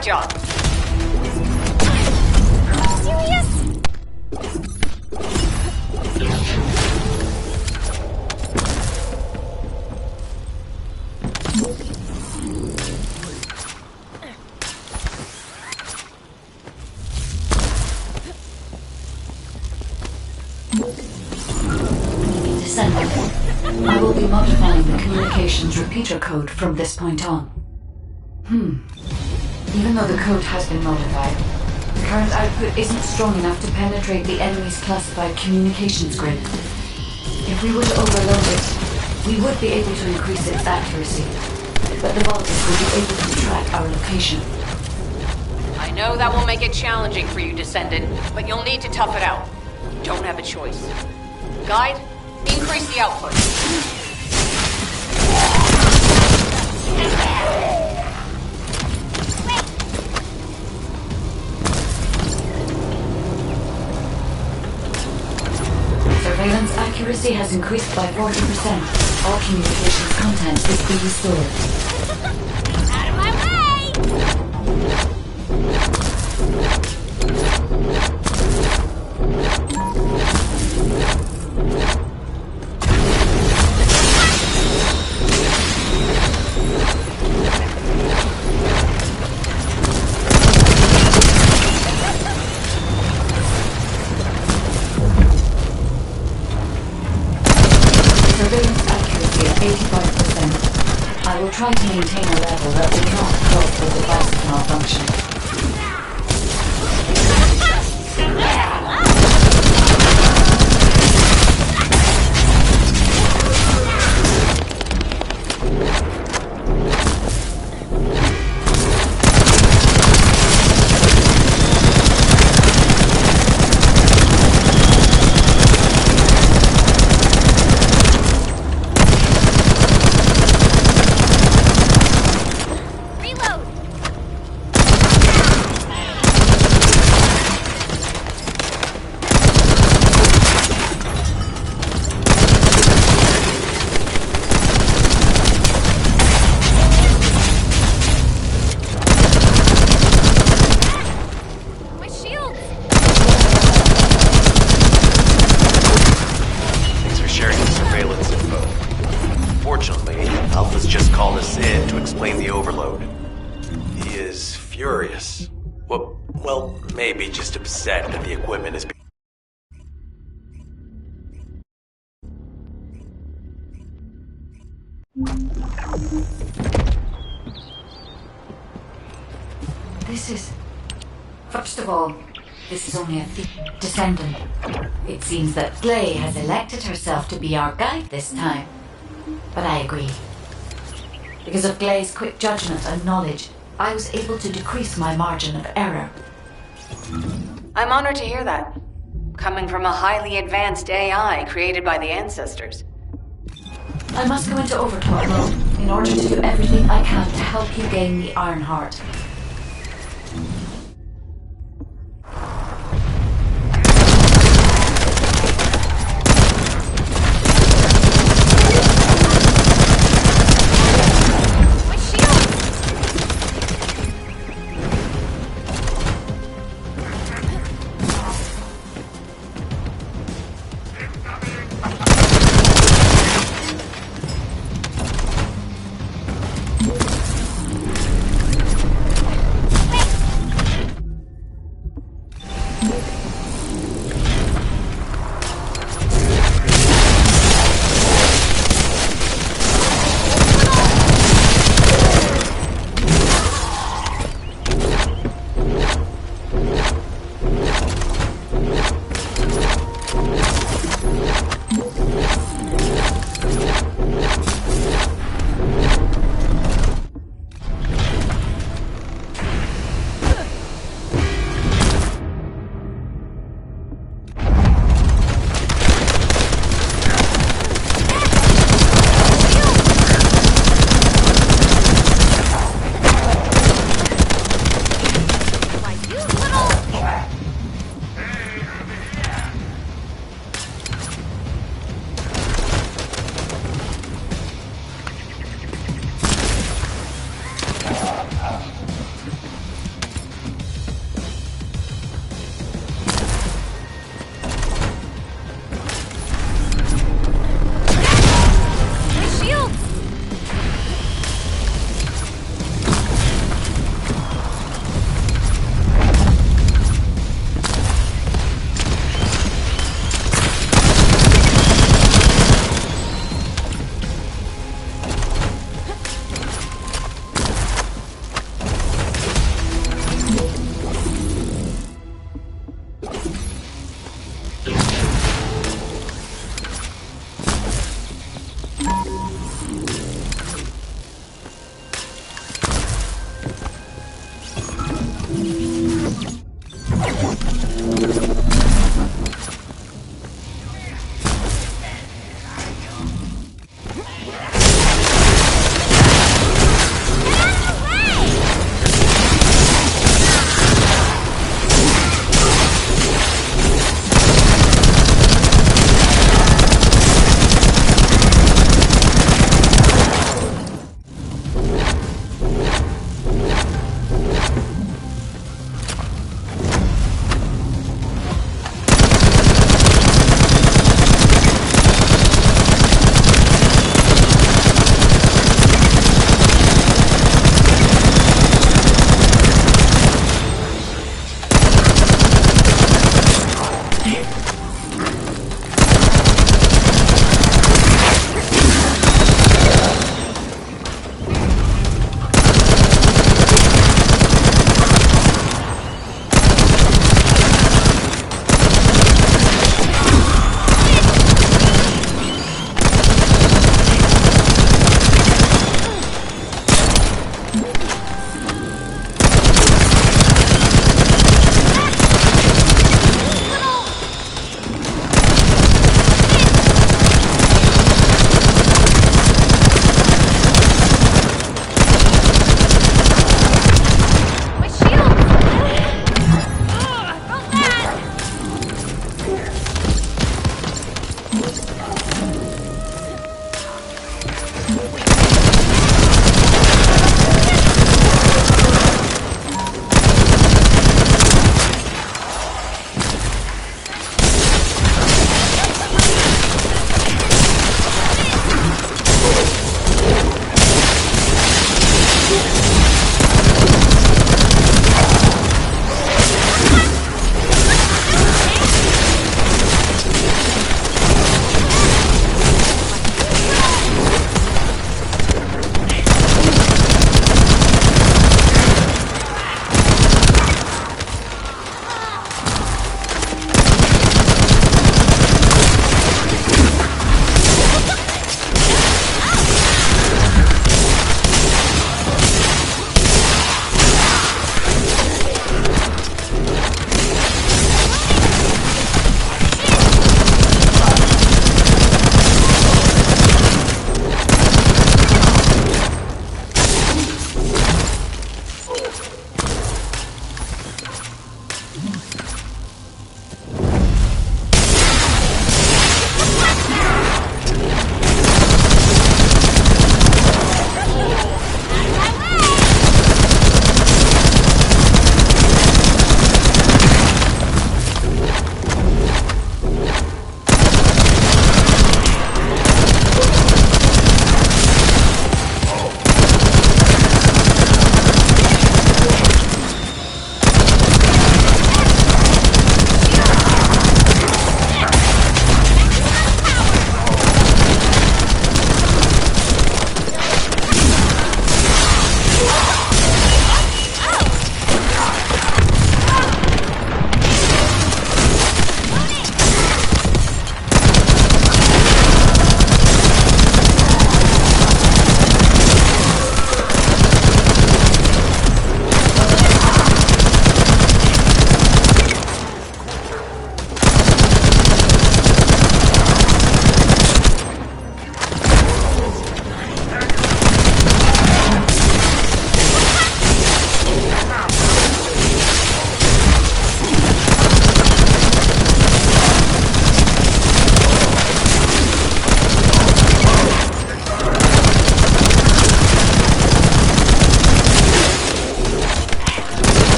Great job. Descendant, I will be modifying the communications repeater code from this point on. Even though the code has been modified, the current output isn't strong enough to penetrate the enemy's classified communications grid. If we were to overload it, we would be able to increase its accuracy, but the Vulgus will be able to track our location. I know that will make it challenging for you, Descendant, but you'll need to tough it out. You don't have a choice. Guide, increase the output. Surveillance accuracy has increased by 40%. All communications content is being restored. Out of my way! Surveillance accuracy at 85%. I will try to maintain a level that will not cause the device malfunction. Maybe just upset that the equipment is being... This is... First of all, this is only a descendant. It seems that Gley has elected herself to be our guide this time. But I agree. Because of Gley's quick judgment and knowledge, I was able to decrease my margin of error. I'm honored to hear that. Coming from a highly advanced AI created by the ancestors. I must go into overtalk mode in order to do everything I can to help you gain the Iron Heart.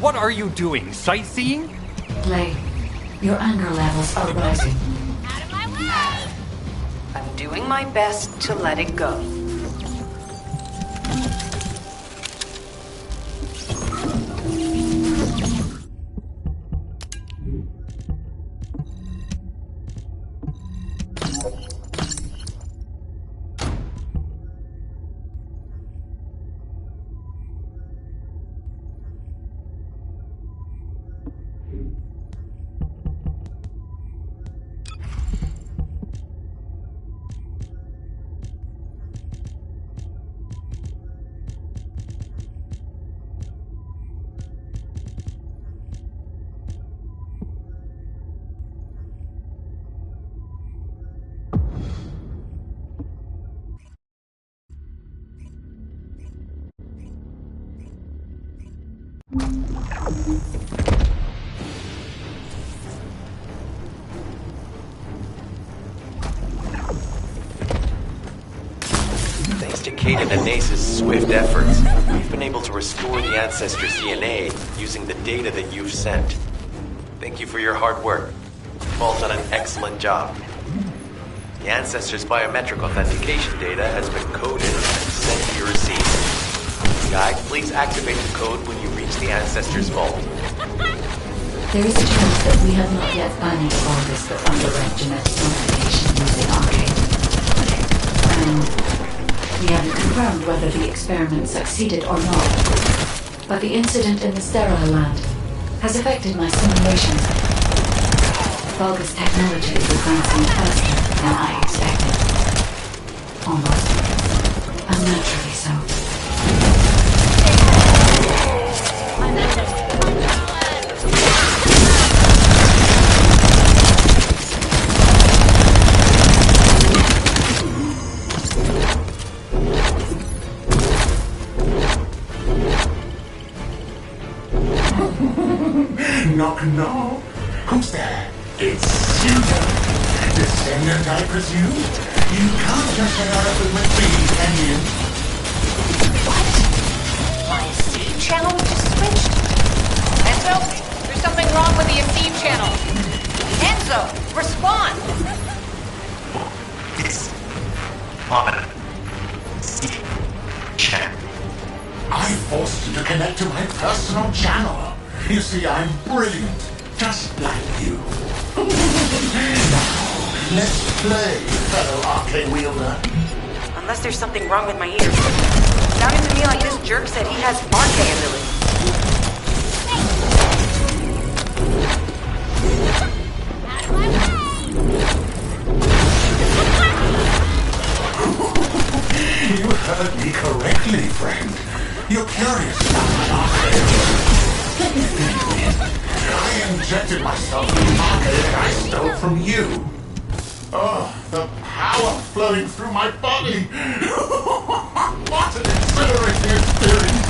What are you doing? Sightseeing? Lay, your anger levels are rising. I'm doing my best to let it go. Thanks to Kate and Anace's swift efforts, we've been able to restore the Ancestors' DNA using the data that you've sent. Thank you for your hard work. You've all done an excellent job. The Ancestors' biometric authentication data has been coded and sent to your receiver. Guide, please activate the code when you reach the Ancestors' vault. There is a chance that we have not yet banned August that underwent genetic modification using Arcade. And we haven't confirmed whether the experiment succeeded or not. But the incident in the sterile land has affected my simulations. Vulgus technology is advancing faster than I expected. Almost. Unnaturally so. Knock, knock. Who's there? It's Suda. Descendant, I presume? You can't just hang out with me, can you? My seed channel just switched. Enzo, there's something wrong with the seed channel. Enzo, respond. It's on seed channel. I forced you to connect to my personal channel. You see, I'm brilliant, just like you. Now, let's play, fellow arcade wielder. Unless there's something wrong with my ears. Sounded to me like this jerk said he has arcade ability. You heard me correctly, friend. You're curious about my arcade. Let me fill you in. I injected myself with the arcade that I stole from you. Oh, the power flowing through my body. What an exhilarating experience.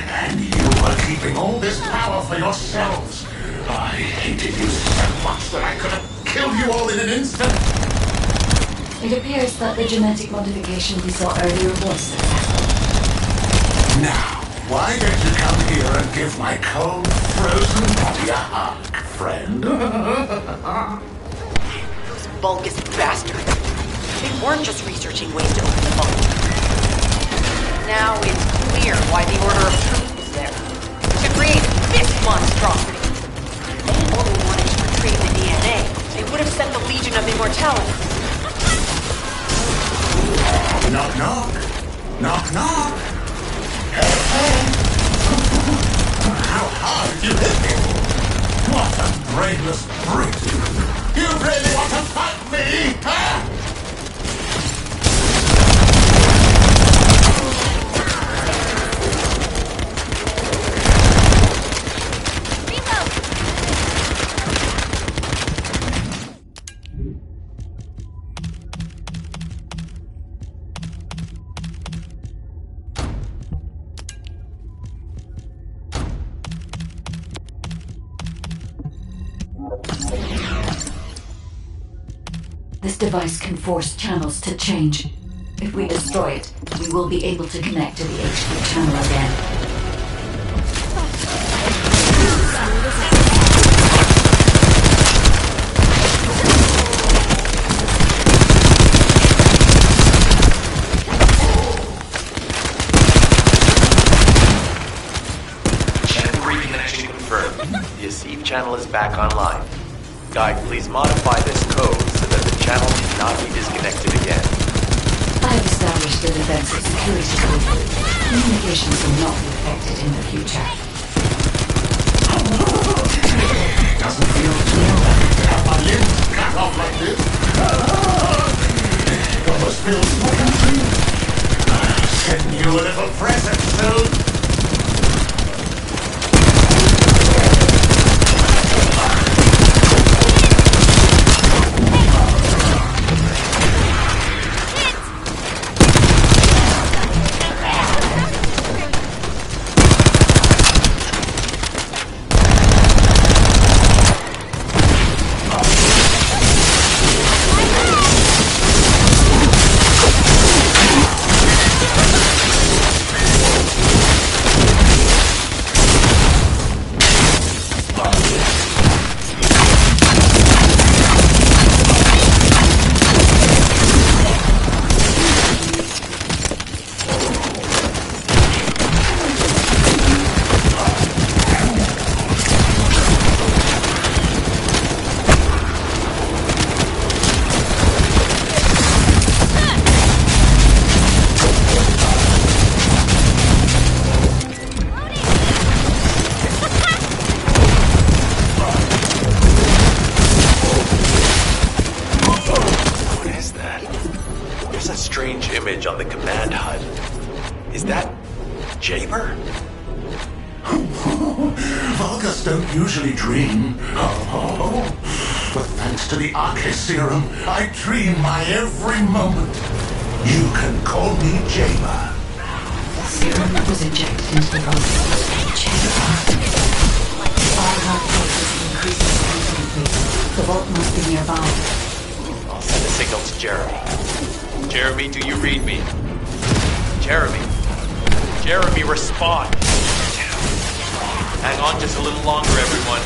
And you were keeping all this power for yourselves. I hated you so much that I could have killed you all in an instant. It appears that the genetic modification we saw earlier was successful. Now, why don't you come here and give my cold, frozen body a hug, friend? Those Vulgus bastards. They weren't just researching ways to open the vault. Now it's clear why the Order of Truth was there. To create this monstrosity. If they only wanted to retrieve the DNA, they would have sent the Legion of Immortality. Knock, knock. Knock, knock. Hey, hey! How hard did you hit me? What a brainless brute! You really want to fight me, huh? This device can force channels to change. If we destroy it, we will be able to connect to the HQ channel again. channel is back online. Guide, please modify this code so that the channel cannot be disconnected again. I have established the defensive security code. Communications will not be affected in the future. Doesn't feel too bad to have my limbs cut off like this. It almost feels more complete. Send you a little present soon. Image on the command HUD. Is that Jaber? Vulgus don't usually dream. But thanks to the Arche serum, I dream my every moment. You can call me Jaber. The serum that was injected into the Vulgus. Jaber. Our heart rate is increasing significantly. The vault must be nearby. I'll send a signal to Jeremy. Jeremy, do you read me? Jeremy. Jeremy, respond. Hang on just a little longer, everyone.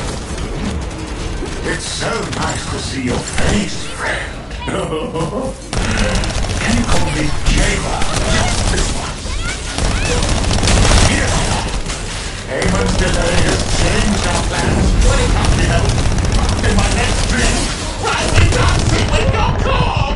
It's so nice to see your face, friend. Can you call me Jaber? Just this once. Here. Eamon's delay has changed our plans. When it comes to help, in my next dream, I'll be dancing with your corpse!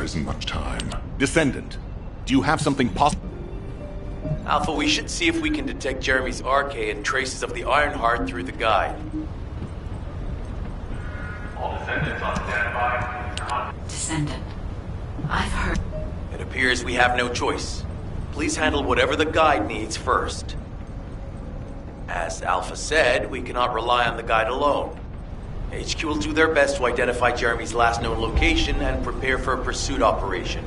There isn't much time. Descendant, do you have something possible? Alpha, we should see if we can detect Jeremy's arcade and traces of the Ironheart through the guide. All descendants on standby. Descendant, I've heard. It appears we have no choice. Please handle whatever the guide needs first. As Alpha said, we cannot rely on the guide alone. HQ will do their best to identify Jeremy's last known location and prepare for a pursuit operation.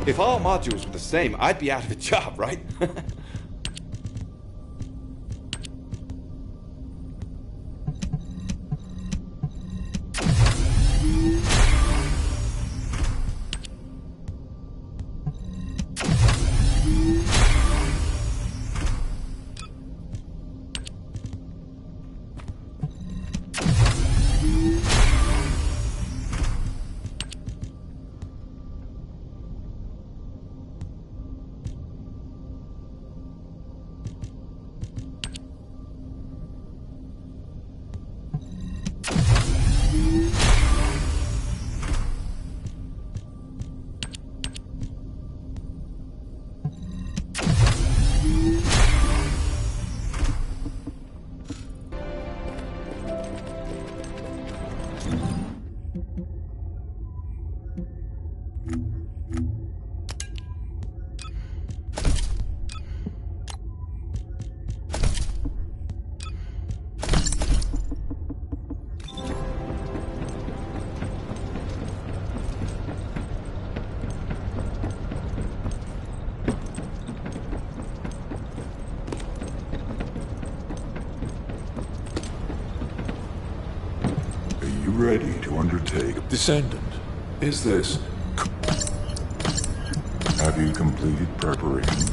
If all modules were the same, I'd be out of a job, right? Ready to undertake. Descendant, is this... Have you completed preparations?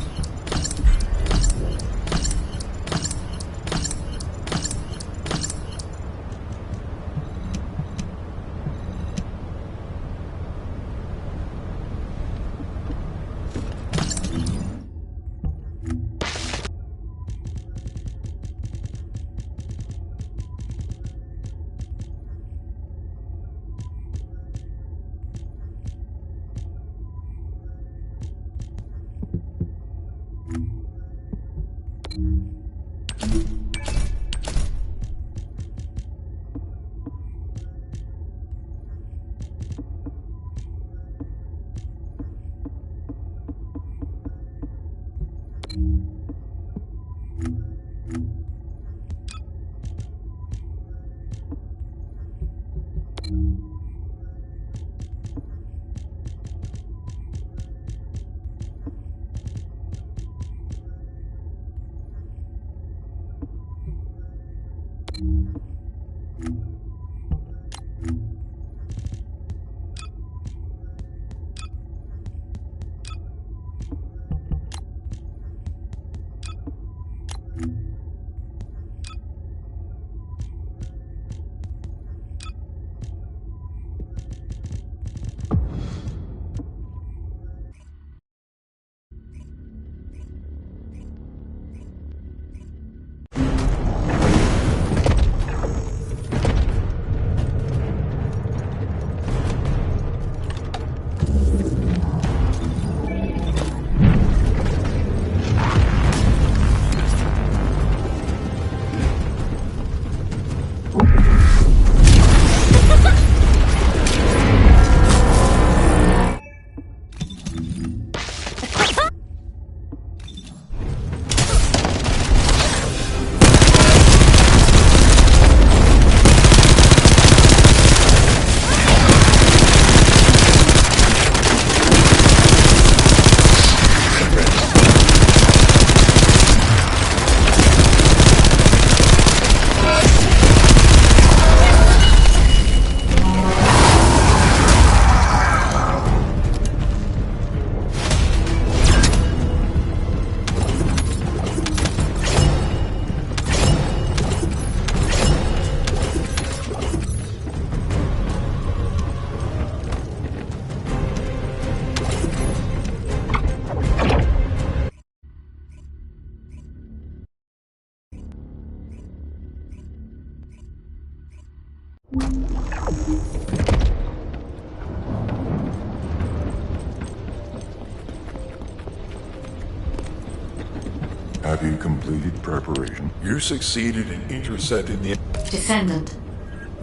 Have you completed preparation? You succeeded in intercepting the... Descendant,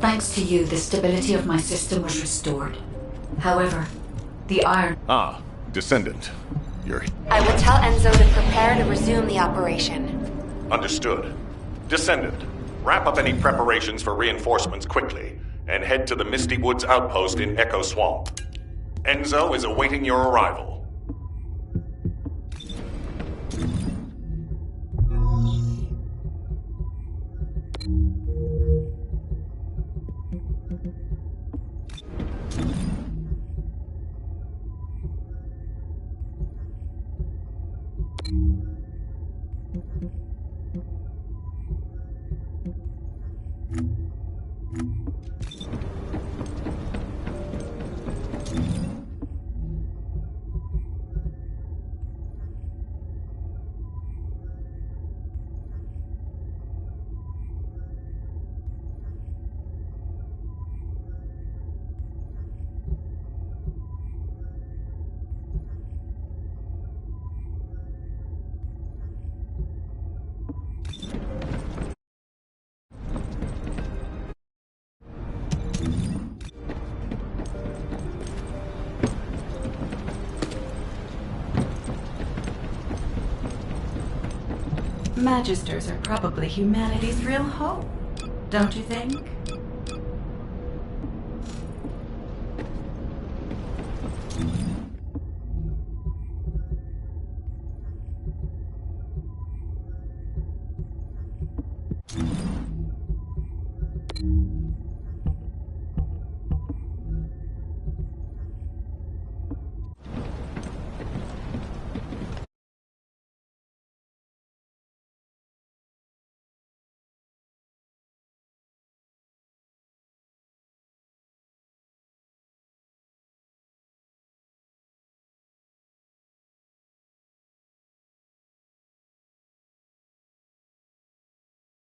thanks to you, the stability of my system was restored. However, the iron... Ah, Descendant. You're... I will tell Enzo to prepare to resume the operation. Understood. Descendant, wrap up any preparations for reinforcements quickly, and head to the Misty Woods outpost in Echo Swamp. Enzo is awaiting your arrival. Magisters are probably humanity's real hope, don't you think?